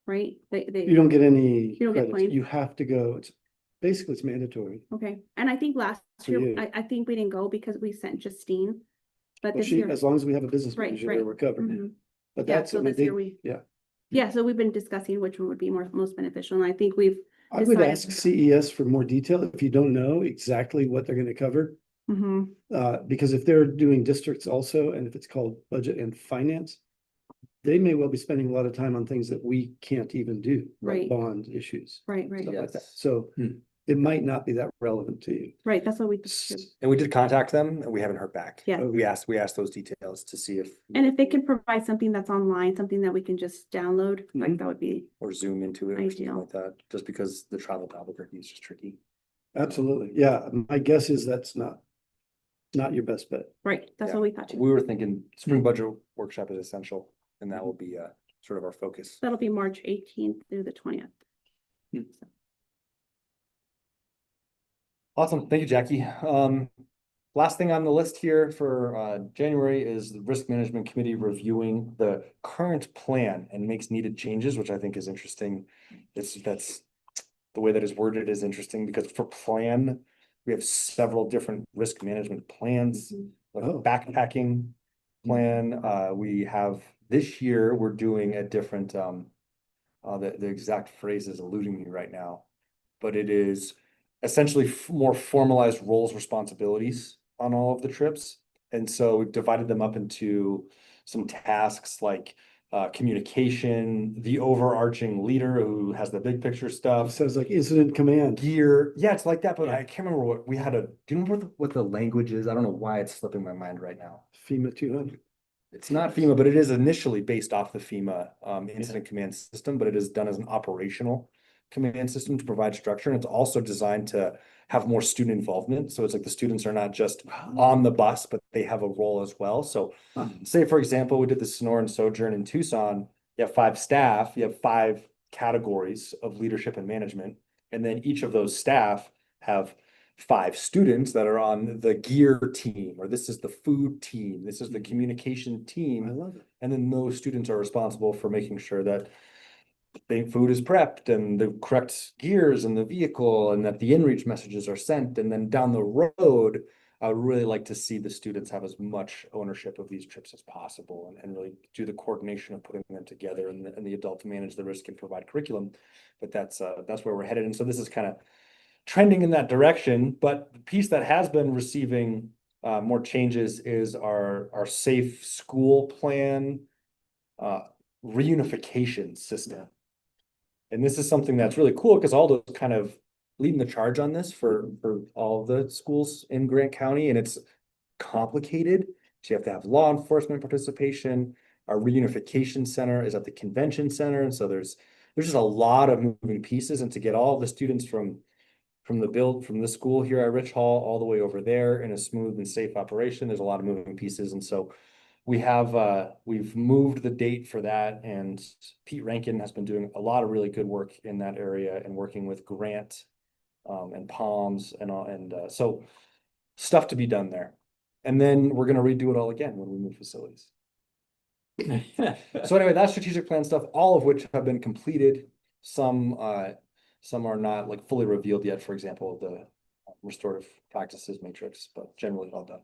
[SPEAKER 9] right?
[SPEAKER 2] You don't get any
[SPEAKER 9] You don't get
[SPEAKER 2] credits.
[SPEAKER 9] points.
[SPEAKER 2] You have to go. It's mandatory.
[SPEAKER 9] Okay, and I think last
[SPEAKER 2] For
[SPEAKER 9] year,
[SPEAKER 2] you.
[SPEAKER 9] I think we didn't go because we sent Justine. But
[SPEAKER 2] Well,
[SPEAKER 9] this year,
[SPEAKER 2] as long as we have a business
[SPEAKER 9] Right,
[SPEAKER 2] manager,
[SPEAKER 9] right.
[SPEAKER 2] we're covered.
[SPEAKER 9] mhm.
[SPEAKER 2] But
[SPEAKER 9] Yeah,
[SPEAKER 2] that's,
[SPEAKER 9] so
[SPEAKER 2] I mean,
[SPEAKER 9] this year yeah, so we've been discussing which one would be most beneficial, and I think we've.
[SPEAKER 2] I would
[SPEAKER 9] decided-
[SPEAKER 2] ask CES for more detail if you don't know exactly what they're gonna cover.
[SPEAKER 9] Mhm.
[SPEAKER 2] Because if they're doing districts also, and if it's called budget and finance, they may well be spending a lot of time on things that we can't even do, like
[SPEAKER 9] Right.
[SPEAKER 2] bond issues,
[SPEAKER 9] Right, right,
[SPEAKER 2] stuff like that.
[SPEAKER 1] Yes.
[SPEAKER 2] So it might not be that relevant to you.
[SPEAKER 9] right, that's what we.
[SPEAKER 1] And we did contact them and we haven't heard back.
[SPEAKER 9] Yeah.
[SPEAKER 1] We asked those details to see if.
[SPEAKER 9] And if they can provide something that's online, something that we can just download, like
[SPEAKER 2] Mhm.
[SPEAKER 9] that would be,
[SPEAKER 1] Or zoom into it or something
[SPEAKER 9] Ideal.
[SPEAKER 1] like that, just because the travel to Albuquerque is just tricky.
[SPEAKER 2] Absolutely. Yeah, my guess is that's not your best bet.
[SPEAKER 9] right, that's
[SPEAKER 1] Yeah.
[SPEAKER 9] what we thought too.
[SPEAKER 1] We were thinking spring budget workshop is essential and that will be sort of our focus.
[SPEAKER 9] That'll be March 18th through the 20th.
[SPEAKER 1] Awesome. Thank you, Jackie. Last thing on the list here for January is the Risk Management Committee reviewing the current plan and makes needed changes, which I think is interesting. That's the way that is worded is interesting because for plan, we have several different risk management plans, like a
[SPEAKER 2] Oh.
[SPEAKER 1] backpacking plan. We have this year, we're doing a different the exact phrase is eluding me right now, but it is essentially more formalized roles, responsibilities on all of the trips. And so we've divided them up into some tasks like communication, the overarching leader who has the big picture stuff,
[SPEAKER 2] Sounds like incident command.
[SPEAKER 1] gear. Yeah, it's like that, but
[SPEAKER 2] Yeah.
[SPEAKER 1] I can't remember what we had do you remember what the language is? I don't know why it's slipping my mind right now.
[SPEAKER 2] FEMA 200.
[SPEAKER 1] It's not FEMA, but it is initially based off the FEMA incident command system, but it is done as an operational command system to provide structure. And it's also designed to have more student involvement. So it's like the students are not just on the bus, but they have a role as well. So say, for example, we did the Sonoran Sojourn in Tucson. You have 5 staff, you have 5 categories of leadership and management. And then each of those staff have 5 students that are on the gear team, or this is the food team, this is the communication
[SPEAKER 2] I
[SPEAKER 1] team.
[SPEAKER 2] love it.
[SPEAKER 1] And then those students are responsible for making sure that the food is prepped and the correct gears in the vehicle and that the inReach messages are sent. And then down the road, I would really like to see the students have as much ownership of these trips as possible and really do the coordination of putting them together and the adult to manage the risk and provide curriculum. But that's where we're headed. And so this is kind of trending in that direction, but the piece that has been receiving more changes is our safe school plan. reunification system. And this is something that's really cool because Aldo's kind of leading the charge on this for all the schools in Grant County, and it's complicated. So you have to have law enforcement participation. Our reunification center is at the convention center, and so there's just a lot of moving pieces, and to get all the students from the school here at Rich Hall all the way over there in a smooth and safe operation, there's a lot of moving pieces, and so we've moved the date for that, and Pete Rankin has been doing a lot of really good work in that area and working with Grant and Palms and all, and so stuff to be done there. And then we're gonna redo it all again when we move facilities. So anyway, that's strategic plan stuff, all of which have been completed. Some are not like fully revealed yet, for example, the restorative practices matrix, but generally all done.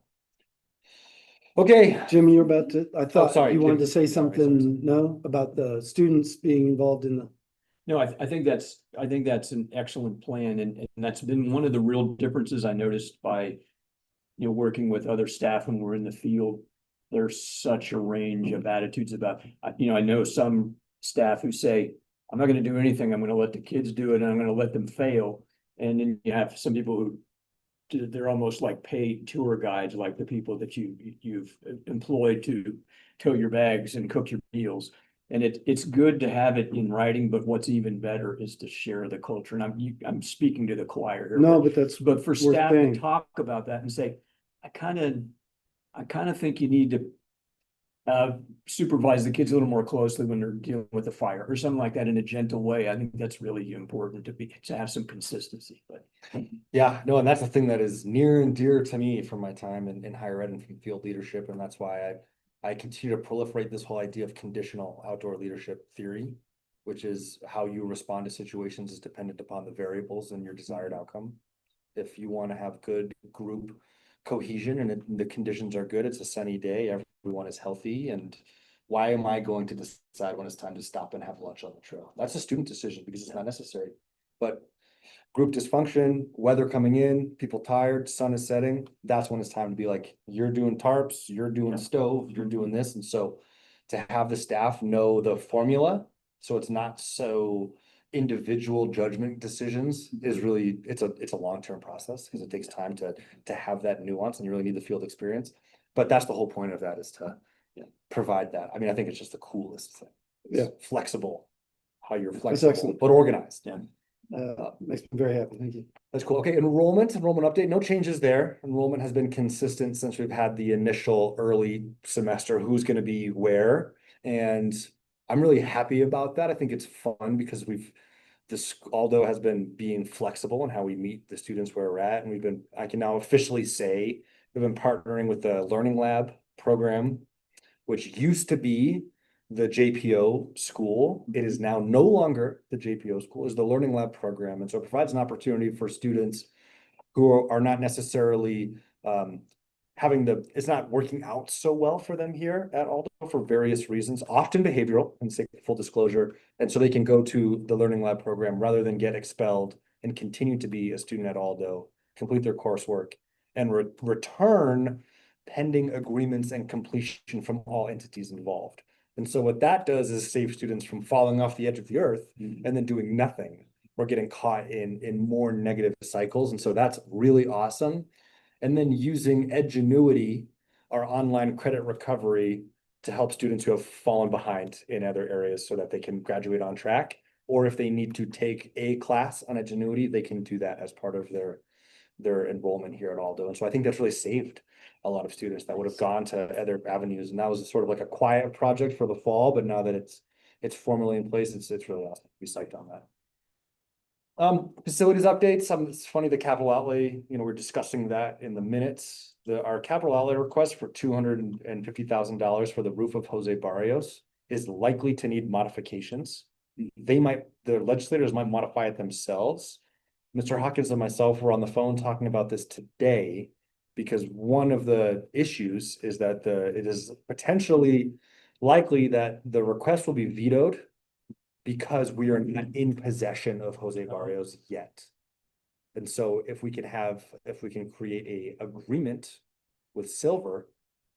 [SPEAKER 1] Okay,
[SPEAKER 2] Jim, you're about to, I thought
[SPEAKER 1] sorry,
[SPEAKER 2] you wanted
[SPEAKER 1] Jim.
[SPEAKER 2] to say
[SPEAKER 1] Sorry,
[SPEAKER 2] something, no, about the students being involved in the.
[SPEAKER 7] No, I think that's an excellent plan, and that's been one of the real differences I noticed by, working with other staff when we're in the field. There's such a range of attitudes about, I know some staff who say, I'm not gonna do anything, I'm gonna let the kids do it, and I'm gonna let them fail. And then you have some people who, they're almost like paid tour guides, like the people that you've employed to tow your bags and cook your meals. And it's good to have it in writing, but what's even better is to share the culture. And I'm speaking to the choir here.
[SPEAKER 2] No, but that's,
[SPEAKER 7] But for
[SPEAKER 2] worth
[SPEAKER 7] staff to
[SPEAKER 2] saying.
[SPEAKER 7] talk about that and say, I kind of think you need to supervise the kids a little more closely when they're dealing with a fire or something like that in a gentle way. I think that's really important to have some consistency, but.
[SPEAKER 1] yeah, no, and that's the thing that is near and dear to me from my time in higher ed and from field leadership, and that's why I continue to proliferate this whole idea of conditional outdoor leadership theory, which is how you respond to situations is dependent upon the variables and your desired outcome. If you want to have good group cohesion and the conditions are good, it's a sunny day, everyone is healthy, and why am I going to decide when it's time to stop and have lunch on the trail? That's a student decision because it's not necessary. But group dysfunction, weather coming in, people tired, sun is setting, that's when it's time to be like, you're doing tarps, you're doing stove, you're doing this. And so to have the staff know the formula, so it's not so individual judgment decisions is really, it's a long-term process because it takes time to have that nuance, and you really need the field experience. But that's the whole point of that, is to provide that. I mean, I think it's just the coolest thing. It's flexible, how you're flexible,
[SPEAKER 2] excellent.
[SPEAKER 1] but organized.
[SPEAKER 7] Yeah.
[SPEAKER 2] Makes me very happy. Thank you.
[SPEAKER 1] That's cool. Okay, enrollment update, no changes there. Enrollment has been consistent since we've had the initial early semester, who's gonna be where. And I'm really happy about that. I think it's fun because Aldo has been being flexible in how we meet the students where we're at. And I can now officially say, we've been partnering with the Learning Lab program, which used to be the JPO school. It is now no longer the JPO school, is the Learning Lab program. And so it provides an opportunity for students who are not necessarily it's not working out so well for them here at Aldo for various reasons, often behavioral, and full disclosure. And so they can go to the Learning Lab program rather than get expelled and continue to be a student at Aldo, complete their coursework, and return pending agreements and completion from all entities involved. And so what that does is save students from falling off the edge of the earth and then doing nothing or getting caught in more negative cycles. And so that's really awesome. And then using Edgenuity, our online credit recovery, to help students who have fallen behind in other areas so that they can graduate on track. Or if they need to take a class on Edgenuity, they can do that as part of their enrollment here at Aldo. And so I think that's really saved a lot of students that would have gone to other avenues. And that was sort of like a quiet project for the fall, but now that it's formally in place, it's really awesome to be psyched on that. Facilities updates. It's funny, the capital outlay, we're discussing that in the minutes. Our capital outlay request for $250,000 for the roof of Jose Barrios is likely to need modifications. The legislators might modify it themselves. Mr. Hawkins and myself were on the phone talking about this today, because one of the issues is that it is potentially likely that the request will be vetoed because we are not in possession of Jose Barrios yet. And so if we can create a agreement with Silver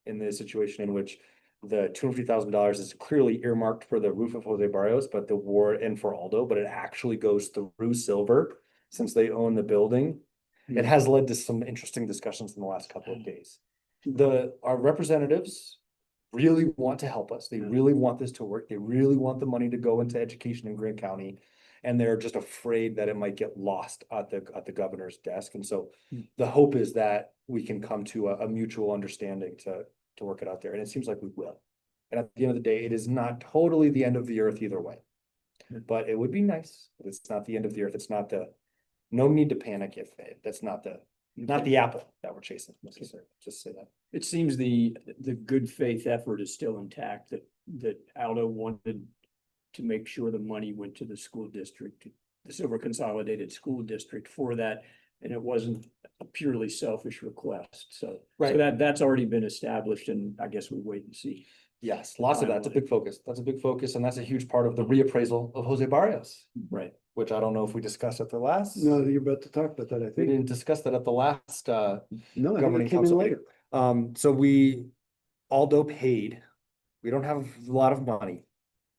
[SPEAKER 1] in the situation in which the $250,000 is clearly earmarked for the roof of Jose Barrios, but the war and for Aldo, but it actually goes through Silver since they own the building. It has led to some interesting discussions in the last couple of days. Our representatives really want to help us. They really want this to work. They really want the money to go into education in Grant County. And they're just afraid that it might get lost at the governor's desk. And so the hope is that we can come to a mutual understanding to work it out there. And it seems like we will. And at the end of the day, it is not totally the end of the earth either way. But it would be nice. But it's not the end of the earth. It's not no need to panic if that's not the apple that we're chasing. Necessarily. Just say that.
[SPEAKER 7] It seems the good faith effort is still intact, that Aldo wanted to make sure the money went to the school district, the Silver Consolidated School District for that, and it wasn't a purely selfish request. So that's already been established, and I guess we wait and see.
[SPEAKER 1] Yes, lots of that. It's a big focus. That's a big focus, and that's a huge part of the reappraisal of Jose Barrios.
[SPEAKER 7] Right.
[SPEAKER 1] Which I don't know if we discussed at the last.
[SPEAKER 2] No, you're about to talk about that, I
[SPEAKER 1] We
[SPEAKER 2] think.
[SPEAKER 1] didn't discuss that at the last
[SPEAKER 2] No, I think
[SPEAKER 1] governing
[SPEAKER 2] it came in
[SPEAKER 1] council
[SPEAKER 2] later.
[SPEAKER 1] meeting. So Aldo paid. We don't have a lot of money.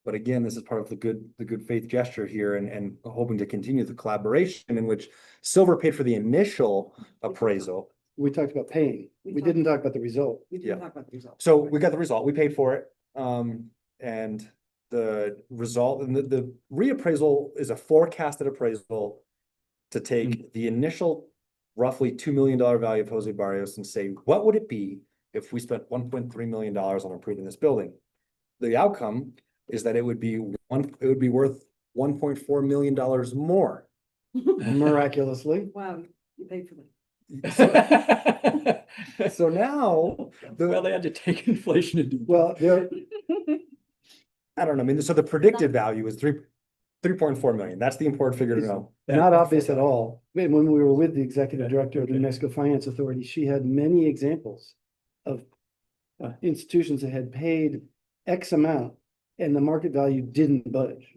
[SPEAKER 1] But again, this is part of the good faith gesture here and hoping to continue the collaboration in which Silver paid for the initial appraisal.
[SPEAKER 2] We talked about paying. We didn't talk about the result.
[SPEAKER 5] We
[SPEAKER 1] Yeah.
[SPEAKER 5] didn't talk about the results.
[SPEAKER 1] So we got the result, we paid for it, and the result, and the reappraisal is a forecasted appraisal to take the initial roughly $2 million value of Jose Barrios and say, what would it be if we spent $1.3 million on improving this building? The outcome is that it would be worth $1.4 million more.
[SPEAKER 2] Miraculously.
[SPEAKER 5] Wow, you paid for that.
[SPEAKER 1] So now,
[SPEAKER 7] Well, they had to take inflation into.
[SPEAKER 2] Well, there,
[SPEAKER 1] I don't know, I mean, so the predicted value is 3.4 million. That's the important figure to know.
[SPEAKER 2] not obvious at all. When we were with the executive director of the New Mexico Finance Authority, she had many examples of institutions that had paid X amount and the market value didn't budge.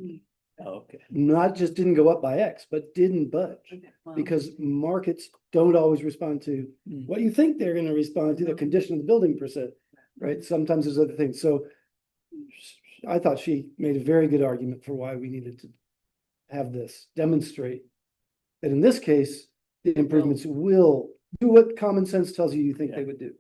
[SPEAKER 7] Oh, okay.
[SPEAKER 2] Not just didn't go up by X, but didn't budge.
[SPEAKER 5] Okay, wow.
[SPEAKER 2] Because markets don't always respond to what you think they're gonna respond to, the condition of the building per se, right? Sometimes there's other things. So I thought she made a very good argument for why we needed to have this demonstrate that in this case, the improvements will do what common sense tells you think they would do.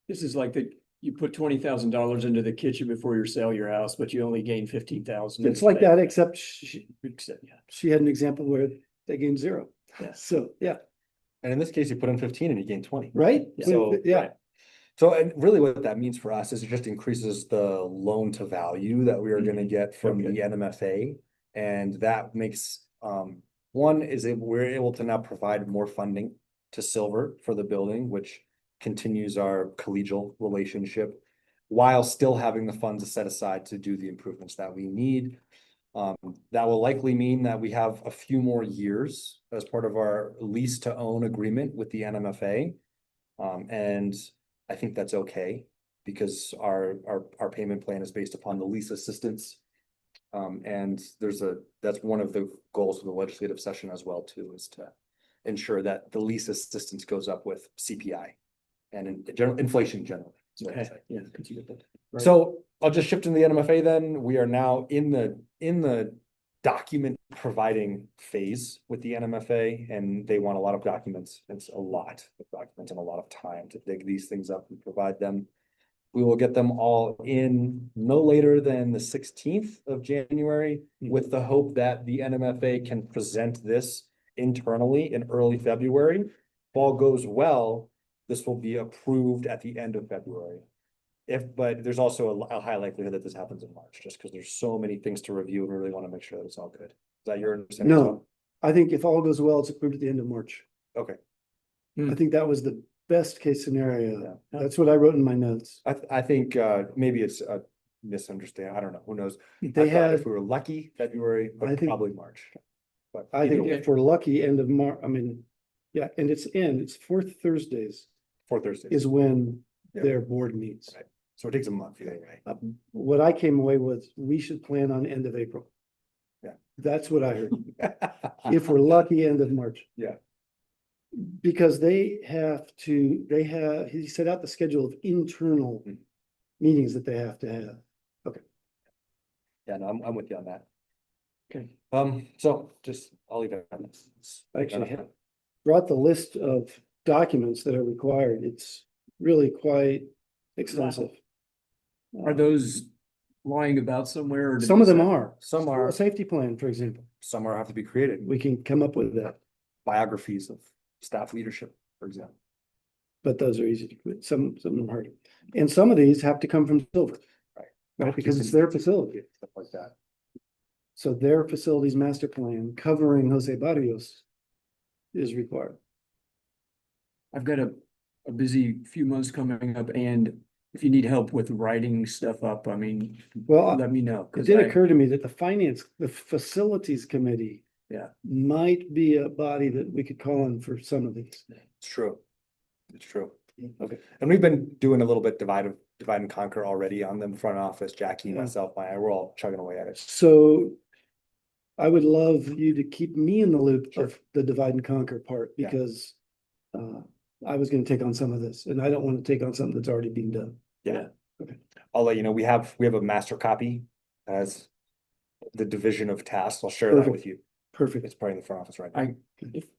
[SPEAKER 7] This is like you put $20,000 into the kitchen before you sell your house, but you only gain 15,000.
[SPEAKER 2] It's like that, except
[SPEAKER 7] Except, yeah.
[SPEAKER 2] she had an example where they gained 0.
[SPEAKER 7] Yeah.
[SPEAKER 2] So, yeah,
[SPEAKER 1] And in this case, you put in 15 and you gain 20.
[SPEAKER 2] right?
[SPEAKER 1] So,
[SPEAKER 2] Yeah.
[SPEAKER 1] right. So, and really what that means for us is it just increases the loan to value that we are gonna get from the NMFA. And that makes, we're able to now provide more funding to Silver for the building, which continues our collegial relationship while still having the funds set aside to do the improvements that we need. That will likely mean that we have a few more years as part of our lease to own agreement with the NMFA. And I think that's okay because our payment plan is based upon the lease assistance. And that's one of the goals of the legislative session as well too, is to ensure that the lease assistance goes up with CPI and in general inflation generally.
[SPEAKER 7] Yeah.
[SPEAKER 1] So I'll just shift into the NMFA then. We are now in the document providing phase with the NMFA, and they want a lot of documents. It's a lot of documents and a lot of time to dig these things up and provide them. We will get them all in no later than the 16th of January with the hope that the NMFA can present this internally in early February. If all goes well, this will be approved at the end of February. But there's also a high likelihood that this happens in March, just because there's so many things to review and we really want to make sure that it's all good. Is that your understanding? as
[SPEAKER 2] No,
[SPEAKER 1] well?
[SPEAKER 2] I think if all goes well, it's approved at the end of March.
[SPEAKER 1] Okay.
[SPEAKER 2] I think that was the best case scenario.
[SPEAKER 1] Yeah.
[SPEAKER 2] That's what I wrote in my notes.
[SPEAKER 1] I think maybe it's a misunderstanding. I don't know. Who knows? I
[SPEAKER 2] They
[SPEAKER 1] thought
[SPEAKER 2] had,
[SPEAKER 1] if we were lucky, February, but
[SPEAKER 2] I think-
[SPEAKER 1] probably March. But
[SPEAKER 2] I think
[SPEAKER 1] either way,
[SPEAKER 2] if we're lucky, end of March, I mean, yeah, and it's fourth Thursdays
[SPEAKER 1] for Thursday.
[SPEAKER 2] is when
[SPEAKER 1] Yeah.
[SPEAKER 2] their board meets.
[SPEAKER 1] Right. So it takes a month either way.
[SPEAKER 2] What I came away with, we should plan on end of April.
[SPEAKER 1] Yeah.
[SPEAKER 2] That's what I heard. If we're lucky, end of March.
[SPEAKER 1] Yeah.
[SPEAKER 2] Because he set out the schedule of internal meetings that they have to have.
[SPEAKER 1] Yeah, no, I'm with you on that.
[SPEAKER 2] Okay.
[SPEAKER 1] So just, I'll leave it on this.
[SPEAKER 2] I actually have brought the list of documents that are required. It's really quite extensive.
[SPEAKER 7] Are those lying about somewhere? or did
[SPEAKER 2] Some of them
[SPEAKER 7] that-
[SPEAKER 2] are.
[SPEAKER 1] Some are,
[SPEAKER 2] A safety plan, for example.
[SPEAKER 1] some are have to be created,
[SPEAKER 2] We can come up with that,
[SPEAKER 1] biographies of staff leadership, for example.
[SPEAKER 2] but those are easy to create. Some of them are hard. And some of these have to come from Silver.
[SPEAKER 1] Right.
[SPEAKER 2] Right, because it's their facility.
[SPEAKER 1] Stuff like that.
[SPEAKER 2] So their facilities master plan covering Jose Barrios is required.
[SPEAKER 7] I've got a busy few months coming up, and if you need help with writing stuff up, I mean,
[SPEAKER 2] Well,
[SPEAKER 7] let me know.
[SPEAKER 2] it
[SPEAKER 7] 'cause
[SPEAKER 2] did
[SPEAKER 7] I-
[SPEAKER 2] occur to me that the facilities committee
[SPEAKER 7] Yeah.
[SPEAKER 2] might be a body that we could call on for some of these.
[SPEAKER 1] It's true. It's true.
[SPEAKER 2] Okay.
[SPEAKER 1] And we've been doing a little bit divide and conquer already on the front office, Jackie,
[SPEAKER 2] Yeah.
[SPEAKER 1] myself, we're all chugging away at it.
[SPEAKER 2] So I would love you to keep me in the loop
[SPEAKER 1] Sure.
[SPEAKER 2] of the divide and conquer part,
[SPEAKER 1] Yeah.
[SPEAKER 2] because I was gonna take on some of this, and I don't want to take on something that's already being done.
[SPEAKER 1] Yeah.
[SPEAKER 2] Okay.
[SPEAKER 1] I'll let you know, we have a master copy as the division of tasks. I'll share that
[SPEAKER 2] Perfect.
[SPEAKER 1] with you.
[SPEAKER 2] Perfect.
[SPEAKER 1] It's probably in the front office right now.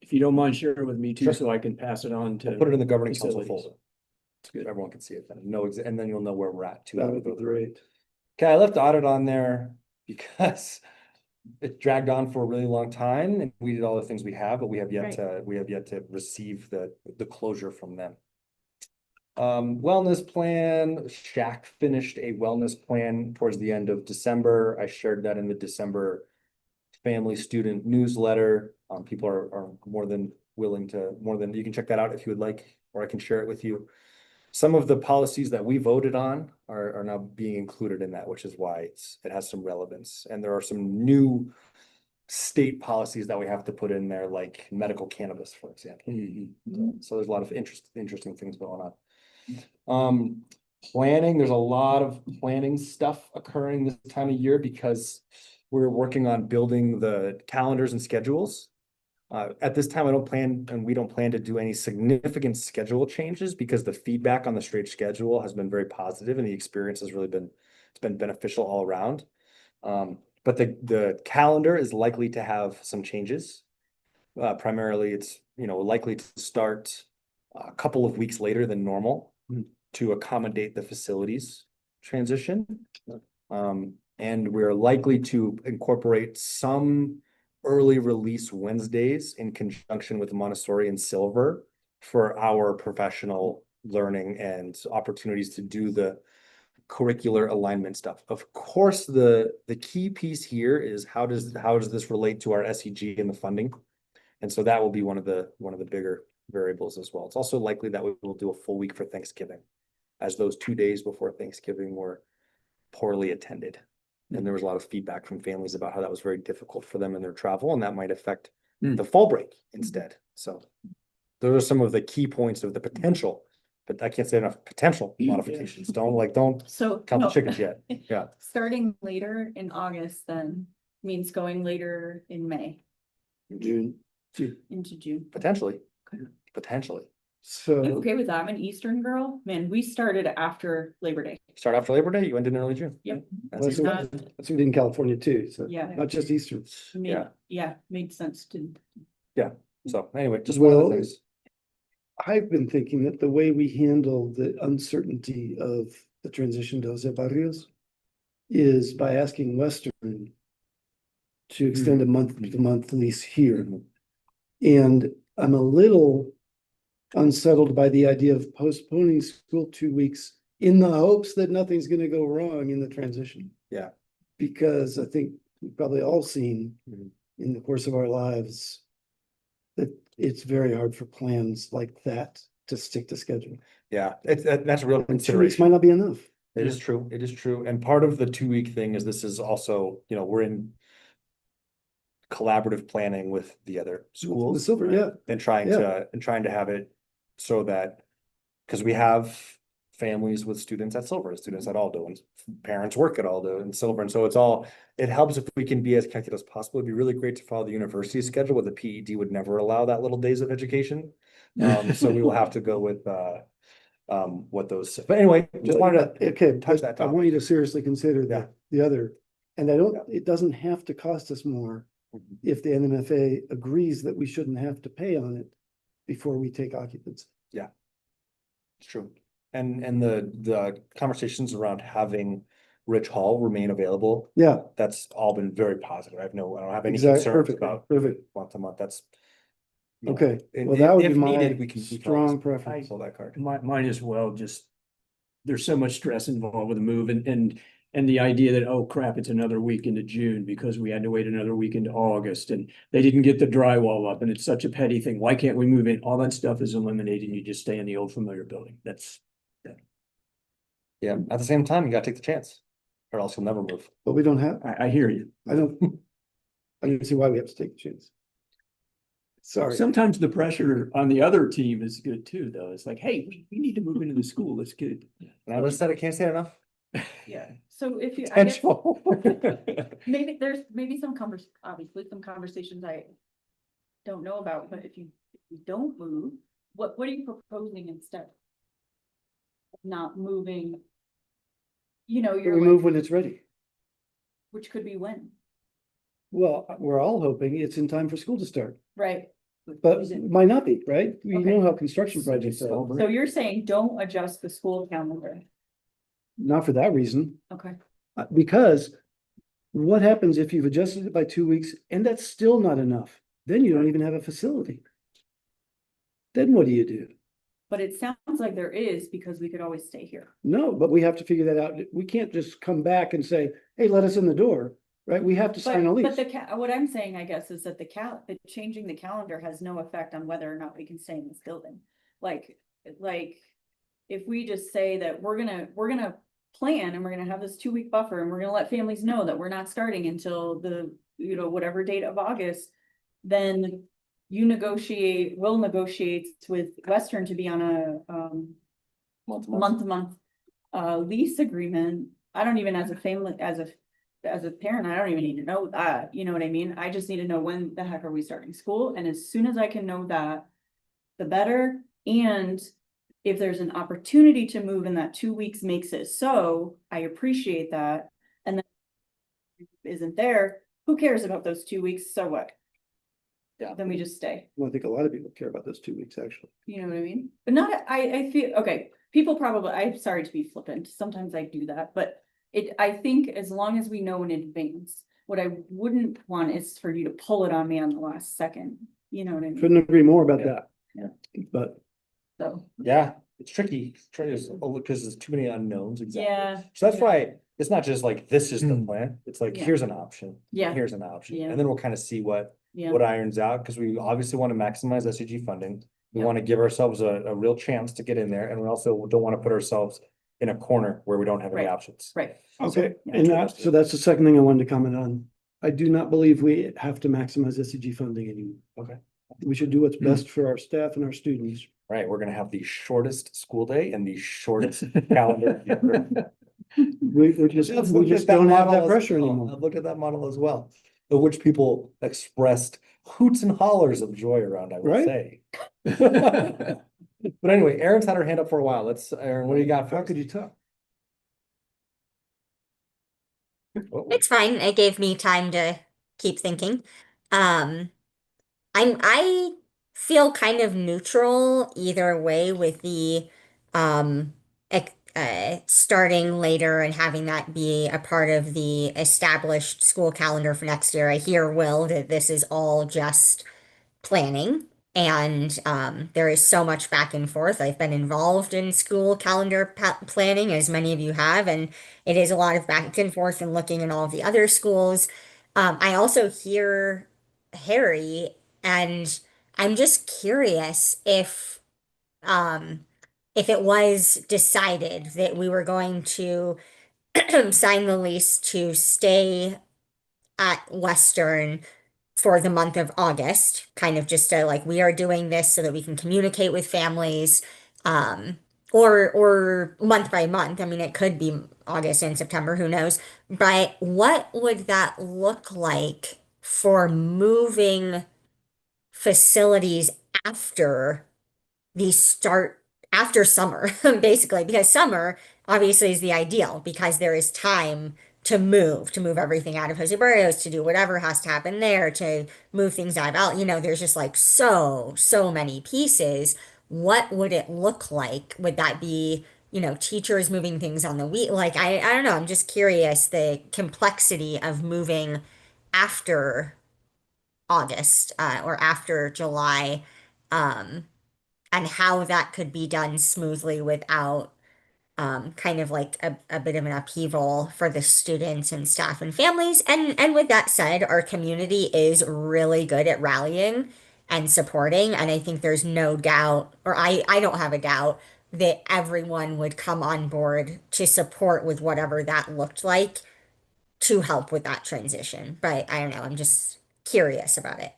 [SPEAKER 7] If you don't mind sharing with me too,
[SPEAKER 1] Sure.
[SPEAKER 7] so I can pass it on to.
[SPEAKER 1] I'll put it in the governing council
[SPEAKER 7] facilities.
[SPEAKER 1] folder. It's good. Everyone can see it then. And then you'll know where we're at too.
[SPEAKER 2] That would be great.
[SPEAKER 1] Okay, I left audit on there because it dragged on for a really long time and we did all the things we have, but we have yet to receive the closure from them. Wellness plan, Shaq finished a wellness plan towards the end of December. I shared that in the December family student newsletter. People are more than willing to, you can check that out if you would like, or I can share it with you. Some of the policies that we voted on are now being included in that, which is why it has some relevance. And there are some new state policies that we have to put in there, like medical cannabis, for example. So there's a lot of interesting things going on. Planning, there's a lot of planning stuff occurring this time of year because we're working on building the calendars and schedules. At this time, we don't plan to do any significant schedule changes because the feedback on the straight schedule has been very positive and the experience has really it's been beneficial all around. But the calendar is likely to have some changes. Primarily, it's, likely to start a couple of weeks later than normal to accommodate the facilities transition. And we're likely to incorporate some early release Wednesdays in conjunction with Montessori and Silver for our professional learning and opportunities to do the curricular alignment stuff. Of course, the key piece here is how does this relate to our SEG and the funding? And so that will be one of the bigger variables as well. It's also likely that we will do a full week for Thanksgiving, as those 2 days before Thanksgiving were poorly attended. And there was a lot of feedback from families about how that was very difficult for them in their travel, and that might affect the fall break instead. So those are some of the key points of the potential, but I can't say enough potential modifications. Don't
[SPEAKER 8] So.
[SPEAKER 1] count the
[SPEAKER 8] no.
[SPEAKER 1] chickens yet. Yeah.
[SPEAKER 8] Starting later in August then means going later in May
[SPEAKER 2] June.
[SPEAKER 8] into June.
[SPEAKER 1] Potentially.
[SPEAKER 8] Okay.
[SPEAKER 1] Potentially.
[SPEAKER 2] So.
[SPEAKER 8] I'm okay with that. I'm an Eastern girl. Man, we started after Labor Day.
[SPEAKER 1] Start after Labor Day, you end in early June.
[SPEAKER 8] Yep.
[SPEAKER 1] That's
[SPEAKER 2] That's
[SPEAKER 1] easy.
[SPEAKER 8] not-
[SPEAKER 2] what we did in California too, so
[SPEAKER 8] Yeah.
[SPEAKER 2] not just Eastern.
[SPEAKER 8] Made sense to.
[SPEAKER 1] So anyway, just one of the
[SPEAKER 2] Well,
[SPEAKER 1] things.
[SPEAKER 2] I've been thinking that the way we handle the uncertainty of the transition to Jose Barrios is by asking Western to extend a month-to-month lease here. And I'm a little unsettled by the idea of postponing school 2 weeks in the hopes that nothing's gonna go wrong in the transition.
[SPEAKER 1] Yeah.
[SPEAKER 2] Because I think we've probably all seen
[SPEAKER 1] Mhm.
[SPEAKER 2] in the course of our lives that it's very hard for plans like that to stick to schedule.
[SPEAKER 1] Yeah, that's a real
[SPEAKER 2] And 2 weeks
[SPEAKER 1] consideration.
[SPEAKER 2] might not be enough.
[SPEAKER 1] It is true. It is true. And part of the 2 week thing is this is also, we're in collaborative planning with the other
[SPEAKER 2] The
[SPEAKER 1] schools.
[SPEAKER 2] Silver, yeah.
[SPEAKER 1] And trying to have it so that, because we have families with students at Silver, students at Aldo, and parents work at Aldo and Silver. And so it helps if we can be as connected as possible. It'd be really great to follow the university schedule where the PED would never allow that little days of education. So we will have to go with what those, but anyway, just wanted to
[SPEAKER 2] Okay,
[SPEAKER 1] touch
[SPEAKER 2] but
[SPEAKER 1] that
[SPEAKER 2] I
[SPEAKER 1] topic.
[SPEAKER 2] want you to seriously consider
[SPEAKER 1] Yeah.
[SPEAKER 2] the other. And I don't,
[SPEAKER 1] Yeah.
[SPEAKER 2] it doesn't have to cost us more
[SPEAKER 1] Mhm.
[SPEAKER 2] if the NMFA agrees that we shouldn't have to pay on it before we take occupancy.
[SPEAKER 1] It's true. And the conversations around having Rich Hall remain available,
[SPEAKER 2] Yeah,
[SPEAKER 1] that's all been very positive. I don't have any
[SPEAKER 2] exactly,
[SPEAKER 1] concerns
[SPEAKER 2] perfect,
[SPEAKER 1] about
[SPEAKER 2] perfect.
[SPEAKER 1] month to month. That's. you know,
[SPEAKER 2] Okay,
[SPEAKER 1] if-
[SPEAKER 2] well, that would
[SPEAKER 1] if
[SPEAKER 2] be my
[SPEAKER 1] needed, we can always
[SPEAKER 2] strong preference.
[SPEAKER 1] pull that card.
[SPEAKER 7] Mine as well, just, there's so much stress involved with the move and the idea that, oh crap, it's another week into June because we had to wait another week into August and they didn't get the drywall up and it's such a petty thing. Why can't we move in? All that stuff is eliminated. You just stay in the old familiar building. That's,
[SPEAKER 1] Yeah, at the same time, you gotta take the chance, or else you'll never move.
[SPEAKER 2] But we don't have,
[SPEAKER 7] I hear you.
[SPEAKER 2] I don't, I don't see why we have to take the chance. Sorry.
[SPEAKER 7] Sometimes the pressure on the other team is good too, though. It's like, hey, we need to move into the school. Let's get it.
[SPEAKER 1] And I just said I can't say it enough.
[SPEAKER 8] Yeah, so if you, I guess,
[SPEAKER 1] Potential.
[SPEAKER 8] maybe there's maybe some obviously some conversations I don't know about, but if you don't move, what are you proposing instead? Of not moving? You know,
[SPEAKER 2] We
[SPEAKER 8] you're
[SPEAKER 2] move
[SPEAKER 8] like,
[SPEAKER 2] when it's ready.
[SPEAKER 8] which could be when,
[SPEAKER 2] Well, we're all hoping it's in time for school to start,
[SPEAKER 8] right?
[SPEAKER 2] but
[SPEAKER 8] Is it-
[SPEAKER 2] it might not be, right? You
[SPEAKER 8] Okay.
[SPEAKER 2] know how construction projects are,
[SPEAKER 8] So you're saying don't adjust the school calendar,
[SPEAKER 2] not for that reason.
[SPEAKER 8] okay?
[SPEAKER 2] Because what happens if you've adjusted it by 2 weeks and that's still not enough? Then you don't even have a facility. Then what do you do?
[SPEAKER 8] But it sounds like there is, because we could always stay here.
[SPEAKER 2] No, but we have to figure that out. We can't just come back and say, hey, let us in the door, right? We have to sign a
[SPEAKER 8] But
[SPEAKER 2] lease.
[SPEAKER 8] the what I'm saying, I guess, is that the changing the calendar has no effect on whether or not we can stay in this building. Like, if we just say that we're gonna plan and we're gonna have this 2 week buffer and we're gonna let families know that we're not starting until the, whatever date of August, then we'll negotiate with Western to be on a, month-to-month lease agreement. I don't even, as a family, as a parent, I don't even need to know that, you know what I mean? I just need to know when the heck are we starting school, and as soon as I can know that, the better. And if there's an opportunity to move and that 2 weeks makes it so, I appreciate that. And then isn't there, who cares about those 2 weeks? So what?
[SPEAKER 1] Yeah.
[SPEAKER 8] Then we just stay.
[SPEAKER 2] Well, I think a lot of people care about those 2 weeks, actually.
[SPEAKER 8] You know what I mean? But not, I feel, okay, people probably, I'm sorry to be flippant, sometimes I do that, but I think as long as we know in advance, what I wouldn't want is for you to pull it on me on the last second, you know what I mean?
[SPEAKER 2] Couldn't agree more about
[SPEAKER 1] Yeah.
[SPEAKER 2] that.
[SPEAKER 8] Yeah.
[SPEAKER 2] But
[SPEAKER 8] So,
[SPEAKER 1] Yeah, it's tricky, because there's too many unknowns, exactly.
[SPEAKER 8] yeah.
[SPEAKER 1] So that's why it's not just like, this is the
[SPEAKER 2] Hmm.
[SPEAKER 1] plan. It's like,
[SPEAKER 8] Yeah.
[SPEAKER 1] here's an option.
[SPEAKER 8] Yeah.
[SPEAKER 1] Here's an option.
[SPEAKER 8] Yeah.
[SPEAKER 1] And then we'll kind of see what
[SPEAKER 8] Yeah,
[SPEAKER 1] irons out, because we obviously want to maximize SCG funding. We
[SPEAKER 8] Yeah.
[SPEAKER 1] want to give ourselves a real chance to get in there, and we also don't want to put ourselves in a corner where we don't have any
[SPEAKER 8] Right.
[SPEAKER 1] options.
[SPEAKER 8] right.
[SPEAKER 2] okay,
[SPEAKER 8] yeah.
[SPEAKER 2] and so that's the second thing I wanted to comment on. I do not believe we have to maximize SCG funding anymore.
[SPEAKER 1] Okay.
[SPEAKER 2] We should do what's best for our staff and our students.
[SPEAKER 1] Right, we're gonna have the shortest school day and the shortest calendar.
[SPEAKER 2] We just don't have that pressure anymore.
[SPEAKER 1] I've looked at that model as well, of which people expressed hoots and hollers of joy around, I would
[SPEAKER 2] Right?
[SPEAKER 1] say. But anyway, Erin's had her hand up for a while. Erin, what do you got
[SPEAKER 2] How
[SPEAKER 1] first?
[SPEAKER 2] could you tell?
[SPEAKER 1] Oh,
[SPEAKER 3] It's fine. It gave me time to keep thinking. Um, I feel kind of neutral either way with the um starting later and having that be a part of the established school calendar for next year. I hear, Will, that this is all just planning. And there is so much back and forth. I've been involved in school calendar planning, as many of you have, and it is a lot of back and forth and looking at all of the other schools. I also hear Harry, and I'm just curious if it was decided that we were going to sign the lease to stay at Western for the month of August, kind of just to like, we are doing this so that we can communicate with families, um, or month by month. I mean, it could be August and September, who knows? But what would that look like for moving facilities after the start after summer, basically, because summer obviously is the ideal because there is time to move everything out of Jose Barrios, to do whatever has to happen there, to move things out of out, there's just like so many pieces. What would it look like? Would that be, teachers moving things on the week? Like, I don't know. I'm just curious the complexity of moving after August, or after July, um, and how that could be done smoothly without kind of like a bit of an upheaval for the students and staff and families. And with that said, our community is really good at rallying and supporting. And I think there's no doubt, or I don't have a doubt, that everyone would come on board to support with whatever that looked like to help with that transition. But I don't know, I'm just curious about it.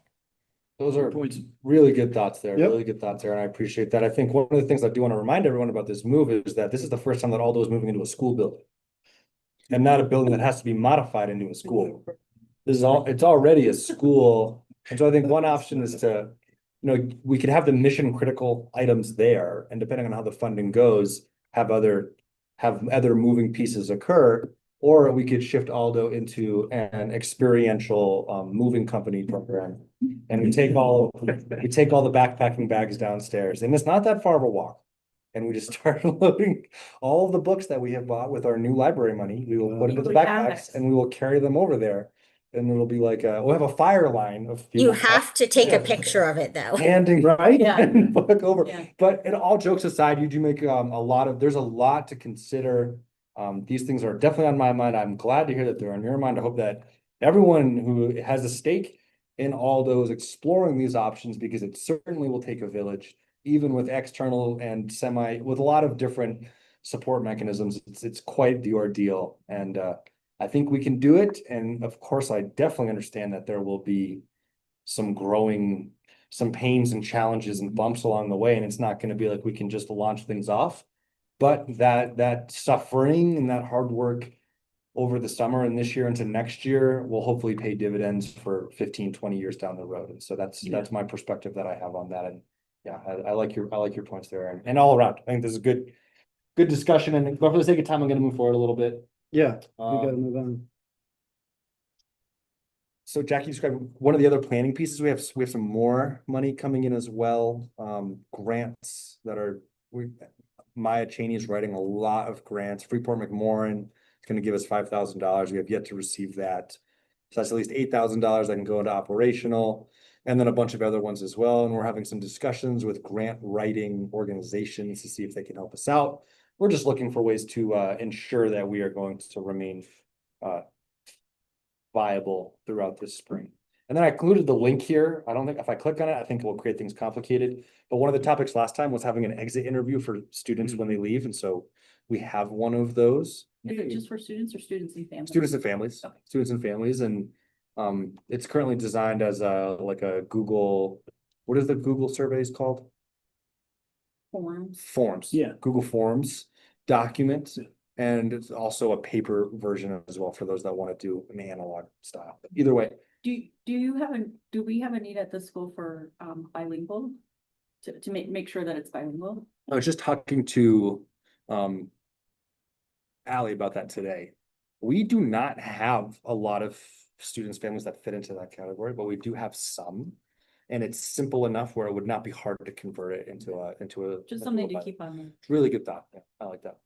[SPEAKER 1] Those are
[SPEAKER 7] Points.
[SPEAKER 1] really good thoughts there,
[SPEAKER 2] Yep.
[SPEAKER 1] really good thoughts there, and I appreciate that. I think one of the things I do want to remind everyone about this move is that this is the first time that Aldo is moving into a school building. And not a building that has to be modified into a school. This is it's already a school, and so I think one option is to, we could have the mission critical items there, and depending on how the funding goes, have other moving pieces occur. Or we could shift Aldo into an experiential moving company program. And we take all the backpacking bags downstairs, and it's not that far of a walk. And we just start loading all of the books that we have bought with our new library money. We will put into the backpacks and we will carry them over there. And it'll be like, we'll have a fire line of
[SPEAKER 3] You
[SPEAKER 1] people
[SPEAKER 3] have to take a picture of it though.
[SPEAKER 1] handing, right?
[SPEAKER 8] Yeah.
[SPEAKER 1] And book over.
[SPEAKER 8] Yeah.
[SPEAKER 1] But in all jokes aside, you do make there's a lot to consider. These things are definitely on my mind. I'm glad to hear that they're on your mind. I hope that everyone who has a stake in all those exploring these options, because it certainly will take a village, even with external and with a lot of different support mechanisms. It's quite the ordeal. And I think we can do it. And of course, I definitely understand that there will be some pains and challenges and bumps along the way. And it's not going to be like we can just launch things off. But that suffering and that hard work over the summer and this year into next year will hopefully pay dividends for 15, 20 years down the road. And so that's my perspective that I have on that. And yeah, I like your points there, and all around. I think this is good discussion. And but for the sake of time, I'm going to move forward a little bit.
[SPEAKER 2] Yeah, we gotta move on.
[SPEAKER 1] So Jackie described one of the other planning pieces. We have some more money coming in as well. Grants that are Maya Cheney is writing a lot of grants. Freeport McMoran is going to give us $5,000. We have yet to receive that. So that's at least $8,000 that can go into operational, and then a bunch of other ones as well. And we're having some discussions with grant writing organizations to see if they can help us out. We're just looking for ways to ensure that we are going to remain viable throughout this spring. And then I included the link here. I don't think if I click on it, I think it will create things complicated. But one of the topics last time was having an exit interview for students when they leave. And so we have one of those.
[SPEAKER 8] Is it just for students or students and families?
[SPEAKER 1] Students and families,
[SPEAKER 8] Okay.
[SPEAKER 1] students and families. And it's currently designed as like a Google, what is the Google surveys called? Forms.
[SPEAKER 7] Yeah.
[SPEAKER 1] Google Forms document. And it's also a paper version as well for those that want to do an analog style. But either way.
[SPEAKER 8] Do we have a need at the school for bilingual? To make sure that it's bilingual?
[SPEAKER 1] I was just talking to Allie about that today. We do not have a lot of students, families that fit into that category, but we do have some. And it's simple enough where it would not be hard to convert it into a
[SPEAKER 8] Just something to keep on there.
[SPEAKER 1] really good thought. Yeah, I like that.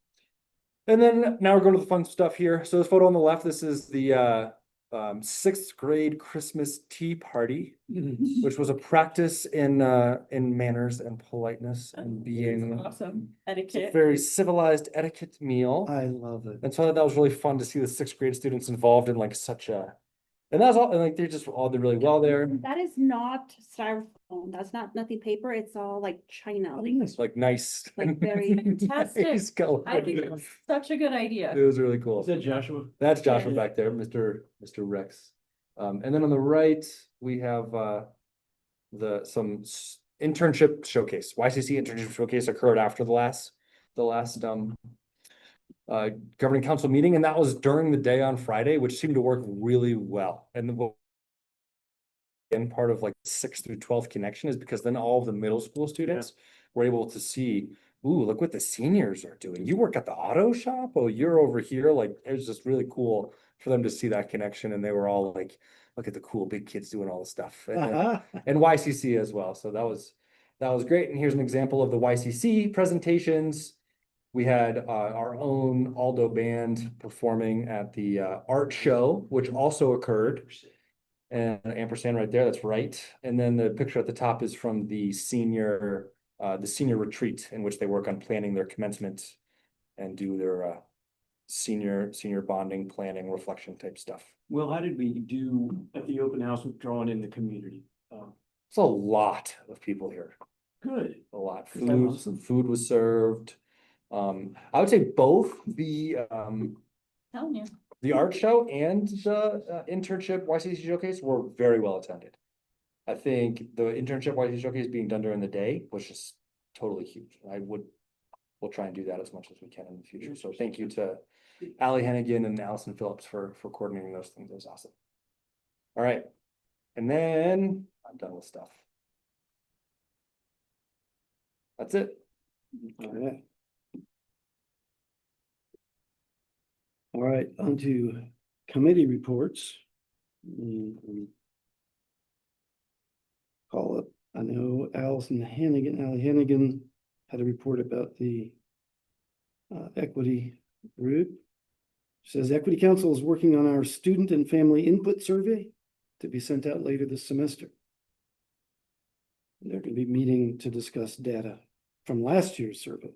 [SPEAKER 1] And then now we're going to the fun stuff here. So this photo on the left, this is the 6th grade Christmas tea party, which was a practice in manners and politeness and being
[SPEAKER 8] Awesome.
[SPEAKER 1] it's a
[SPEAKER 8] Etiquette.
[SPEAKER 1] very civilized etiquette meal.
[SPEAKER 2] I love it.
[SPEAKER 1] And so I thought that was really fun to see the 6th grade students involved in like and that's all, and like they just all did really well there.
[SPEAKER 9] That is not styrofoam. That's nothing paper. It's all like China.
[SPEAKER 1] It's like nice.
[SPEAKER 9] Like very
[SPEAKER 8] Fantastic.
[SPEAKER 1] nice color.
[SPEAKER 8] I think it's such a good idea.
[SPEAKER 1] It was really cool.
[SPEAKER 7] Is that Joshua?
[SPEAKER 1] That's Joshua
[SPEAKER 8] Yeah.
[SPEAKER 1] back there, Mr. Rex. And then on the right, we have some internship showcase. YCC internship showcase occurred after the last governing council meeting, and that was during the day on Friday, which seemed to work really well. And part of like 6th through 12th connection is because then all of the middle school students were able to see ooh, look what the seniors are doing. You work at the auto shop? Oh, you're over here. Like, it was just really cool for them to see that connection. And they were all like, look at the cool big kids doing all this stuff. And YCC as well. So that was great. And here's an example of the YCC presentations. We had our own Aldo band performing at the art show, which also occurred. And ampersand right there, that's right. And then the picture at the top is from the senior retreat in which they work on planning their commencement and do their senior bonding, planning, reflection type stuff.
[SPEAKER 7] Well, how did we do at the open house with drawing in the community?
[SPEAKER 1] It's a lot of people here,
[SPEAKER 7] Good.
[SPEAKER 1] a lot.
[SPEAKER 7] Is that awesome?
[SPEAKER 1] Food was served. I would say both
[SPEAKER 8] Telling you.
[SPEAKER 1] the art show and the internship YCC showcase were very well attended. I think the internship YCC showcase being done during the day was just totally huge. We'll try and do that as much as we can in the future. So thank you to Allie Hennigan and Allison Phillips for coordinating those things. It was awesome. All right. And then I'm done with stuff. That's it.
[SPEAKER 2] Okay. All right, on to committee reports. Call up, I know Allison Hannigan, Allie Hannigan had a report about the equity group. Says Equity Council is working on our student and family input survey to be sent out later this semester. They're going to be meeting to discuss data from last year's survey.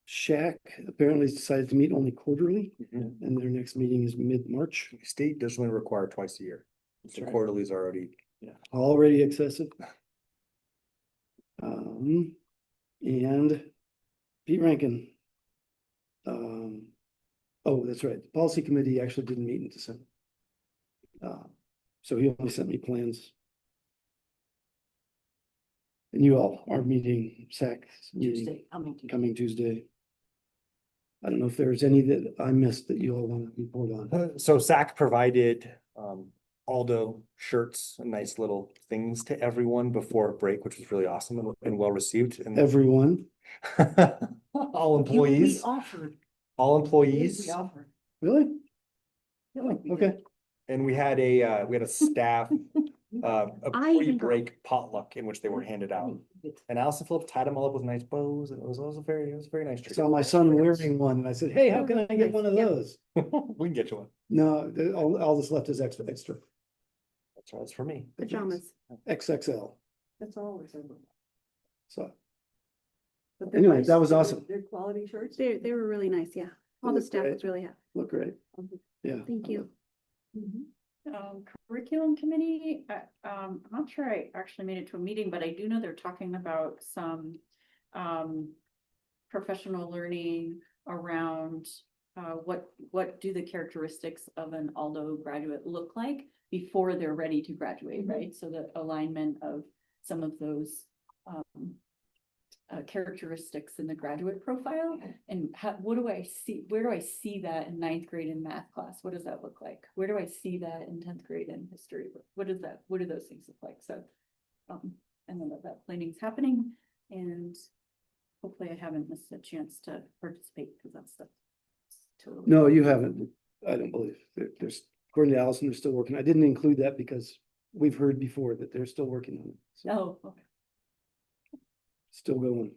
[SPEAKER 2] Shack apparently decided to meet only quarterly, and their next meeting is mid-March.
[SPEAKER 1] State does only require twice a year. So
[SPEAKER 2] right.
[SPEAKER 1] quarterlies are
[SPEAKER 2] Already excessive. And Pete Rankin. Oh, that's right. The policy committee actually didn't meet in December. So he only sent me plans. And you all are meeting SAC
[SPEAKER 5] Tuesday,
[SPEAKER 2] coming Tuesday. I don't know if there's any that I missed that you all want to report on.
[SPEAKER 1] So SAC provided Aldo shirts and nice little things to everyone before break, which was really awesome and well received. And
[SPEAKER 2] Everyone.
[SPEAKER 1] all employees, all employees.
[SPEAKER 5] We offered.
[SPEAKER 2] Really?
[SPEAKER 5] Yeah,
[SPEAKER 2] Okay.
[SPEAKER 1] And we had a staff a
[SPEAKER 9] I even
[SPEAKER 1] pre-break potluck in which they were handed out. And Allison Phillips tied them all up with nice bows, and it was a very nice
[SPEAKER 2] I
[SPEAKER 1] treat.
[SPEAKER 2] saw my son wearing one and I said, hey, how can I get one of those?
[SPEAKER 1] We can get you one.
[SPEAKER 2] No, all that's left is extra.
[SPEAKER 1] That's right, it's for me.
[SPEAKER 9] Pajamas.
[SPEAKER 2] XXL.
[SPEAKER 5] That's always.
[SPEAKER 2] So
[SPEAKER 5] But they're
[SPEAKER 2] anyway,
[SPEAKER 5] nice.
[SPEAKER 2] that was awesome.
[SPEAKER 5] They're quality shirts.
[SPEAKER 9] They were really nice, yeah. All the
[SPEAKER 2] Look
[SPEAKER 9] staff
[SPEAKER 2] great.
[SPEAKER 9] was really happy.
[SPEAKER 2] Look great. Yeah.
[SPEAKER 9] Thank you.
[SPEAKER 8] Curriculum committee, I'm not sure I actually made it to a meeting, but I do know they're talking about some professional learning around what do the characteristics of an Aldo graduate look like before they're ready to graduate, right? So the alignment of some of those characteristics in the graduate profile, and what do I see? Where do I see that in ninth grade in math class? What does that look like? Where do I see that in 10th grade in history? What do those things look like? So, I know that planning's happening, and hopefully I haven't missed a chance to participate because that's totally.
[SPEAKER 2] No, you haven't. I don't believe. There's, according to Allison, they're still working. I didn't include that because we've heard before that they're still working on it. So
[SPEAKER 8] Oh, okay.
[SPEAKER 2] still going.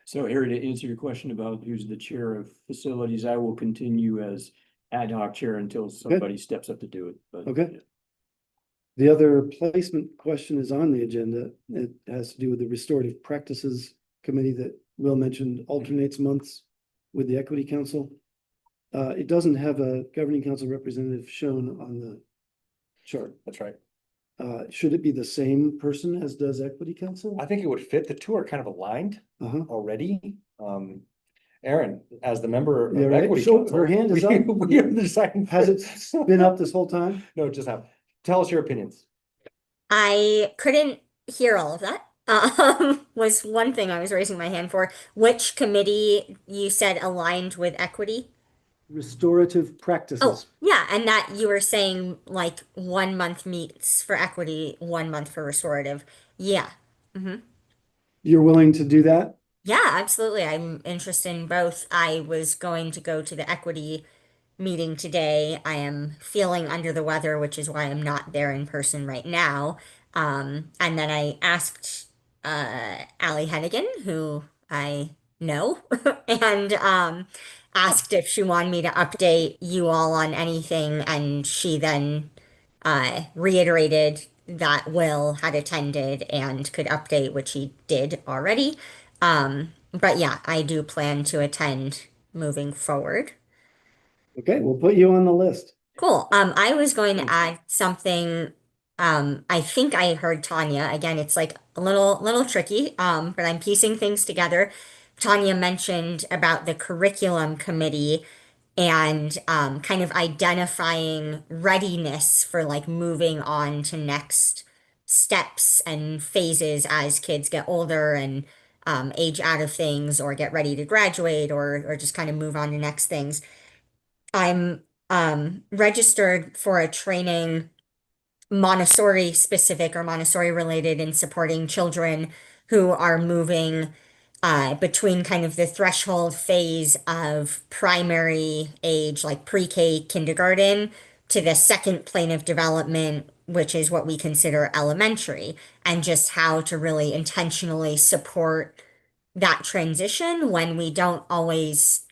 [SPEAKER 7] So Harry, to answer your question about who's the chair of facilities, I will continue as ad hoc chair until somebody steps up to do it, but.
[SPEAKER 2] Okay. The other placement question is on the agenda. It has to do with the restorative practices committee that Will mentioned alternates months with the Equity Council. It doesn't have a governing council representative shown on the chart.
[SPEAKER 1] That's right.
[SPEAKER 2] Should it be the same person as does Equity Council?
[SPEAKER 1] I think it would fit. The two are kind of aligned
[SPEAKER 2] Uh-huh.
[SPEAKER 1] already. Erin, as the member
[SPEAKER 2] Yeah,
[SPEAKER 1] of
[SPEAKER 2] right.
[SPEAKER 1] Equity
[SPEAKER 2] So
[SPEAKER 1] Council,
[SPEAKER 2] her hand is up.
[SPEAKER 1] we are deciding.
[SPEAKER 2] Has it been up this whole time?
[SPEAKER 1] No, it just happened. Tell us your opinions.
[SPEAKER 3] I couldn't hear all of that. Was one thing I was raising my hand for. Which committee you said aligned with equity?
[SPEAKER 2] Restorative
[SPEAKER 3] Oh,
[SPEAKER 2] practices.
[SPEAKER 3] yeah, and that you were saying like 1 month meets for equity, 1 month for restorative. Yeah.
[SPEAKER 2] You're willing to do that?
[SPEAKER 3] Yeah, absolutely. I'm interested in both. I was going to go to the equity meeting today. I am feeling under the weather, which is why I'm not there in person right now. And then I asked Allie Hennigan, who I know, and asked if she wanted me to update you all on anything, and she then reiterated that Will had attended and could update, which he did already. But yeah, I do plan to attend moving forward.
[SPEAKER 2] Okay, we'll put you on the list.
[SPEAKER 3] Cool. I was going to add something. I think I heard Tanya. Again, it's like a little tricky, but I'm piecing things together. Tanya mentioned about the curriculum committee and kind of identifying readiness for like moving on to next steps and phases as kids get older and age out of things or get ready to graduate or just kind of move on to next things. I'm registered for a training Montessori specific or Montessori related in supporting children who are moving between kind of the threshold phase of primary age, like pre-K kindergarten, to the second plane of development, which is what we consider elementary, and just how to really intentionally support that transition when we don't always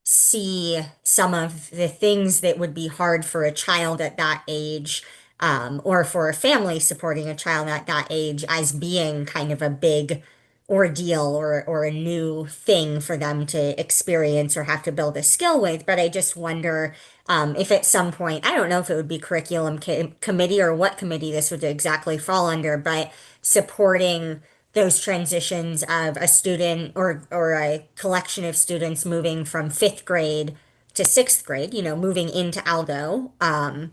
[SPEAKER 3] see some of the things that would be hard for a child at that age, or for a family supporting a child at that age as being kind of a big ordeal or a new thing for them to experience or have to build a skill with. But I just wonder if at some point, I don't know if it would be curriculum committee or what committee this would exactly fall under, but supporting those transitions of a student or a collection of students moving from fifth grade to sixth grade, moving into Aldo, and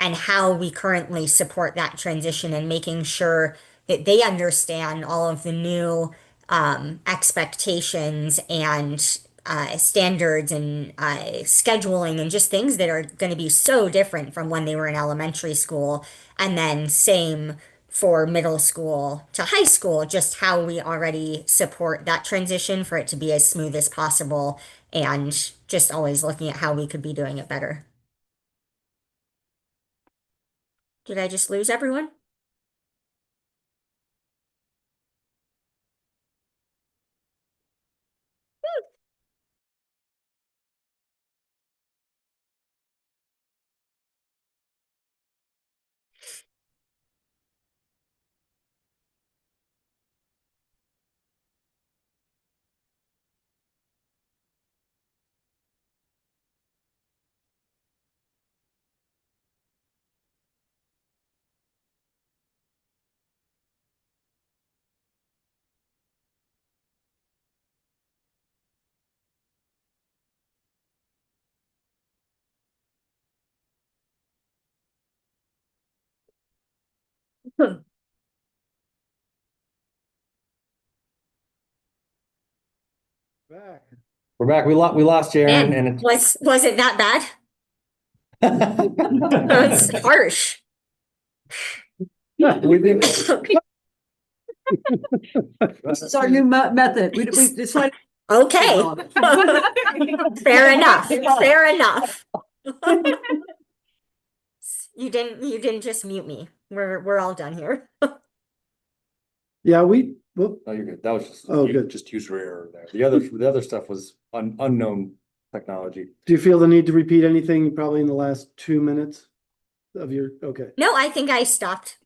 [SPEAKER 3] how we currently support that transition and making sure that they understand all of the new expectations and standards and scheduling and just things that are going to be so different from when they were in elementary school. And then same for middle school to high school, just how we already support that transition for it to be as smooth as possible and just always looking at how we could be doing it better. Did I just lose everyone?
[SPEAKER 2] Back.
[SPEAKER 1] We're back. We lost Aaron
[SPEAKER 3] Man,
[SPEAKER 1] and
[SPEAKER 3] was it that bad? It was
[SPEAKER 1] it's.
[SPEAKER 3] harsh.
[SPEAKER 1] We think.
[SPEAKER 5] This is our new method. We decided.
[SPEAKER 3] Okay. Fair enough. Fair enough. You didn't just mute me. We're all done here.
[SPEAKER 2] Yeah, well,
[SPEAKER 1] Oh, you're good. That was just,
[SPEAKER 2] Oh, good.
[SPEAKER 1] just user error there. The other stuff was unknown technology.
[SPEAKER 2] do you feel the need to repeat anything probably in the last 2 minutes of your, okay.
[SPEAKER 3] No, I think I stopped.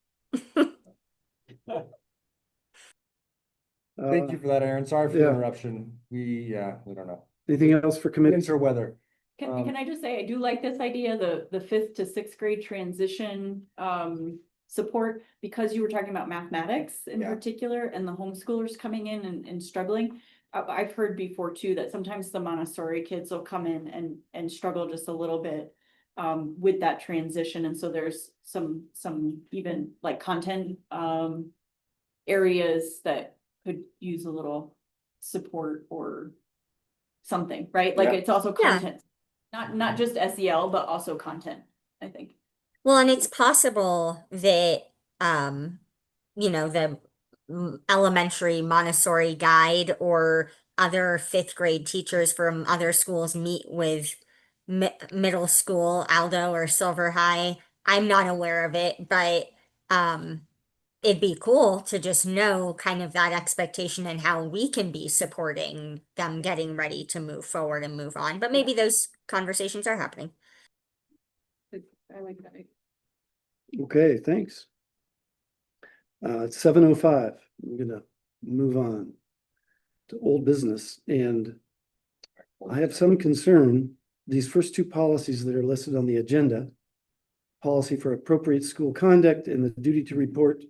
[SPEAKER 1] Thank you for that, Aaron. Sorry for the
[SPEAKER 2] yeah.
[SPEAKER 1] interruption. We don't know.
[SPEAKER 2] Anything else for committee?
[SPEAKER 1] Winter weather.
[SPEAKER 8] Can I just say, I do like this idea, the fifth to sixth grade transition, support, because you were talking about mathematics in
[SPEAKER 1] Yeah.
[SPEAKER 8] particular and the homeschoolers coming in and struggling. I've heard before too, that sometimes the Montessori kids will come in and struggle just a little bit with that transition. And so there's some even like content areas that could use a little support or something, right? Like
[SPEAKER 1] Yeah.
[SPEAKER 8] it's also
[SPEAKER 3] Yeah.
[SPEAKER 8] content. Not just SEL, but also content, I think.
[SPEAKER 3] Well, and it's possible that, you know, the elementary Montessori guide or other fifth grade teachers from other schools meet with middle school Aldo or Silver High. I'm not aware of it, but it'd be cool to just know kind of that expectation and how we can be supporting them getting ready to move forward and move on. But maybe those conversations are happening.
[SPEAKER 5] I like that.
[SPEAKER 2] Okay, thanks. It's 7:05. We're gonna move on to old business, and I have some concern. These first two policies that are listed on the agenda, policy for appropriate school conduct and the duty to report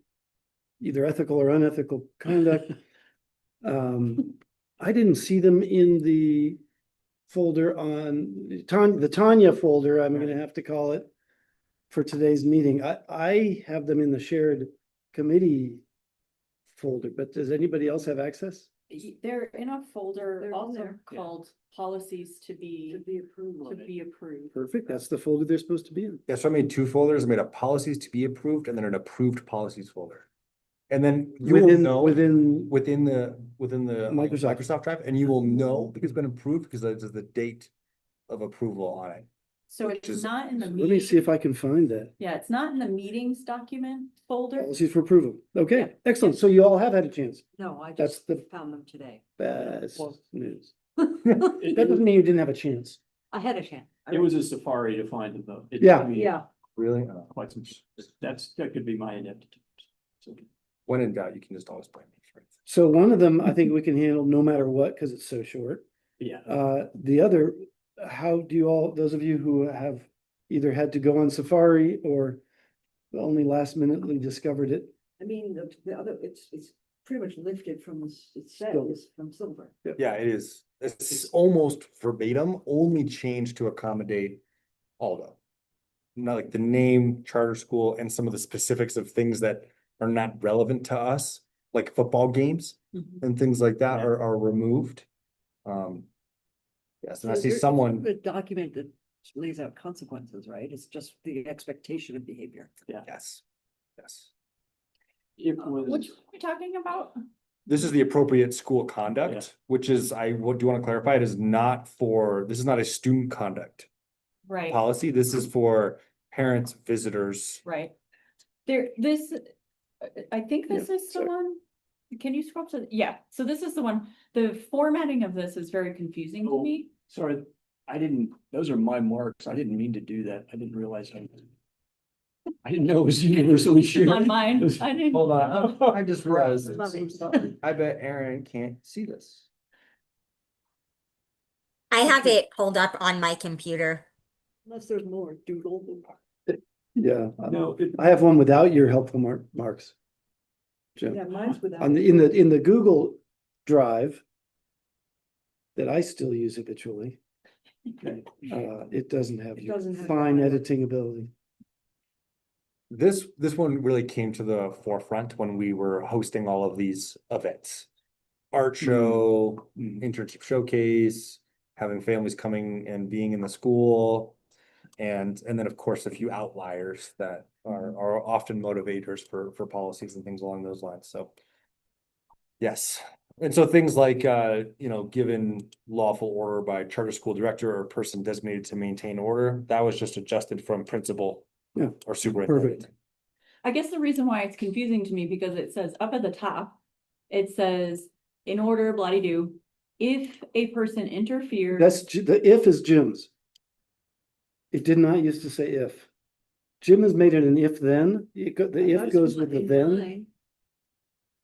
[SPEAKER 2] either ethical or unethical conduct. I didn't see them in the folder on the Tanya folder, I'm gonna have to call it, for today's meeting. I have them in the shared committee folder, but does anybody else have access?
[SPEAKER 8] They're in a folder
[SPEAKER 5] They're in
[SPEAKER 8] also
[SPEAKER 5] there.
[SPEAKER 8] called policies to be
[SPEAKER 5] approved.
[SPEAKER 8] approved.
[SPEAKER 2] Perfect, that's the folder they're supposed to be in.
[SPEAKER 1] Yeah, so I made two folders. I made a policies to be approved and then an approved policies folder. And then you will know
[SPEAKER 2] Within,
[SPEAKER 1] within the
[SPEAKER 2] Microsoft.
[SPEAKER 1] Microsoft Drive, and you will know because it's been approved because there's the date of approval on it.
[SPEAKER 8] So
[SPEAKER 1] Which
[SPEAKER 8] it's
[SPEAKER 1] is-
[SPEAKER 8] not in the
[SPEAKER 2] let me see
[SPEAKER 8] meeting,
[SPEAKER 2] if I can find that.
[SPEAKER 8] yeah, it's not in the meetings document folder.
[SPEAKER 2] Policies for approval. Okay,
[SPEAKER 8] Yeah.
[SPEAKER 2] excellent. So you all have had a chance.
[SPEAKER 5] No, I
[SPEAKER 2] That's
[SPEAKER 5] just
[SPEAKER 2] the
[SPEAKER 5] found them today.
[SPEAKER 2] best
[SPEAKER 7] Well-
[SPEAKER 2] news. That doesn't mean you didn't have a chance.
[SPEAKER 5] I had a chance.
[SPEAKER 7] It was a safari to find them though. It
[SPEAKER 2] Yeah.
[SPEAKER 7] took me
[SPEAKER 5] Yeah,
[SPEAKER 1] Really?
[SPEAKER 7] Quite some, that could be my ineptitude. So,
[SPEAKER 1] When in doubt, you can just always blame me for it.
[SPEAKER 2] So one of them, I think we can handle no matter what, because it's so short.
[SPEAKER 7] yeah,
[SPEAKER 2] The other, how do you all, those of you who have either had to go on safari or only last minutely discovered it?
[SPEAKER 5] I mean, the other, it's pretty much lifted from, it
[SPEAKER 2] Silver.
[SPEAKER 5] says from Silver.
[SPEAKER 1] Yeah, it is. It's almost verbatim, only changed to accommodate Aldo. Not like the name, charter school, and some of the specifics of things that are not relevant to us, like football games and things like that
[SPEAKER 7] Yeah.
[SPEAKER 1] are removed. Yes, and I
[SPEAKER 5] So
[SPEAKER 1] see
[SPEAKER 5] there's
[SPEAKER 1] someone,
[SPEAKER 5] A document that lays out consequences, right? It's just the expectation of behavior.
[SPEAKER 1] yes, yes.
[SPEAKER 7] it
[SPEAKER 8] Which
[SPEAKER 7] was,
[SPEAKER 8] one are we talking about?
[SPEAKER 1] This is the appropriate school
[SPEAKER 7] Yeah.
[SPEAKER 1] conduct, which is, I do want to clarify, it is not for, this is not a student conduct
[SPEAKER 8] Right,
[SPEAKER 1] policy. This is for parents, visitors.
[SPEAKER 8] right. I think this is the
[SPEAKER 2] sorry.
[SPEAKER 8] one. Can you scroll to, yeah, so this is the one, the formatting of this is very confusing to
[SPEAKER 7] Oh.
[SPEAKER 8] me.
[SPEAKER 7] sorry, those are my marks. I didn't mean to do that. I didn't realize I didn't know it was universally shared.
[SPEAKER 8] On mine, I didn't.
[SPEAKER 1] Hold on, I just realized.
[SPEAKER 5] Love it.
[SPEAKER 1] I bet Aaron can't see this.
[SPEAKER 3] I have it pulled up on my computer.
[SPEAKER 5] Unless there's more doodle.
[SPEAKER 2] Yeah,
[SPEAKER 7] No,
[SPEAKER 2] I have one without your helpful marks. Jim.
[SPEAKER 5] Yeah, mine's without.
[SPEAKER 2] In the Google Drive that I still use habitually,
[SPEAKER 7] okay.
[SPEAKER 2] it doesn't have
[SPEAKER 5] It
[SPEAKER 2] your
[SPEAKER 5] doesn't have
[SPEAKER 2] fine
[SPEAKER 5] that.
[SPEAKER 2] editing ability.
[SPEAKER 1] This one really came to the forefront when we were hosting all of these events. Art show, internship showcase, having families coming and being in the school. And then, of course, a few outliers that are often motivators for policies and things along those lines. So. Yes, and so things like, given lawful order by charter school director or person designated to maintain order, that was just adjusted from principal.
[SPEAKER 2] Yeah,
[SPEAKER 1] Or superintendent.
[SPEAKER 8] I guess the reason why it's confusing to me because it says up at the top, it says in order, blah-de-do, if a person interferes.
[SPEAKER 2] The if is Jim's. It did not used to say if. Jim has made it an if then, the if goes with the then.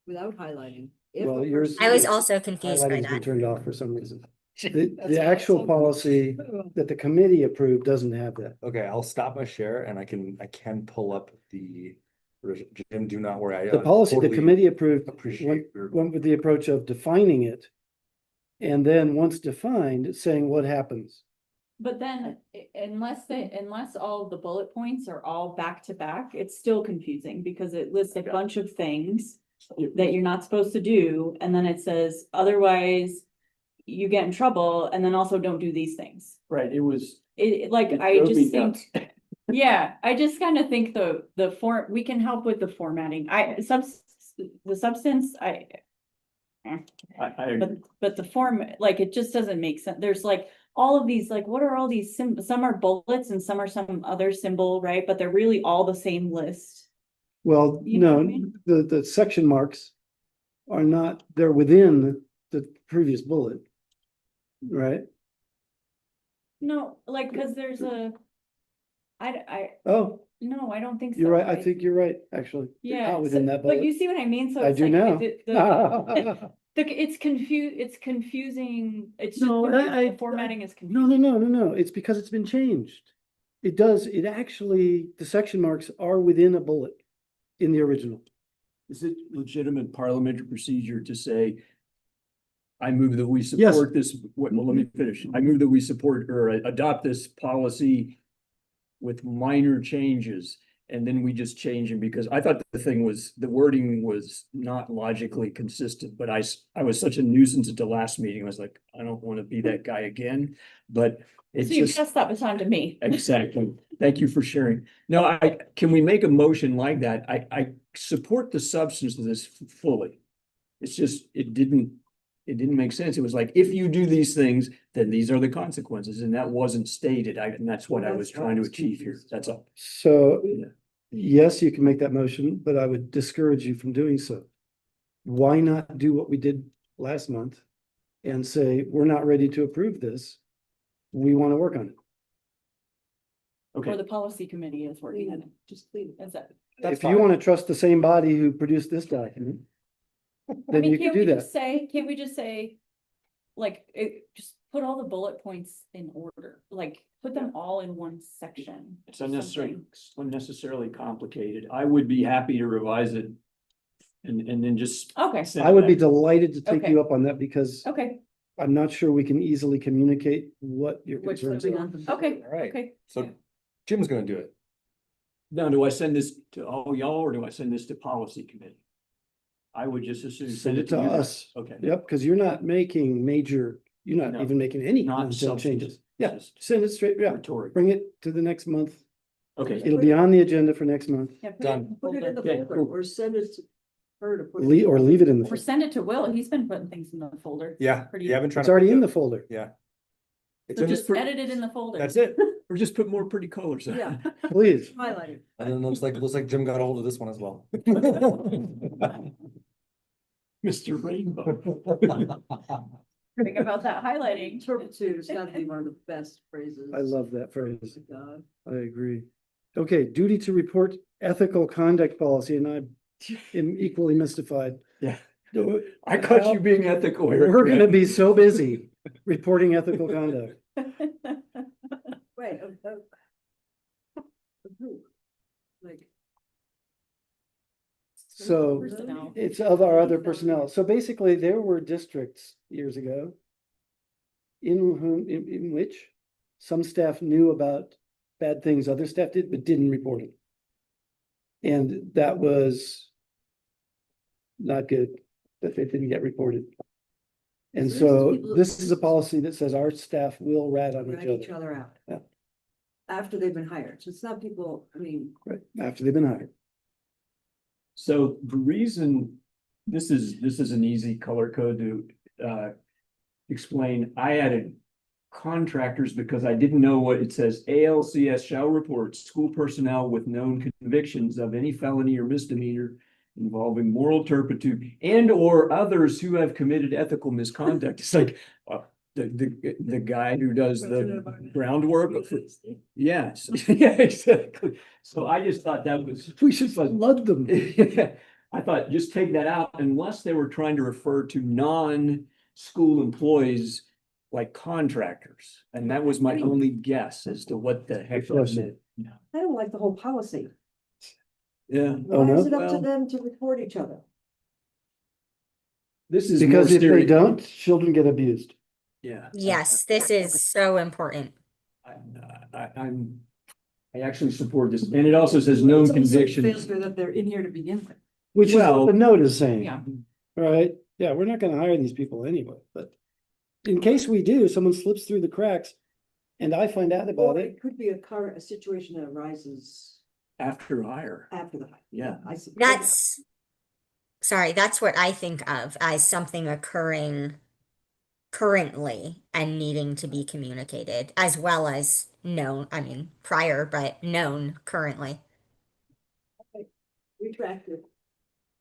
[SPEAKER 5] Without highlighting. If
[SPEAKER 2] Well,
[SPEAKER 5] a
[SPEAKER 2] yours-
[SPEAKER 5] person-
[SPEAKER 3] I was also confused by
[SPEAKER 2] Highlighting's been
[SPEAKER 3] that.
[SPEAKER 2] turned off for some reason.
[SPEAKER 5] That's
[SPEAKER 2] The
[SPEAKER 5] why
[SPEAKER 2] actual
[SPEAKER 5] it's so
[SPEAKER 2] policy that the committee approved doesn't have that.
[SPEAKER 1] Okay, I'll stop my share and I can pull up the, Jim, do not worry.
[SPEAKER 2] The policy the
[SPEAKER 1] totally
[SPEAKER 2] committee approved
[SPEAKER 1] Appreciate your.
[SPEAKER 2] went with the approach of defining it. And then once defined, saying what happens.
[SPEAKER 8] But then unless all of the bullet points are all back to back, it's still confusing because it lists a bunch of things that you're not supposed to do. And then it says, otherwise, you get in trouble, and then also don't do these things.
[SPEAKER 7] Right, it was.
[SPEAKER 8] Like,
[SPEAKER 7] it
[SPEAKER 8] I
[SPEAKER 7] drove me
[SPEAKER 8] just think,
[SPEAKER 7] nuts.
[SPEAKER 8] yeah, I just kind of think the form, we can help with the formatting. The substance,
[SPEAKER 7] I
[SPEAKER 8] but the form, like, it just doesn't make sense. There's like all of these, like, what are all these some are bullets and some are some other symbol, right? But they're really all the same list.
[SPEAKER 2] Well,
[SPEAKER 8] You know what I
[SPEAKER 2] no,
[SPEAKER 8] mean?
[SPEAKER 2] the section marks are not, they're within the previous bullet. Right?
[SPEAKER 8] No, like, cause there's
[SPEAKER 2] Oh,
[SPEAKER 8] no, I don't think so.
[SPEAKER 2] you're right. I think you're right, actually.
[SPEAKER 8] Yeah,
[SPEAKER 2] Not within that
[SPEAKER 8] but
[SPEAKER 2] bullet.
[SPEAKER 8] you see what I mean? So
[SPEAKER 2] I
[SPEAKER 8] it's
[SPEAKER 2] do
[SPEAKER 8] like,
[SPEAKER 2] now.
[SPEAKER 8] it's confusing. It's just,
[SPEAKER 2] No,
[SPEAKER 8] the formatting is
[SPEAKER 2] No,
[SPEAKER 8] confusing.
[SPEAKER 2] no. It's because it's been changed. It actually, the section marks are within a bullet in the original.
[SPEAKER 7] Is it legitimate parliamentary procedure to say, I move that we support this, well, let me finish. I move that we support or adopt this policy with minor changes, and then we just change them, because I thought the wording was not logically consistent, but I was such a nuisance at the last meeting. I was like, I don't want to be that guy again, but it's
[SPEAKER 8] So you
[SPEAKER 7] just.
[SPEAKER 8] pass that baton to me.
[SPEAKER 7] Exactly. Thank you for sharing. No, can we make a motion like that? I support the substance of this fully. It's just, it didn't make sense. It was like, if you do these things, then these are the consequences, and that wasn't stated. And that's what I was trying to achieve here. That's all.
[SPEAKER 2] So,
[SPEAKER 7] Yeah.
[SPEAKER 2] yes, you can make that motion, but I would discourage you from doing so. Why not do what we did last month and say, we're not ready to approve this. We want to work on it.
[SPEAKER 8] Or
[SPEAKER 7] Okay,
[SPEAKER 8] the policy committee is working on it.
[SPEAKER 5] Just leave it.
[SPEAKER 8] Is that?
[SPEAKER 1] That's
[SPEAKER 2] If you
[SPEAKER 1] fine.
[SPEAKER 2] want to trust the same body who produced this document,
[SPEAKER 8] I
[SPEAKER 2] then
[SPEAKER 8] mean,
[SPEAKER 2] you can
[SPEAKER 8] can't
[SPEAKER 2] do
[SPEAKER 8] we
[SPEAKER 2] that.
[SPEAKER 8] just can't we just say, like, just put all the bullet points in order, like, put them all in one section.
[SPEAKER 7] it's
[SPEAKER 8] or
[SPEAKER 7] unnecessarily complicated. I would be happy to revise it and then just.
[SPEAKER 8] something. Okay,
[SPEAKER 7] send
[SPEAKER 2] I
[SPEAKER 7] it
[SPEAKER 2] would be
[SPEAKER 7] back.
[SPEAKER 2] delighted to take
[SPEAKER 8] Okay.
[SPEAKER 2] you up on that because
[SPEAKER 8] okay.
[SPEAKER 2] I'm not sure we can easily communicate what your
[SPEAKER 5] Which
[SPEAKER 2] concerns
[SPEAKER 5] something
[SPEAKER 2] are.
[SPEAKER 5] on the.
[SPEAKER 8] Okay,
[SPEAKER 1] All right.
[SPEAKER 8] okay.
[SPEAKER 1] So Jim's gonna do it.
[SPEAKER 7] Now, do I send this to all y'all, or do I send this to policy committee? I would just as soon
[SPEAKER 2] Send it to
[SPEAKER 7] you guys.
[SPEAKER 2] us.
[SPEAKER 7] Okay.
[SPEAKER 2] Yep, because you're not making you're not
[SPEAKER 7] No,
[SPEAKER 2] even making any
[SPEAKER 7] not
[SPEAKER 2] content
[SPEAKER 7] substance,
[SPEAKER 2] changes. Yeah,
[SPEAKER 7] just
[SPEAKER 2] send it straight, yeah,
[SPEAKER 7] rhetoric.
[SPEAKER 2] bring it to the next month.
[SPEAKER 7] Okay,
[SPEAKER 2] It'll be on the agenda for next month.
[SPEAKER 8] Yeah, put it
[SPEAKER 1] Done.
[SPEAKER 8] in
[SPEAKER 5] Put it in the
[SPEAKER 7] Okay,
[SPEAKER 5] folder,
[SPEAKER 7] cool.
[SPEAKER 5] or send it to her to put. it
[SPEAKER 2] Leave, or leave it in the,
[SPEAKER 8] Or
[SPEAKER 2] folder.
[SPEAKER 8] send it to Will. He's been putting things in the folder.
[SPEAKER 1] Yeah,
[SPEAKER 8] Pretty-
[SPEAKER 1] you haven't tried.
[SPEAKER 2] It's already in the folder.
[SPEAKER 1] Yeah. It's
[SPEAKER 8] So
[SPEAKER 1] in
[SPEAKER 8] just
[SPEAKER 1] this,
[SPEAKER 8] edit it in the folder.
[SPEAKER 1] that's it.
[SPEAKER 7] or just put more pretty colors on.
[SPEAKER 5] Yeah.
[SPEAKER 2] Please.
[SPEAKER 5] Highlighted.
[SPEAKER 1] And then looks like Jim got a hold of this one as well.
[SPEAKER 7] Mr. Rainbow.
[SPEAKER 8] Think about that highlighting.
[SPEAKER 5] Turpitude has got to be one of the best phrases.
[SPEAKER 2] I love that phrase.
[SPEAKER 5] God.
[SPEAKER 2] I agree. Okay, duty to report ethical conduct policy, and I am equally mystified.
[SPEAKER 7] Yeah. I caught you being ethical here.
[SPEAKER 2] We're gonna be so busy reporting ethical conduct.
[SPEAKER 5] Wait, of who? Like.
[SPEAKER 2] So
[SPEAKER 8] Personnel.
[SPEAKER 2] it's of our other personnel. So basically, there were districts years ago in which some staff knew about bad things other staff did, but didn't report it. And that was not good, that they didn't get reported. And
[SPEAKER 5] So this is
[SPEAKER 2] so
[SPEAKER 5] people-
[SPEAKER 2] this is a policy that says our staff will rat on
[SPEAKER 5] Rat
[SPEAKER 2] each
[SPEAKER 5] each
[SPEAKER 2] other.
[SPEAKER 5] other out.
[SPEAKER 2] Yeah.
[SPEAKER 5] After they've been hired. So it's not people, I mean,
[SPEAKER 2] Right, after they've been hired.
[SPEAKER 7] So the reason, this is an easy color code to explain. I added contractors because I didn't know what it says. ALCS shall report school personnel with known convictions of any felony or misdemeanor involving moral turpitude and or others who have committed ethical misconduct. It's like the guy who does the groundwork. Yes, yeah, exactly. So I just thought that was.
[SPEAKER 2] We should flood them.
[SPEAKER 7] I thought just take that out unless they were trying to refer to non-school employees like contractors. And that was my only guess as to what the heck that meant.
[SPEAKER 5] I don't like the whole policy.
[SPEAKER 7] Yeah.
[SPEAKER 2] Oh,
[SPEAKER 5] Why is
[SPEAKER 2] no?
[SPEAKER 5] it up to
[SPEAKER 7] Well-
[SPEAKER 5] them to report each other?
[SPEAKER 7] This is
[SPEAKER 2] Because
[SPEAKER 7] more
[SPEAKER 2] if they
[SPEAKER 7] serious.
[SPEAKER 2] don't, children get abused.
[SPEAKER 7] Yeah.
[SPEAKER 3] Yes, this is so important.
[SPEAKER 7] I actually support this. And it also says known
[SPEAKER 5] It's also
[SPEAKER 7] convictions.
[SPEAKER 5] failure that they're in here to begin with.
[SPEAKER 2] Which is
[SPEAKER 7] Well-
[SPEAKER 2] what the note is saying.
[SPEAKER 8] Yeah.
[SPEAKER 2] Right? Yeah, we're not gonna hire these people anyway, but in case we do, someone slips through the cracks and I find out about
[SPEAKER 5] Or
[SPEAKER 2] it.
[SPEAKER 5] it could be a situation that arises
[SPEAKER 7] After hire,
[SPEAKER 5] after the.
[SPEAKER 7] yeah.
[SPEAKER 5] I see.
[SPEAKER 3] Sorry, that's what I think of as something occurring currently and needing to be communicated, as well as known, I mean, prior, but known currently.
[SPEAKER 5] Retracted.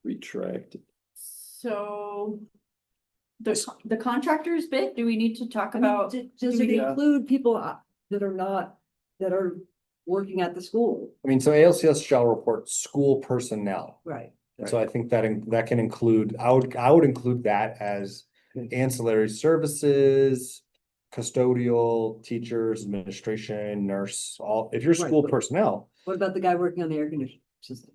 [SPEAKER 2] Retracted.
[SPEAKER 8] So the contractor's bit, do we need to talk about?
[SPEAKER 5] Does it include people that are not, that are working at the school?
[SPEAKER 1] I mean, so ALCS shall report school personnel.
[SPEAKER 5] Right.
[SPEAKER 1] And so I think that that can include, I would include that as ancillary services, custodial, teachers, administration, nurse, all, if you're school
[SPEAKER 5] Right.
[SPEAKER 1] personnel.
[SPEAKER 5] What about the guy working on the air conditioning system?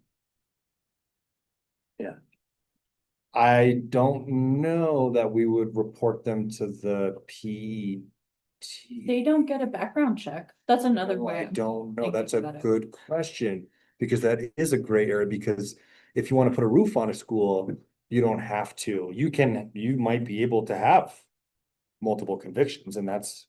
[SPEAKER 1] I don't know that we would report them to the PET.
[SPEAKER 8] They don't get a background check. That's another way.
[SPEAKER 1] I don't know.
[SPEAKER 8] thinking
[SPEAKER 1] That's a
[SPEAKER 8] about it.
[SPEAKER 1] good question, because that is a gray area, because if you want to put a roof on a school, you don't have to. You might be able to have multiple convictions, and that's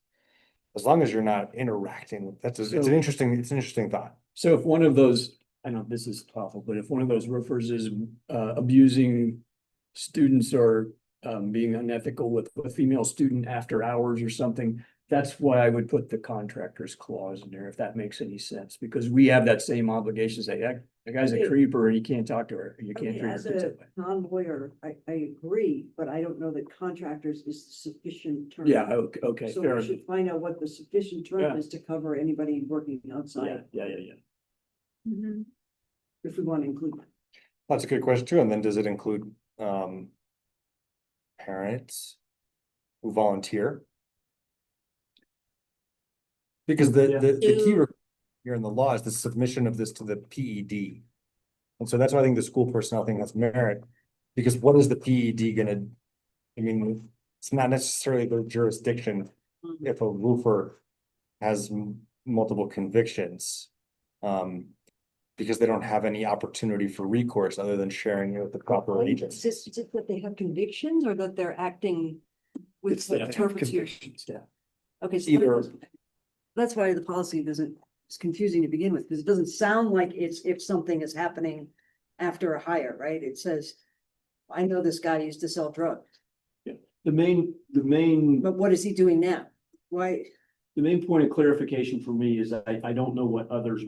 [SPEAKER 1] as long as you're not interacting with, it's an
[SPEAKER 7] So-
[SPEAKER 1] interesting thought.
[SPEAKER 7] So if one of those, I know this is awful, but if one of those roofers is abusing students or being unethical with a female student after hours or something, that's why I would put the contractor's clause in there, if that makes any sense, because we have that same obligation, say, that guy's a creeper and you can't talk to her, you
[SPEAKER 5] I
[SPEAKER 7] can't
[SPEAKER 5] mean,
[SPEAKER 7] treat
[SPEAKER 5] as
[SPEAKER 7] her.
[SPEAKER 5] a non-lawyer, I agree, but I don't know that contractors is the sufficient term.
[SPEAKER 7] Yeah, okay,
[SPEAKER 5] So
[SPEAKER 7] fair
[SPEAKER 5] we
[SPEAKER 7] enough.
[SPEAKER 5] should find out what the sufficient term
[SPEAKER 7] Yeah.
[SPEAKER 5] is to cover anybody working
[SPEAKER 7] Yeah,
[SPEAKER 5] outside,
[SPEAKER 7] yeah.
[SPEAKER 5] if we want to include that.
[SPEAKER 1] That's a good question too. And then does it include parents who volunteer? Because the key here in the law is the submission of this to the PED. And so that's why I think the school personnel thing has merit, because what is the PED gonna, I mean, it's not necessarily their jurisdiction if a roofer has multiple convictions. Because they don't have any opportunity for recourse other than sharing it with the proper agents.
[SPEAKER 5] Is it that they have convictions or that they're acting with
[SPEAKER 2] It's that
[SPEAKER 5] the
[SPEAKER 2] they have
[SPEAKER 5] turpitude?
[SPEAKER 2] yeah.
[SPEAKER 5] Okay, so
[SPEAKER 1] Either-
[SPEAKER 5] that's why the policy it's confusing to begin with, because it doesn't sound like it's if something is happening after a hire, right? It says, I know this guy used to sell drugs,
[SPEAKER 7] The main
[SPEAKER 5] but what is he doing now? Why?
[SPEAKER 7] The main point of clarification for me is I don't know what others,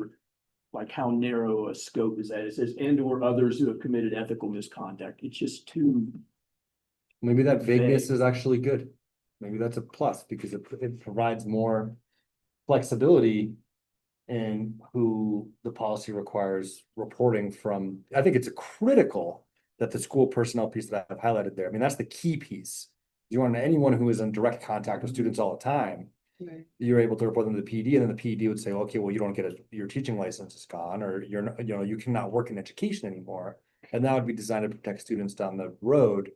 [SPEAKER 7] like how narrow a scope is that. It says and or others who have committed ethical misconduct. It's just too,
[SPEAKER 1] Maybe that vagueness
[SPEAKER 7] Vague.
[SPEAKER 1] is actually good. Maybe that's a plus because it provides more flexibility in who the policy requires reporting from. I think it's critical that the school personnel piece that I've highlighted there, I mean, that's the key piece. You want anyone who is in direct contact with students all the time,
[SPEAKER 5] Right.
[SPEAKER 1] you're able to report them to the PD, and then the PD would say, okay, well, you don't get your teaching license is gone, or you're not, you cannot work in education anymore. And that would be designed to protect students down the road.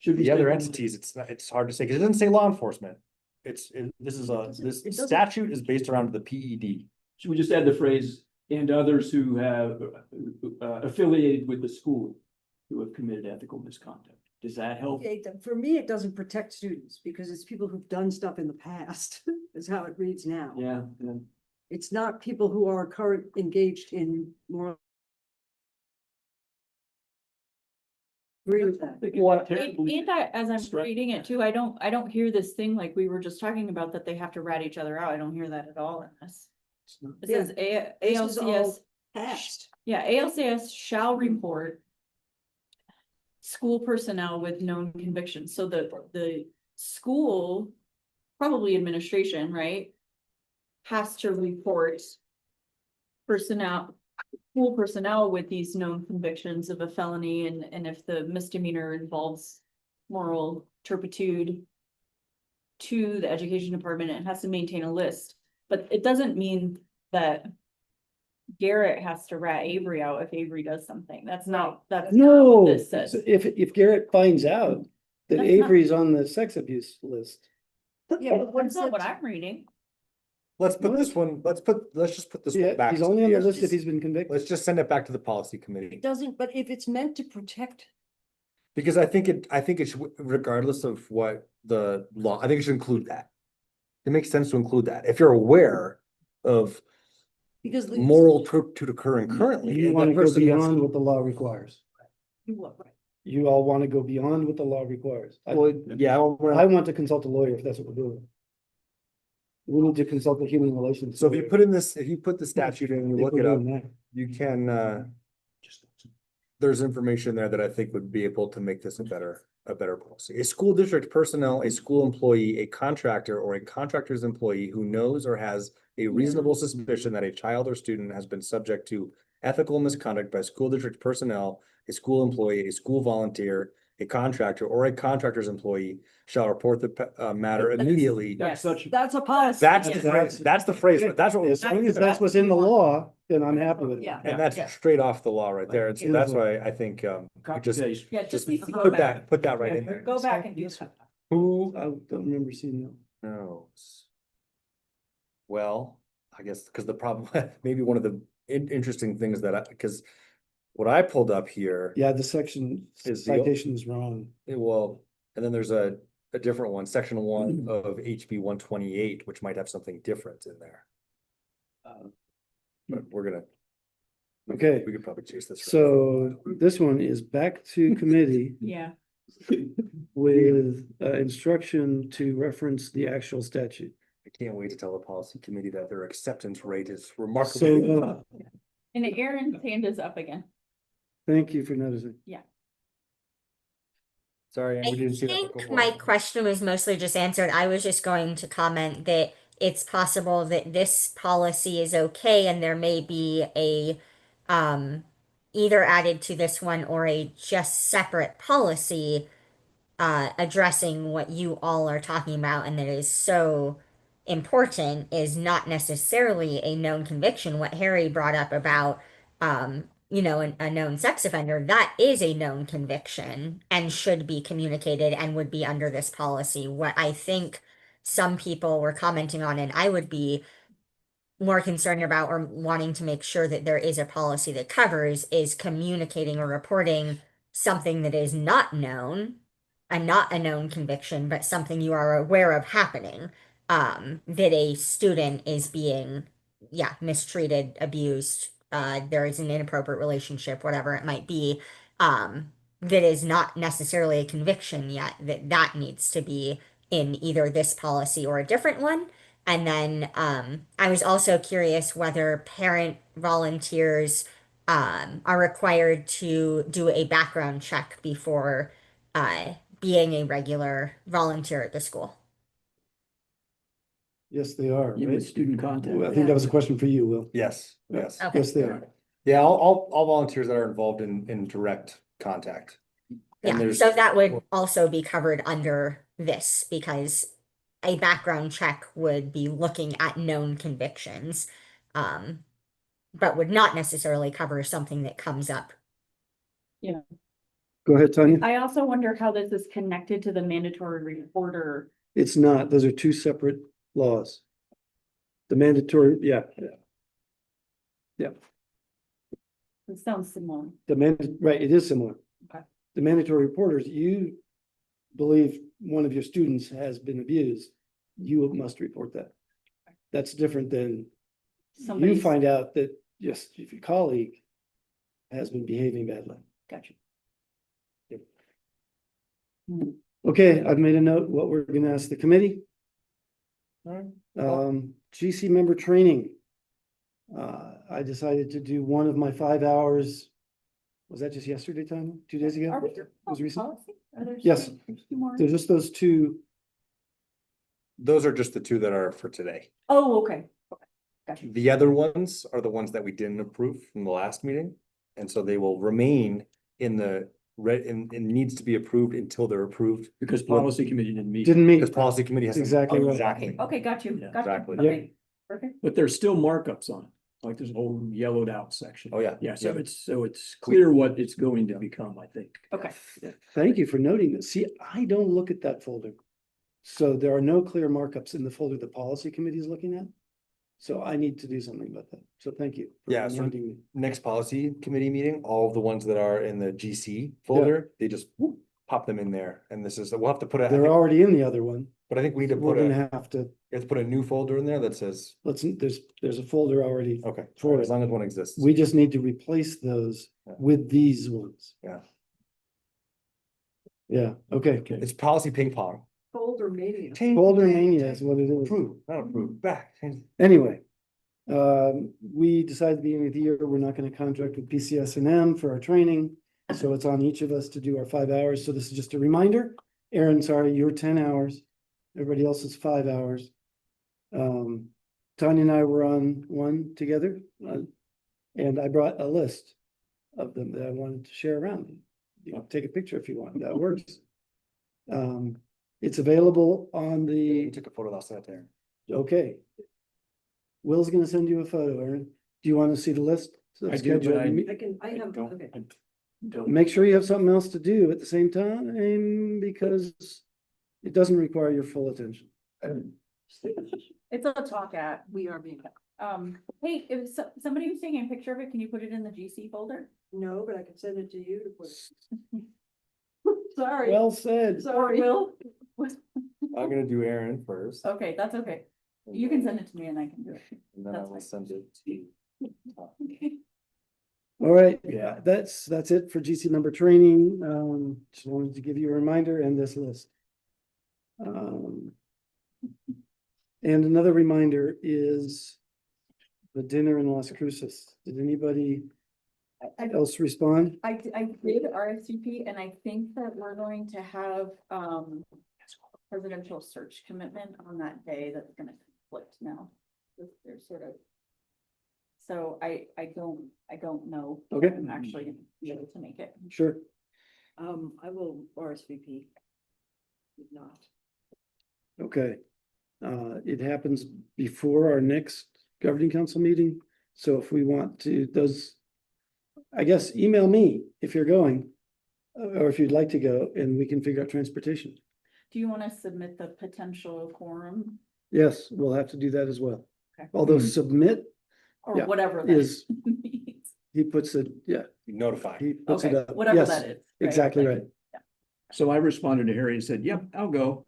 [SPEAKER 7] should be.
[SPEAKER 1] The other entities, it's hard to say, because it doesn't say law enforcement. This
[SPEAKER 5] doesn't-
[SPEAKER 1] statute is based around the PED.
[SPEAKER 7] Should we just add the phrase and others who have affiliated with the school who have committed ethical misconduct? Does that help?
[SPEAKER 5] Okay, for me, it doesn't protect students because it's people who've done stuff in the past, is how it reads now.
[SPEAKER 7] Yeah, yeah.
[SPEAKER 5] It's not people who are current engaged in moral. Agree with that.
[SPEAKER 8] And as I'm
[SPEAKER 7] Strike
[SPEAKER 8] reading it too, I don't hear this thing like we were just talking about that they have to rat each other out. I don't hear that at all in this. It
[SPEAKER 5] Yeah,
[SPEAKER 8] says
[SPEAKER 5] This is
[SPEAKER 8] ALCS,
[SPEAKER 5] all past.
[SPEAKER 8] yeah, ALCS shall report school personnel with known convictions. So the school, probably administration, right? Has to report school personnel with these known convictions of a felony and if the misdemeanor involves moral turpitude to the education department, it has to maintain a list. But it doesn't mean that Garrett has to rat Avery out if Avery does something. That's not what
[SPEAKER 2] No,
[SPEAKER 8] this says.
[SPEAKER 2] if Garrett finds out that
[SPEAKER 8] That's not-
[SPEAKER 2] Avery's on the sex abuse list.
[SPEAKER 5] Yeah, but
[SPEAKER 8] That's not what I'm reading.
[SPEAKER 1] Let's put this one, let's just put this one
[SPEAKER 2] Yeah,
[SPEAKER 1] back.
[SPEAKER 2] he's
[SPEAKER 1] to
[SPEAKER 2] only on the
[SPEAKER 1] here.
[SPEAKER 2] list if he's been convicted.
[SPEAKER 1] Let's just send it back to the policy committee.
[SPEAKER 5] It doesn't, but if it's meant to protect
[SPEAKER 1] Because I think it should, regardless of what the law, I think it should include that. It makes sense to include that. If you're aware of
[SPEAKER 5] Because.
[SPEAKER 1] moral turpitude occurring currently.
[SPEAKER 2] You
[SPEAKER 1] and
[SPEAKER 2] want
[SPEAKER 1] that
[SPEAKER 2] to go
[SPEAKER 1] person has
[SPEAKER 2] beyond what the law requires.
[SPEAKER 5] Right.
[SPEAKER 2] You all want to go beyond what the law requires.
[SPEAKER 1] Well, yeah,
[SPEAKER 2] I want to consult a lawyer if that's what we're doing. We need to consult the human relations.
[SPEAKER 1] so if you put in this, if you put the statute in, you
[SPEAKER 2] If
[SPEAKER 1] look
[SPEAKER 2] we're
[SPEAKER 1] it up,
[SPEAKER 2] doing that.
[SPEAKER 1] you can, there's information there that I think would be able to make this a better policy. A school district personnel, a school employee, a contractor, or a contractor's employee who knows or has a reasonable suspicion that a child or student has been subject to ethical misconduct by school district personnel, a school employee, a school volunteer, a contractor, or a contractor's employee shall report the matter immediately.
[SPEAKER 5] Yes, that's a policy.
[SPEAKER 1] That's
[SPEAKER 5] Yes.
[SPEAKER 1] the phrase, that's the phrase, that's what.
[SPEAKER 2] As long as that's what's in the law, then I'm happy with it.
[SPEAKER 5] Yeah.
[SPEAKER 1] And that's
[SPEAKER 5] Yeah.
[SPEAKER 1] straight off the law right there. And so that's
[SPEAKER 2] Beautiful.
[SPEAKER 1] why I think, we just,
[SPEAKER 5] Yeah,
[SPEAKER 1] just
[SPEAKER 5] just needs to go
[SPEAKER 1] put
[SPEAKER 5] back.
[SPEAKER 1] that right in there.
[SPEAKER 5] Go back and do that.
[SPEAKER 1] Who
[SPEAKER 2] I don't remember seeing that.
[SPEAKER 1] knows? Well, I guess, because the problem, maybe one of the interesting things that because what I pulled up here,
[SPEAKER 2] Yeah, the section
[SPEAKER 1] Is the-
[SPEAKER 2] citation is wrong.
[SPEAKER 1] well, and then there's a different one, section 1 of HB 128, which might have something different in there. But we're gonna.
[SPEAKER 2] Okay.
[SPEAKER 1] We could probably chase this.
[SPEAKER 2] So this one is back to committee
[SPEAKER 8] Yeah.
[SPEAKER 2] with instruction to reference the actual statute.
[SPEAKER 1] I can't wait to tell the policy committee that their acceptance rate is remarkably.
[SPEAKER 2] So
[SPEAKER 8] And Aaron's hand is up again.
[SPEAKER 2] thank you for noticing.
[SPEAKER 1] Sorry,
[SPEAKER 3] I
[SPEAKER 1] we didn't see that
[SPEAKER 3] think
[SPEAKER 1] before.
[SPEAKER 3] my question was mostly just answered. I was just going to comment that it's possible that this policy is okay and there may be a either added to this one or a just separate policy addressing what you all are talking about and that is so important is not necessarily a known conviction. What Harry brought up about a known sex offender, that is a known conviction and should be communicated and would be under this policy. What I think some people were commenting on, and I would be more concerned about or wanting to make sure that there is a policy that covers is communicating or reporting something that is not known and not a known conviction, but something you are aware of happening. That a student is being, mistreated, abused, there is an inappropriate relationship, whatever it might be, that is not necessarily a conviction yet, that needs to be in either this policy or a different one. And then I was also curious whether parent volunteers are required to do a background check before being a regular volunteer at the school.
[SPEAKER 2] Yes, they are.
[SPEAKER 7] You
[SPEAKER 2] right?
[SPEAKER 7] with student contact.
[SPEAKER 2] Well, I think that was a question for you, Will.
[SPEAKER 1] Yes, yes.
[SPEAKER 3] Okay.
[SPEAKER 2] Yes, they are.
[SPEAKER 1] Yeah, all volunteers that are involved in direct contact. And
[SPEAKER 3] Yeah,
[SPEAKER 1] there's,
[SPEAKER 3] so that would also be covered under this because a background check would be looking at known convictions, but would not necessarily cover something that comes up.
[SPEAKER 2] Go ahead, Tanya.
[SPEAKER 8] I also wonder how this is connected to the mandatory reporter.
[SPEAKER 2] It's not. Those are two separate laws. The mandatory, yeah,
[SPEAKER 8] It sounds similar.
[SPEAKER 2] right, it is similar.
[SPEAKER 8] Okay.
[SPEAKER 2] The mandatory reporters, you believe one of your students has been abused, you must report that. That's different than you
[SPEAKER 8] Somebody's.
[SPEAKER 2] find out that just if your colleague has been behaving badly.
[SPEAKER 8] Gotcha.
[SPEAKER 2] Okay, I've made a note what we're gonna ask the committee.
[SPEAKER 1] Alright.
[SPEAKER 2] GC member training. I decided to do one of my 5 hours. Was that just yesterday, Tanya? 2 days ago?
[SPEAKER 8] Are we doing
[SPEAKER 2] Was recent?
[SPEAKER 8] policy? Are there
[SPEAKER 2] Yes.
[SPEAKER 8] two more?
[SPEAKER 2] There's just those two.
[SPEAKER 1] those are just the two that are for today.
[SPEAKER 8] Oh, okay. Gotcha.
[SPEAKER 1] The other ones are the ones that we didn't approve from the last meeting. And so they will remain in the and needs to be approved until they're approved.
[SPEAKER 7] Because policy committee didn't meet.
[SPEAKER 2] Didn't meet.
[SPEAKER 1] Because policy committee has.
[SPEAKER 2] Exactly right.
[SPEAKER 1] Exactly.
[SPEAKER 8] Okay, got you.
[SPEAKER 7] Yeah,
[SPEAKER 8] Got you.
[SPEAKER 1] exactly.
[SPEAKER 8] Okay, perfect.
[SPEAKER 7] But there's still markups on it, like there's a whole yellowed out section.
[SPEAKER 1] Oh, yeah.
[SPEAKER 7] Yeah, so
[SPEAKER 1] Yeah.
[SPEAKER 7] it's clear what it's going to become, I think.
[SPEAKER 8] Okay.
[SPEAKER 2] Thank you for noting this. See, I don't look at that folder. So there are no clear markups in the folder the policy committee is looking at. So I need to do something about that. So thank you. for
[SPEAKER 1] Yeah, so-
[SPEAKER 2] reminding me.
[SPEAKER 1] Next policy committee meeting, all of the ones that are in the GC folder, they just whoop, pop them in there, and this is, we'll have to put
[SPEAKER 2] They're
[SPEAKER 1] a,
[SPEAKER 2] already in the other one.
[SPEAKER 1] but I think we need to
[SPEAKER 2] We're
[SPEAKER 1] put a,
[SPEAKER 2] gonna have to,
[SPEAKER 1] you have to put a new folder in there that says,
[SPEAKER 2] there's a folder already.
[SPEAKER 1] okay,
[SPEAKER 2] For
[SPEAKER 1] as
[SPEAKER 2] it.
[SPEAKER 1] long as one exists.
[SPEAKER 2] We just need to replace those
[SPEAKER 1] Yeah.
[SPEAKER 2] with these ones.
[SPEAKER 1] Yeah.
[SPEAKER 2] Yeah, okay.
[SPEAKER 1] It's policy ping pong.
[SPEAKER 5] Folder mania.
[SPEAKER 2] Folder mania is what it is.
[SPEAKER 1] Approve, not approve, back.
[SPEAKER 2] Anyway, we decided at the beginning of the year, we're not gonna contract with PCS&M for our training. So it's on each of us to do our 5 hours. So this is just a reminder. Aaron, sorry, you're 10 hours. Everybody else is 5 hours. Tanya and I were on one together. And I brought a list of them that I wanted to share around. You know, take a picture if you want, that works. It's available on
[SPEAKER 1] You
[SPEAKER 2] the,
[SPEAKER 1] took a photo last night there.
[SPEAKER 2] okay. Will's gonna send you a photo, Aaron. Do you want to see the list? So
[SPEAKER 7] I do, but
[SPEAKER 2] schedule-
[SPEAKER 5] I have,
[SPEAKER 7] Don't-
[SPEAKER 5] okay.
[SPEAKER 7] don't-
[SPEAKER 2] Make sure you have something else to do at the same time, because it doesn't require your full attention.
[SPEAKER 8] It's a talk at,
[SPEAKER 5] We are being,
[SPEAKER 8] hey, if somebody was taking a picture of it, can you put it in the GC folder?
[SPEAKER 5] no, but I can send it to you to put it. Sorry,
[SPEAKER 2] Well said.
[SPEAKER 8] Sorry, Will.
[SPEAKER 1] I'm gonna do Aaron first.
[SPEAKER 8] Okay, that's okay. You can send it to me and I can do it.
[SPEAKER 1] And then I
[SPEAKER 8] that's
[SPEAKER 1] will
[SPEAKER 8] fine.
[SPEAKER 1] send it to you.
[SPEAKER 2] All right, yeah, that's it for GC member training. Just wanted to give you a reminder and this list. And another reminder is the dinner in Las Cruces. Did anybody else respond?
[SPEAKER 8] I did RSVP and I think that we're going to have, presidential search commitment on that day that's gonna conflict now. They're sort of. So I don't know. if
[SPEAKER 2] Okay.
[SPEAKER 8] I'm actually gonna be able to make it.
[SPEAKER 2] Sure.
[SPEAKER 5] I will RSVP. If not.
[SPEAKER 2] Okay. It happens before our next governing council meeting. So if we want to, I guess, email me if you're going. Or if you'd like to go and we can figure out transportation.
[SPEAKER 8] Do you wanna submit the potential quorum
[SPEAKER 2] Yes, we'll have to do that as well.
[SPEAKER 8] Okay.
[SPEAKER 2] Although
[SPEAKER 7] Hmm.
[SPEAKER 2] submit,
[SPEAKER 8] or
[SPEAKER 2] Yeah,
[SPEAKER 8] whatever that
[SPEAKER 2] is-
[SPEAKER 8] means?
[SPEAKER 2] he puts it, yeah,
[SPEAKER 1] Notify.
[SPEAKER 2] he puts it
[SPEAKER 8] Okay,
[SPEAKER 2] up.
[SPEAKER 8] whatever
[SPEAKER 2] Yes,
[SPEAKER 8] that is. right?
[SPEAKER 2] exactly
[SPEAKER 8] Like,
[SPEAKER 2] right.
[SPEAKER 7] So I responded to Harry and said, yep, I'll go.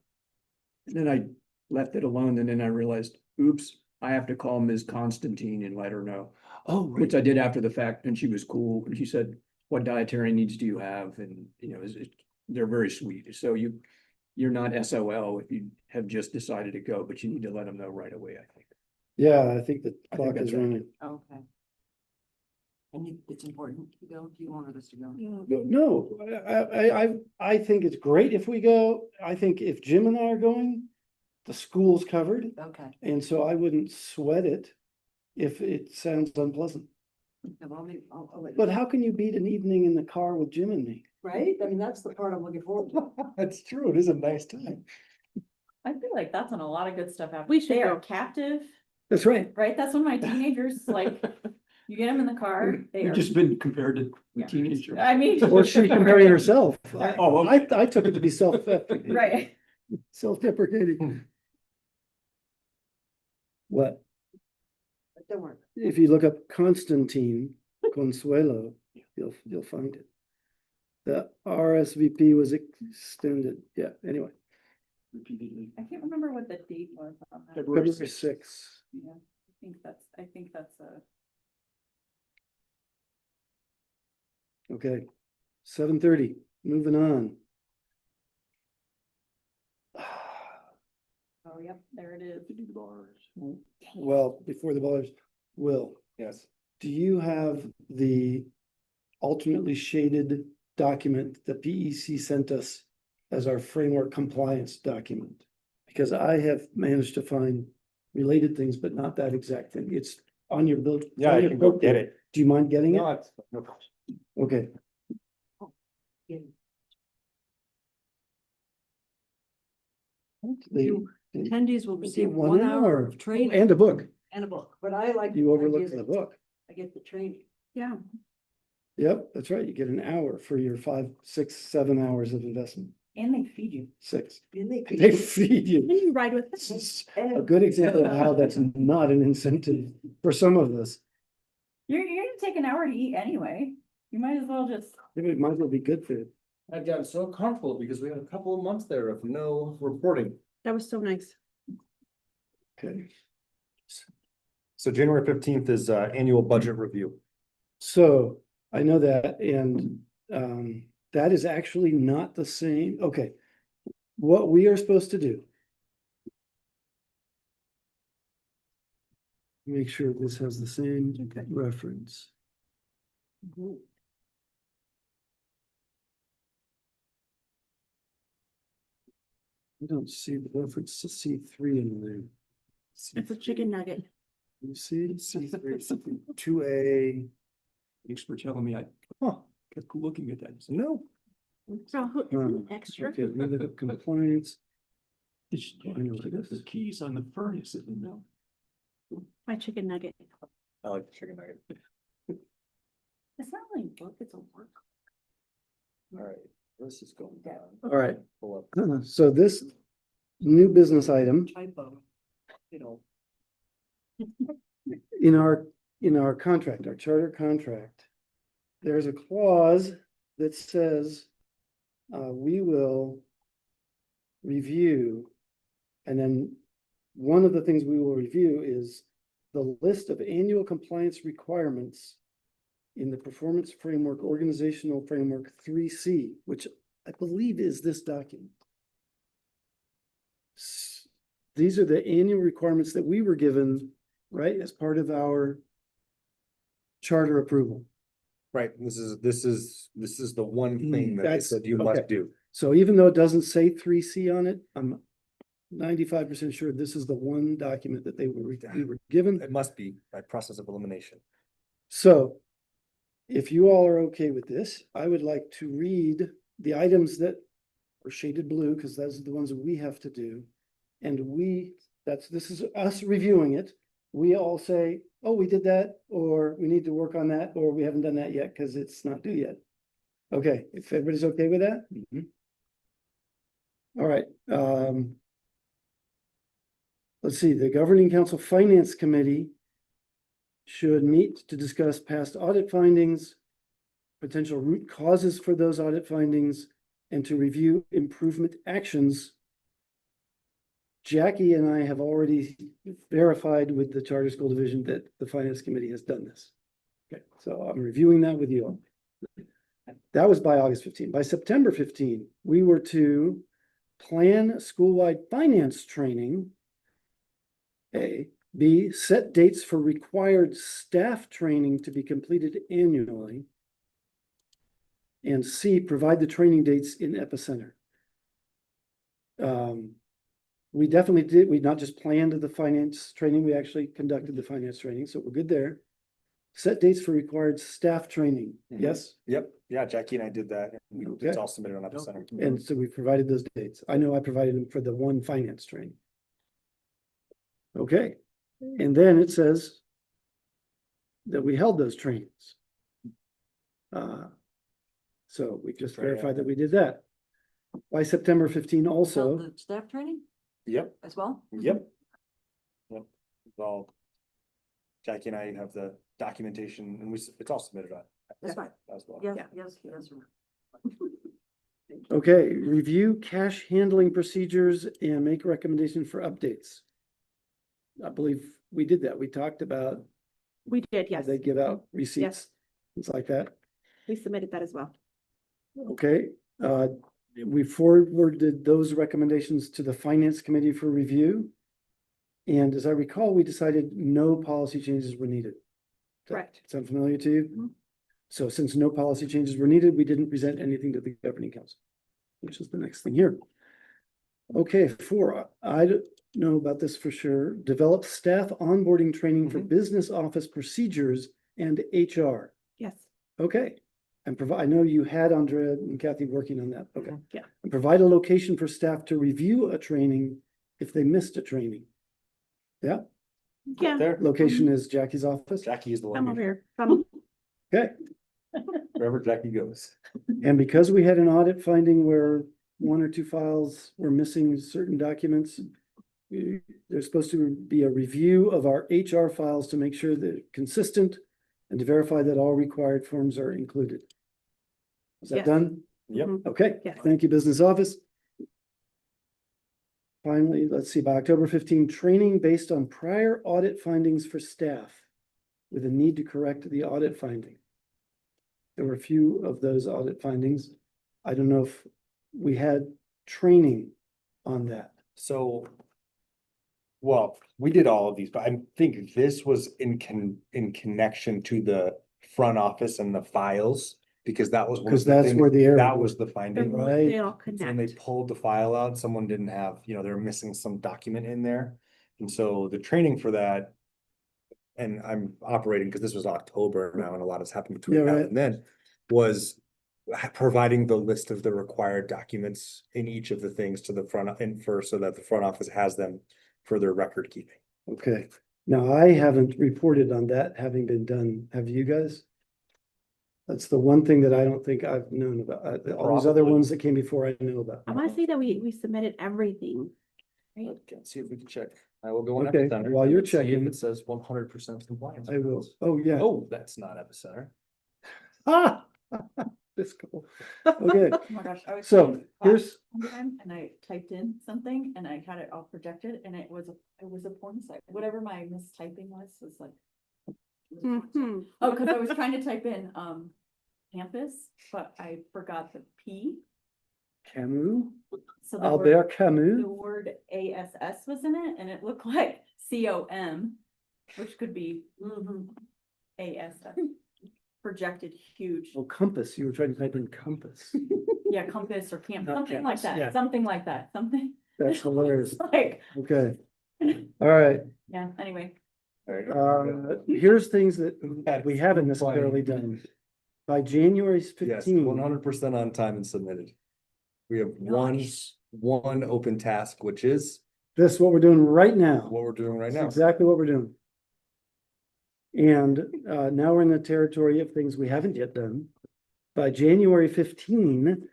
[SPEAKER 7] And then I left it alone and then I realized, oops, I have to call Ms. Constantine and let her know.
[SPEAKER 2] Oh,
[SPEAKER 7] Which I did after the fact, and she was cool, and she said, what dietary needs do you have? And, you know, they're very sweet, so you're not SOL if you have just decided to go, but you need to let them know right away, I think.
[SPEAKER 2] Yeah, I think the
[SPEAKER 7] I think
[SPEAKER 2] clock
[SPEAKER 7] that's
[SPEAKER 2] is
[SPEAKER 7] right.
[SPEAKER 2] running.
[SPEAKER 5] Okay. And it's important to go, if you wanted us to go.
[SPEAKER 2] No, I think it's great if we go. I think if Jim and I are going, the school's covered.
[SPEAKER 5] Okay.
[SPEAKER 2] And so I wouldn't sweat it if it sounds unpleasant.
[SPEAKER 5] I'll let you
[SPEAKER 2] But
[SPEAKER 5] know.
[SPEAKER 2] how can you beat an evening in the car with Jim and me?
[SPEAKER 5] Right? I mean, that's the part I'm looking forward to.
[SPEAKER 1] That's true, it is a nice time.
[SPEAKER 8] I feel like that's on a lot of good stuff.
[SPEAKER 9] We should
[SPEAKER 8] They are
[SPEAKER 9] go.
[SPEAKER 8] captive,
[SPEAKER 2] That's right.
[SPEAKER 8] right? That's when my teenagers, like, you get them in the car, they
[SPEAKER 7] You've
[SPEAKER 8] are,
[SPEAKER 7] just been compared to
[SPEAKER 8] Yeah.
[SPEAKER 7] a teenager.
[SPEAKER 8] I mean.
[SPEAKER 2] Or she's comparing herself.
[SPEAKER 7] Oh,
[SPEAKER 2] I took it to be
[SPEAKER 8] Right.
[SPEAKER 2] self-deprecating. What?
[SPEAKER 5] But don't worry.
[SPEAKER 2] If you look up Constantine Consuelo, you'll find it. The RSVP was extended, yeah, anyway,
[SPEAKER 7] Repeatedly.
[SPEAKER 8] I can't remember what the date was on that.
[SPEAKER 7] February
[SPEAKER 2] February
[SPEAKER 7] 6th.
[SPEAKER 2] 6th.
[SPEAKER 8] Yeah, I think that's a.
[SPEAKER 2] Okay, 7:30, moving on.
[SPEAKER 8] Oh, yep, there it is.
[SPEAKER 2] Well, before the ballers, Will,
[SPEAKER 1] Yes.
[SPEAKER 2] do you have the alternately shaded document that PEC sent us as our framework compliance document? Because I have managed to find related things, but not that exact thing. It's on your build.
[SPEAKER 1] Yeah,
[SPEAKER 2] on
[SPEAKER 1] I
[SPEAKER 2] your
[SPEAKER 1] can go
[SPEAKER 2] book
[SPEAKER 1] get
[SPEAKER 2] there.
[SPEAKER 1] it.
[SPEAKER 2] Do you mind getting
[SPEAKER 1] No,
[SPEAKER 2] it?
[SPEAKER 1] it's no problem.
[SPEAKER 2] Okay.
[SPEAKER 5] You- Attendees will receive
[SPEAKER 2] One
[SPEAKER 5] 1 hour
[SPEAKER 2] hour.
[SPEAKER 5] of training
[SPEAKER 2] And a book.
[SPEAKER 5] and a book, but I like.
[SPEAKER 2] You
[SPEAKER 5] the
[SPEAKER 2] overlooked
[SPEAKER 5] idea
[SPEAKER 2] the
[SPEAKER 5] that
[SPEAKER 2] book.
[SPEAKER 5] I get the training.
[SPEAKER 9] Yeah.
[SPEAKER 2] Yep, that's right. You get an hour for your 5, 6, 7 hours of investment.
[SPEAKER 8] And they feed you.
[SPEAKER 2] 6.
[SPEAKER 5] And they.
[SPEAKER 2] They feed you.
[SPEAKER 9] Then you ride with
[SPEAKER 2] This
[SPEAKER 9] them.
[SPEAKER 2] is a good example of how that's not an incentive for some of us.
[SPEAKER 8] You're gonna take an hour to eat anyway. You might as well just,
[SPEAKER 2] Maybe it might as well be good food.
[SPEAKER 1] I'd gotten so comfortable because we had a couple of months there of no reporting.
[SPEAKER 9] That was so nice.
[SPEAKER 2] Okay,
[SPEAKER 1] So January 15th is annual budget review.
[SPEAKER 2] so I know that, and that is actually not the same, okay. What we are supposed to do. Make sure this has the same reference. I don't see the reference to C3 in there.
[SPEAKER 9] It's a chicken nugget.
[SPEAKER 2] You see,
[SPEAKER 1] C3, 2A.
[SPEAKER 7] Thanks for telling me. I kept looking at that.
[SPEAKER 1] No,
[SPEAKER 9] So
[SPEAKER 2] Um,
[SPEAKER 9] extra.
[SPEAKER 2] okay, medical compliance.
[SPEAKER 7] I know, the keys on the furnace, isn't there?
[SPEAKER 9] My chicken nugget.
[SPEAKER 1] I like the chicken nugget.
[SPEAKER 9] It's not really work, it's a work.
[SPEAKER 1] All right, this is going down.
[SPEAKER 2] All right,
[SPEAKER 1] Pull up.
[SPEAKER 2] so this new business item
[SPEAKER 5] Typo, you know.
[SPEAKER 2] in our contract, our charter contract, there's a clause that says we will review, and then one of the things we will review is the list of annual compliance requirements in the performance framework, organizational framework 3C, which I believe is this document. These are the annual requirements that we were given, right, as part of our charter approval.
[SPEAKER 1] Right, this is the one thing that they
[SPEAKER 2] That's-
[SPEAKER 1] said you
[SPEAKER 2] okay.
[SPEAKER 1] must do.
[SPEAKER 2] So even though it doesn't say 3C on it, I'm 95% sure this is the one document that we were given.
[SPEAKER 1] It must be by process of elimination.
[SPEAKER 2] So if you all are okay with this, I would like to read the items that are shaded blue, because those are the ones that we have to do. And this is us reviewing it. We all say, oh, we did that, or we need to work on that, or we haven't done that yet because it's not due yet. Okay, if everybody's okay with that? All right, let's see, the Governing Council Finance Committee should meet to discuss past audit findings, potential root causes for those audit findings, and to review improvement actions. Jackie and I have already verified with the Charter School Division that the Finance Committee has done this. Okay, so I'm reviewing that with you all. That was by August 15. By September 15, we were to plan school-wide finance training. A, B, set dates for required staff training to be completed annually. And C, provide the training dates in Epicenter. We definitely did, we not just planned the finance training, we actually conducted the finance training, so we're good there. Set dates for required staff training, yes?
[SPEAKER 1] Yep, yeah, Jackie and I did that. And
[SPEAKER 2] Okay.
[SPEAKER 1] it's all submitted on Epicenter.
[SPEAKER 2] And so we provided those dates. I know I provided them for the one finance training. Okay, and then it says that we held those trainings. So we just
[SPEAKER 1] Right,
[SPEAKER 2] verified
[SPEAKER 1] yeah.
[SPEAKER 2] that we did that. By September 15 also,
[SPEAKER 5] The staff training
[SPEAKER 1] Yep,
[SPEAKER 5] as well?
[SPEAKER 1] yep. Yep, it's all. Jackie and I have the documentation and it's all submitted on.
[SPEAKER 5] That's fine.
[SPEAKER 1] As well.
[SPEAKER 5] Yes, yes, yes.
[SPEAKER 2] okay, review cash handling procedures and make recommendation for updates. I believe we did that. We talked about
[SPEAKER 9] We did,
[SPEAKER 2] how
[SPEAKER 9] yes.
[SPEAKER 2] they give out receipts, things like that.
[SPEAKER 9] We submitted that as well.
[SPEAKER 2] Okay, we forwarded those recommendations to the Finance Committee for review. And as I recall, we decided no policy changes were needed.
[SPEAKER 9] Correct.
[SPEAKER 2] Sound familiar to you?
[SPEAKER 5] Mhm.
[SPEAKER 2] So since no policy changes were needed, we didn't present anything to the Governing Council, which is the next thing here. Okay, 4, I don't know about this for sure. Develop staff onboarding training for business office procedures and HR.
[SPEAKER 9] Yes.
[SPEAKER 2] Okay, and provide, I know you had Andrea and Kathy working on that. Okay.
[SPEAKER 9] Yeah.
[SPEAKER 2] And provide a location for staff to review a training if they missed a training. Yeah,
[SPEAKER 9] Yeah,
[SPEAKER 1] There,
[SPEAKER 2] location is Jackie's office.
[SPEAKER 1] Jackie is the
[SPEAKER 9] come
[SPEAKER 1] one,
[SPEAKER 9] over here. Come.
[SPEAKER 2] Okay,
[SPEAKER 1] wherever Jackie goes.
[SPEAKER 2] and because we had an audit finding where 1 or 2 files were missing certain documents, there's supposed to be a review of our HR files to make sure that they're consistent and to verify that all required forms are included. Is that
[SPEAKER 9] Yes.
[SPEAKER 2] done?
[SPEAKER 1] Yep.
[SPEAKER 2] Okay,
[SPEAKER 9] Yes.
[SPEAKER 2] thank you, business office. Finally, let's see, by October 15, training based on prior audit findings for staff with a need to correct the audit finding. There were a few of those audit findings. I don't know if we had training on that.
[SPEAKER 1] So. Well, we did all of these, but I think this was in connection to the front office and the files. Because that was one of
[SPEAKER 2] Because
[SPEAKER 1] the
[SPEAKER 2] that's
[SPEAKER 1] things-
[SPEAKER 2] where the error
[SPEAKER 1] That
[SPEAKER 2] was.
[SPEAKER 1] was the finding.
[SPEAKER 2] Right.
[SPEAKER 9] They all
[SPEAKER 1] So when they
[SPEAKER 9] connect.
[SPEAKER 1] pulled the file out, someone didn't have, they were missing some document in there. And so the training for that. And I'm operating because this was October now and a lot has happened between
[SPEAKER 2] Yeah,
[SPEAKER 1] now
[SPEAKER 2] right.
[SPEAKER 1] and then. Was providing the list of the required documents in each of the things to the front and first so that the front office has them for their record keeping.
[SPEAKER 2] Okay, now I haven't reported on that having been done. Have you guys? That's the one thing that I don't think I've known about. All those other
[SPEAKER 1] Probably.
[SPEAKER 2] ones that came before I know about.
[SPEAKER 9] I want to say that we submitted everything.
[SPEAKER 1] Let's see if we can check. I will go on
[SPEAKER 2] Okay,
[SPEAKER 1] Epicenter.
[SPEAKER 2] while you're
[SPEAKER 1] and see if
[SPEAKER 2] checking-
[SPEAKER 1] It says 100% compliance.
[SPEAKER 2] I will. Oh, yeah.
[SPEAKER 1] Oh, that's not Epicenter.
[SPEAKER 2] Ah, this cool. Okay,
[SPEAKER 8] Oh my gosh, I was.
[SPEAKER 2] so
[SPEAKER 8] in class
[SPEAKER 2] here's,
[SPEAKER 8] one time and I typed in something and I had it all projected and it was a porn site. Whatever my mistyping was like. it was a porn site.
[SPEAKER 9] Mhm.
[SPEAKER 8] Oh, because I was trying to type in campus, but I forgot the P.
[SPEAKER 2] Camus,
[SPEAKER 8] So the
[SPEAKER 2] Albert
[SPEAKER 8] word,
[SPEAKER 2] Camus.
[SPEAKER 8] the word ASS was in it and it looked like COM, which could be ASS. Projected huge.
[SPEAKER 2] Oh, compass. You were trying to type in compass.
[SPEAKER 8] Yeah, compass or camp,
[SPEAKER 2] Not
[SPEAKER 8] something like
[SPEAKER 2] campus, yeah.
[SPEAKER 8] that, something like that, something.
[SPEAKER 2] That's hilarious.
[SPEAKER 8] Like,
[SPEAKER 2] Okay. All right.
[SPEAKER 8] yeah, anyway.
[SPEAKER 2] Here's things that we haven't necessarily done. By January
[SPEAKER 1] Yes,
[SPEAKER 2] 15.
[SPEAKER 1] 100% on time and submitted. We have
[SPEAKER 8] Nice.
[SPEAKER 1] one open task, which is
[SPEAKER 2] This is what we're doing right now.
[SPEAKER 1] what we're doing right
[SPEAKER 2] That's
[SPEAKER 1] now.
[SPEAKER 2] exactly what we're doing. And now we're in the territory of things we haven't yet done. By January 15,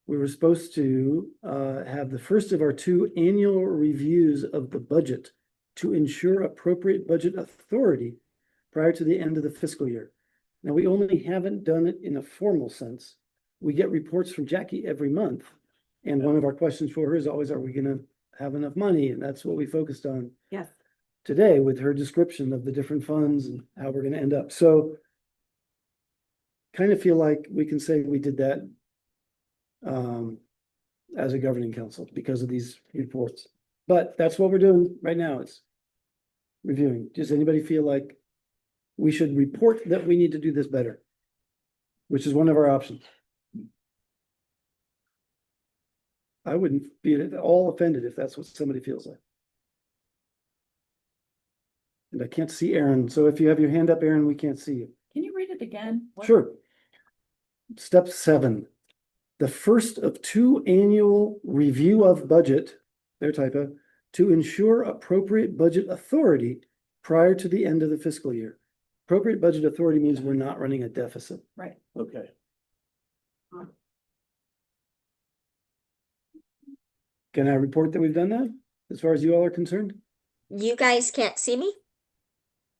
[SPEAKER 2] we were supposed to have the first of our 2 annual reviews of the budget to ensure appropriate budget authority prior to the end of the fiscal year. Now, we only haven't done it in a formal sense. We get reports from Jackie every month. And one of our questions for her is always, are we gonna have enough money? And that's what we focused on
[SPEAKER 9] Yes.
[SPEAKER 2] today with her description of the different funds and how we're gonna end up. So kind of feel like we can say we did that as a governing council because of these reports. But that's what we're doing right now. It's reviewing. Does anybody feel like we should report that we need to do this better? Which is one of our options. I wouldn't be at all offended if that's what somebody feels like. And I can't see Aaron, so if you have your hand up, Aaron, we can't see you.
[SPEAKER 8] Can you read it again? What-
[SPEAKER 2] Sure. Step 7, the first of 2 annual review of budget, their typo, to ensure appropriate budget authority prior to the end of the fiscal year. Appropriate budget authority means we're not running a deficit.
[SPEAKER 8] Right.
[SPEAKER 2] Okay. Can I report that we've done that, as far as you all are concerned?
[SPEAKER 3] You guys can't see me?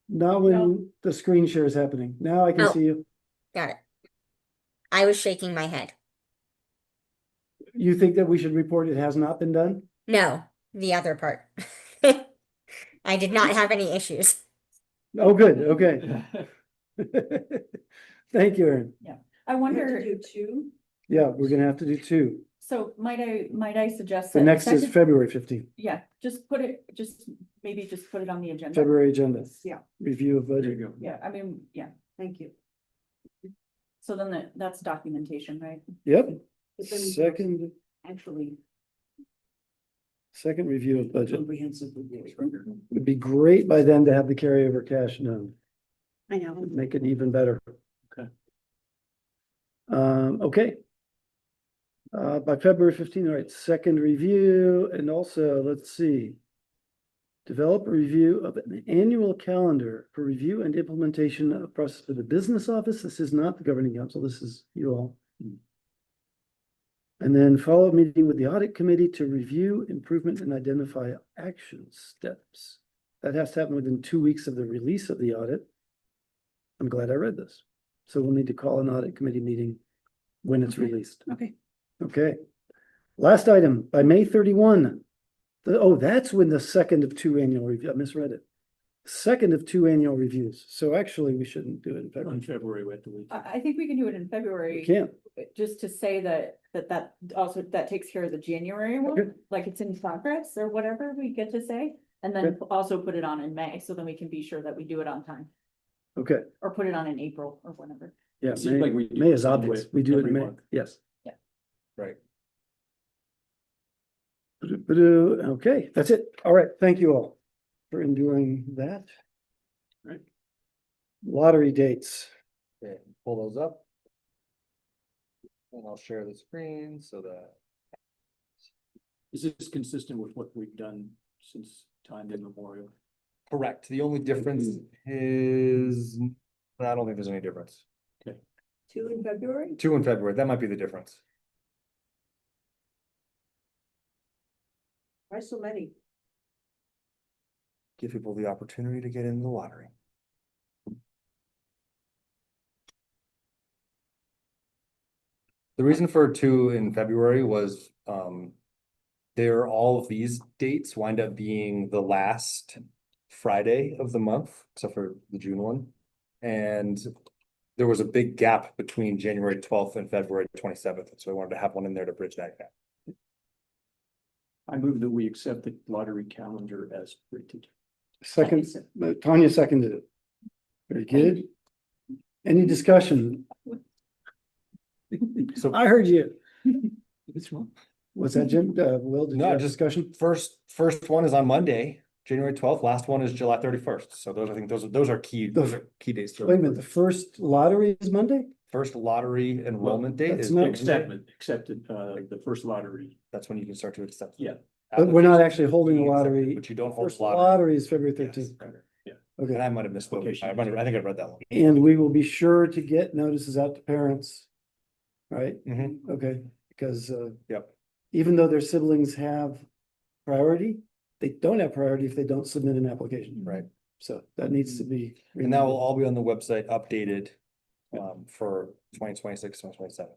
[SPEAKER 2] Not when the screen share is happening. Now I can
[SPEAKER 3] Oh.
[SPEAKER 2] see you.
[SPEAKER 3] Got it. I was shaking my head.
[SPEAKER 2] You think that we should report it has not been done?
[SPEAKER 3] No, the other part. I did not have any issues.
[SPEAKER 2] Oh, good, okay. Thank you, Aaron.
[SPEAKER 8] I wonder,
[SPEAKER 5] Do 2.
[SPEAKER 2] Yeah, we're gonna have to do 2.
[SPEAKER 8] so might I suggest
[SPEAKER 2] The
[SPEAKER 8] that?
[SPEAKER 2] next is
[SPEAKER 8] second-
[SPEAKER 2] February 15th,
[SPEAKER 8] Yeah, maybe just put it on the agenda.
[SPEAKER 2] February agenda.
[SPEAKER 5] Yeah.
[SPEAKER 2] Review of budget.
[SPEAKER 8] Yeah, I mean, yeah,
[SPEAKER 5] Thank you.
[SPEAKER 8] so then that's documentation, right?
[SPEAKER 2] Yep,
[SPEAKER 5] But then we can
[SPEAKER 2] second,
[SPEAKER 5] Actually,
[SPEAKER 2] second review of budget.
[SPEAKER 5] comprehensive review.
[SPEAKER 2] Would be great by then to have the carryover cash known,
[SPEAKER 9] I know.
[SPEAKER 2] make it even better.
[SPEAKER 7] Okay.
[SPEAKER 2] Okay. By February 15th, all right, second review, and also, let's see. Develop a review of an annual calendar for review and implementation of process for the business office. This is not the governing council, this is you all. And then follow up meeting with the audit committee to review improvement and identify action steps. That has to happen within 2 weeks of the release of the audit. I'm glad I read this. So we'll need to call an audit committee meeting when it's released.
[SPEAKER 9] Okay.
[SPEAKER 2] Okay. Last item, by May 31. That's when the second of two annual review, I misread it. Second of two annual reviews. So actually, we shouldn't do it in
[SPEAKER 7] In
[SPEAKER 2] February.
[SPEAKER 7] February with the week.
[SPEAKER 8] I think we can do it in
[SPEAKER 2] We
[SPEAKER 8] February,
[SPEAKER 2] can't.
[SPEAKER 8] just to say that also, that takes care of the January
[SPEAKER 2] Okay.
[SPEAKER 8] one, like it's in progress or whatever we get to say. And then also put it on in May, so then we can be sure that we do it on time,
[SPEAKER 2] Okay,
[SPEAKER 8] or put it on in April or whatever.
[SPEAKER 2] yeah,
[SPEAKER 7] It seems like we do
[SPEAKER 2] May is
[SPEAKER 7] this anyway,
[SPEAKER 2] obvious. We do it
[SPEAKER 7] every
[SPEAKER 2] in May.
[SPEAKER 7] month.
[SPEAKER 2] Yes.
[SPEAKER 1] Right.
[SPEAKER 2] Okay, that's it. All right, thank you all for enduring that.
[SPEAKER 7] Right.
[SPEAKER 2] Lottery dates.
[SPEAKER 1] Okay, pull those up. And I'll share the screen so that.
[SPEAKER 7] Is this consistent with what we've done since time immemorial?
[SPEAKER 1] Correct. The only difference is, I don't think there's any difference.
[SPEAKER 5] 2 in February?
[SPEAKER 1] 2 in February, that might be the difference.
[SPEAKER 5] Why so many?
[SPEAKER 1] Give people the opportunity to get in the lottery. The reason for 2 in February was, all of these dates wind up being the last Friday of the month, except for the June one. And there was a big gap between January 12th and February 27th, so I wanted to have one in there to bridge that gap.
[SPEAKER 7] I move that we accept the lottery calendar as printed.
[SPEAKER 2] Second, Tanya seconded it. Very good. Any discussion?
[SPEAKER 1] So
[SPEAKER 2] I heard you.
[SPEAKER 7] What's wrong?
[SPEAKER 2] What's that, Jim? Will, did you
[SPEAKER 1] No,
[SPEAKER 2] have
[SPEAKER 1] just
[SPEAKER 2] discussion?
[SPEAKER 1] first one is on Monday, January 12th, last one is July 31st. So those, I think those are key dates. to
[SPEAKER 2] Wait a minute, the first lottery is Monday?
[SPEAKER 1] First lottery enrollment date
[SPEAKER 2] that's
[SPEAKER 1] is
[SPEAKER 2] not-
[SPEAKER 1] Monday.
[SPEAKER 7] Accepted, the first lottery.
[SPEAKER 1] That's when you can start to accept.
[SPEAKER 7] Yeah.
[SPEAKER 2] But we're not
[SPEAKER 1] applications
[SPEAKER 2] actually holding a
[SPEAKER 1] being accepted,
[SPEAKER 2] lottery.
[SPEAKER 1] But you don't
[SPEAKER 2] The
[SPEAKER 1] hold
[SPEAKER 2] First
[SPEAKER 1] a lottery.
[SPEAKER 2] lottery is February
[SPEAKER 1] Yes.
[SPEAKER 2] 13th.
[SPEAKER 7] Yeah.
[SPEAKER 2] Okay,
[SPEAKER 1] And I might have misspoken.
[SPEAKER 7] Application.
[SPEAKER 1] I think I read that one.
[SPEAKER 2] and we will be sure to get notices out to parents. Right?
[SPEAKER 1] Mhm.
[SPEAKER 2] Okay, because
[SPEAKER 1] Yep.
[SPEAKER 2] even though their siblings have priority, they don't have priority if they don't submit an application.
[SPEAKER 1] Right.
[SPEAKER 2] So that needs to be.
[SPEAKER 1] And that will all be on the website updated for 2026, 2027.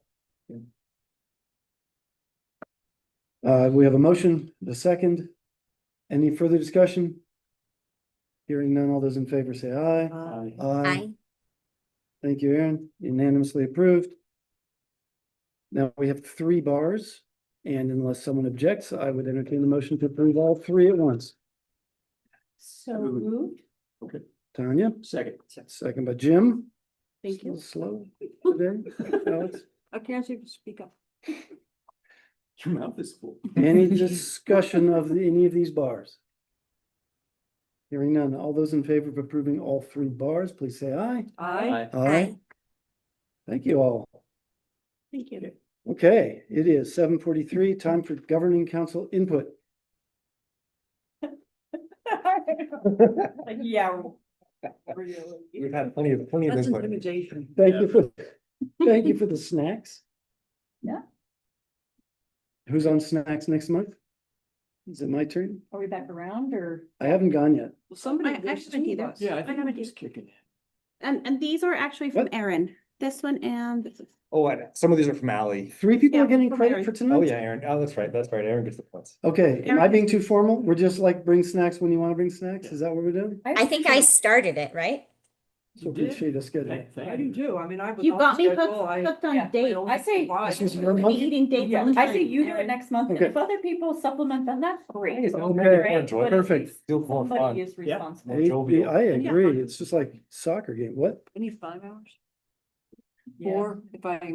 [SPEAKER 2] We have a motion, the second. Any further discussion? Hearing none, all those in favor say aye.
[SPEAKER 3] Aye.
[SPEAKER 2] Thank you, Aaron. Unanimously approved. Now we have 3 bars, and unless someone objects, I would entertain the motion to approve all 3 at once.
[SPEAKER 8] So moved.
[SPEAKER 7] Okay,
[SPEAKER 2] Tanya,
[SPEAKER 7] second.
[SPEAKER 2] second by Jim.
[SPEAKER 9] Thank you.
[SPEAKER 2] Slow today. Alex,
[SPEAKER 5] I can't see if you speak up.
[SPEAKER 7] Your mouth is full.
[SPEAKER 2] any discussion of any of these bars? Hearing none, all those in favor of approving all 3 bars, please say aye.
[SPEAKER 5] I,
[SPEAKER 3] Aye.
[SPEAKER 2] Thank you all.
[SPEAKER 9] Thank you.
[SPEAKER 2] Okay, it is 7:43, time for governing council input.
[SPEAKER 8] Like, yeah.
[SPEAKER 1] We've had plenty of
[SPEAKER 5] that's
[SPEAKER 1] input.
[SPEAKER 5] intimidation.
[SPEAKER 2] Thank you for the snacks.
[SPEAKER 8] Yeah.
[SPEAKER 2] Who's on snacks next month? Is it my turn?
[SPEAKER 8] Are we back around or?
[SPEAKER 2] I haven't gone yet.
[SPEAKER 5] Well, somebody,
[SPEAKER 9] I
[SPEAKER 5] there's
[SPEAKER 9] haven't
[SPEAKER 5] 2
[SPEAKER 9] either.
[SPEAKER 5] of us.
[SPEAKER 7] Yeah, I
[SPEAKER 9] I
[SPEAKER 7] think
[SPEAKER 9] have
[SPEAKER 7] we're
[SPEAKER 9] a
[SPEAKER 7] just kicking it.
[SPEAKER 9] And these are actually from
[SPEAKER 2] What?
[SPEAKER 9] Erin. This one and this is.
[SPEAKER 1] Oh, some of these are from Ally.
[SPEAKER 2] 3 people are
[SPEAKER 9] Yeah,
[SPEAKER 2] getting
[SPEAKER 9] from
[SPEAKER 2] credit
[SPEAKER 9] Aaron.
[SPEAKER 2] for tonight?
[SPEAKER 1] Oh, yeah, Aaron. Oh, that's right. That's right. Aaron gets the points.
[SPEAKER 2] Okay, am I being too formal? We're just like bring snacks when you want to bring snacks? Is that what we're doing?
[SPEAKER 3] I think I started it, right?
[SPEAKER 2] So
[SPEAKER 7] You did?
[SPEAKER 2] appreciate us getting.
[SPEAKER 5] I do too. I mean, I was.
[SPEAKER 9] You
[SPEAKER 5] on
[SPEAKER 9] got me
[SPEAKER 5] schedule.
[SPEAKER 9] hooked
[SPEAKER 8] yeah,
[SPEAKER 9] on dates.
[SPEAKER 8] I say-
[SPEAKER 2] This was your
[SPEAKER 9] We'll be
[SPEAKER 2] month?
[SPEAKER 9] eating dates
[SPEAKER 8] Yeah,
[SPEAKER 9] all the
[SPEAKER 8] I say
[SPEAKER 9] time,
[SPEAKER 8] you do it
[SPEAKER 9] Erin.
[SPEAKER 8] next month.
[SPEAKER 2] Okay.
[SPEAKER 8] If other people supplement them, that's great.
[SPEAKER 1] Hey, it'll
[SPEAKER 2] make it
[SPEAKER 8] Right?
[SPEAKER 1] more enjoyable.
[SPEAKER 8] But at
[SPEAKER 2] Perfect.
[SPEAKER 8] least
[SPEAKER 1] Feel more fun.
[SPEAKER 8] Somebody is
[SPEAKER 7] Yeah.
[SPEAKER 8] responsible.
[SPEAKER 1] More jovial.
[SPEAKER 2] I agree. It's just like soccer game. What?
[SPEAKER 5] I need 5 hours.
[SPEAKER 8] Yeah.
[SPEAKER 5] 4 if I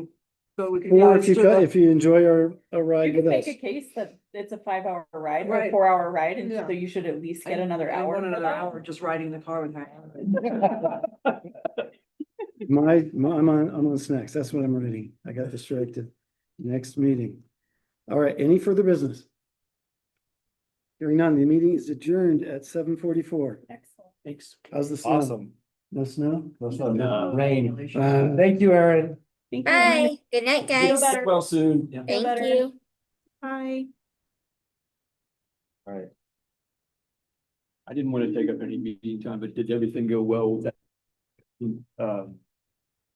[SPEAKER 5] go with. you
[SPEAKER 2] Or
[SPEAKER 5] guys
[SPEAKER 2] if
[SPEAKER 5] to the-
[SPEAKER 2] if you enjoy a
[SPEAKER 8] You
[SPEAKER 2] ride
[SPEAKER 8] could
[SPEAKER 2] with
[SPEAKER 8] make
[SPEAKER 2] us.
[SPEAKER 8] a case that it's a 5-hour ride or a
[SPEAKER 5] Right.
[SPEAKER 8] 4-hour ride, and
[SPEAKER 5] Yeah.
[SPEAKER 8] so you should at least get
[SPEAKER 5] I-
[SPEAKER 8] another
[SPEAKER 5] I
[SPEAKER 8] hour.
[SPEAKER 5] want
[SPEAKER 8] for
[SPEAKER 5] another
[SPEAKER 8] that.
[SPEAKER 5] hour just riding the car with her.
[SPEAKER 2] I'm on snacks. That's what I'm reading. I got distracted. Next meeting. All right, any further business? Hearing none, the meeting is adjourned at 7:44.
[SPEAKER 8] Excellent.
[SPEAKER 7] Thanks.
[SPEAKER 2] How's the snow?
[SPEAKER 1] Awesome.
[SPEAKER 2] No snow?
[SPEAKER 7] No.
[SPEAKER 1] Rain.
[SPEAKER 2] Uh,
[SPEAKER 1] Thank you, Aaron.
[SPEAKER 9] Thank you, Erin.
[SPEAKER 3] Bye. Good night,
[SPEAKER 8] Feel
[SPEAKER 3] guys.
[SPEAKER 8] better.
[SPEAKER 7] Well soon. Yeah.
[SPEAKER 8] Feel
[SPEAKER 3] Thank
[SPEAKER 8] better.
[SPEAKER 3] you.
[SPEAKER 9] Bye.
[SPEAKER 1] All right.
[SPEAKER 7] I didn't want to take up any meeting time, but did everything go well with that?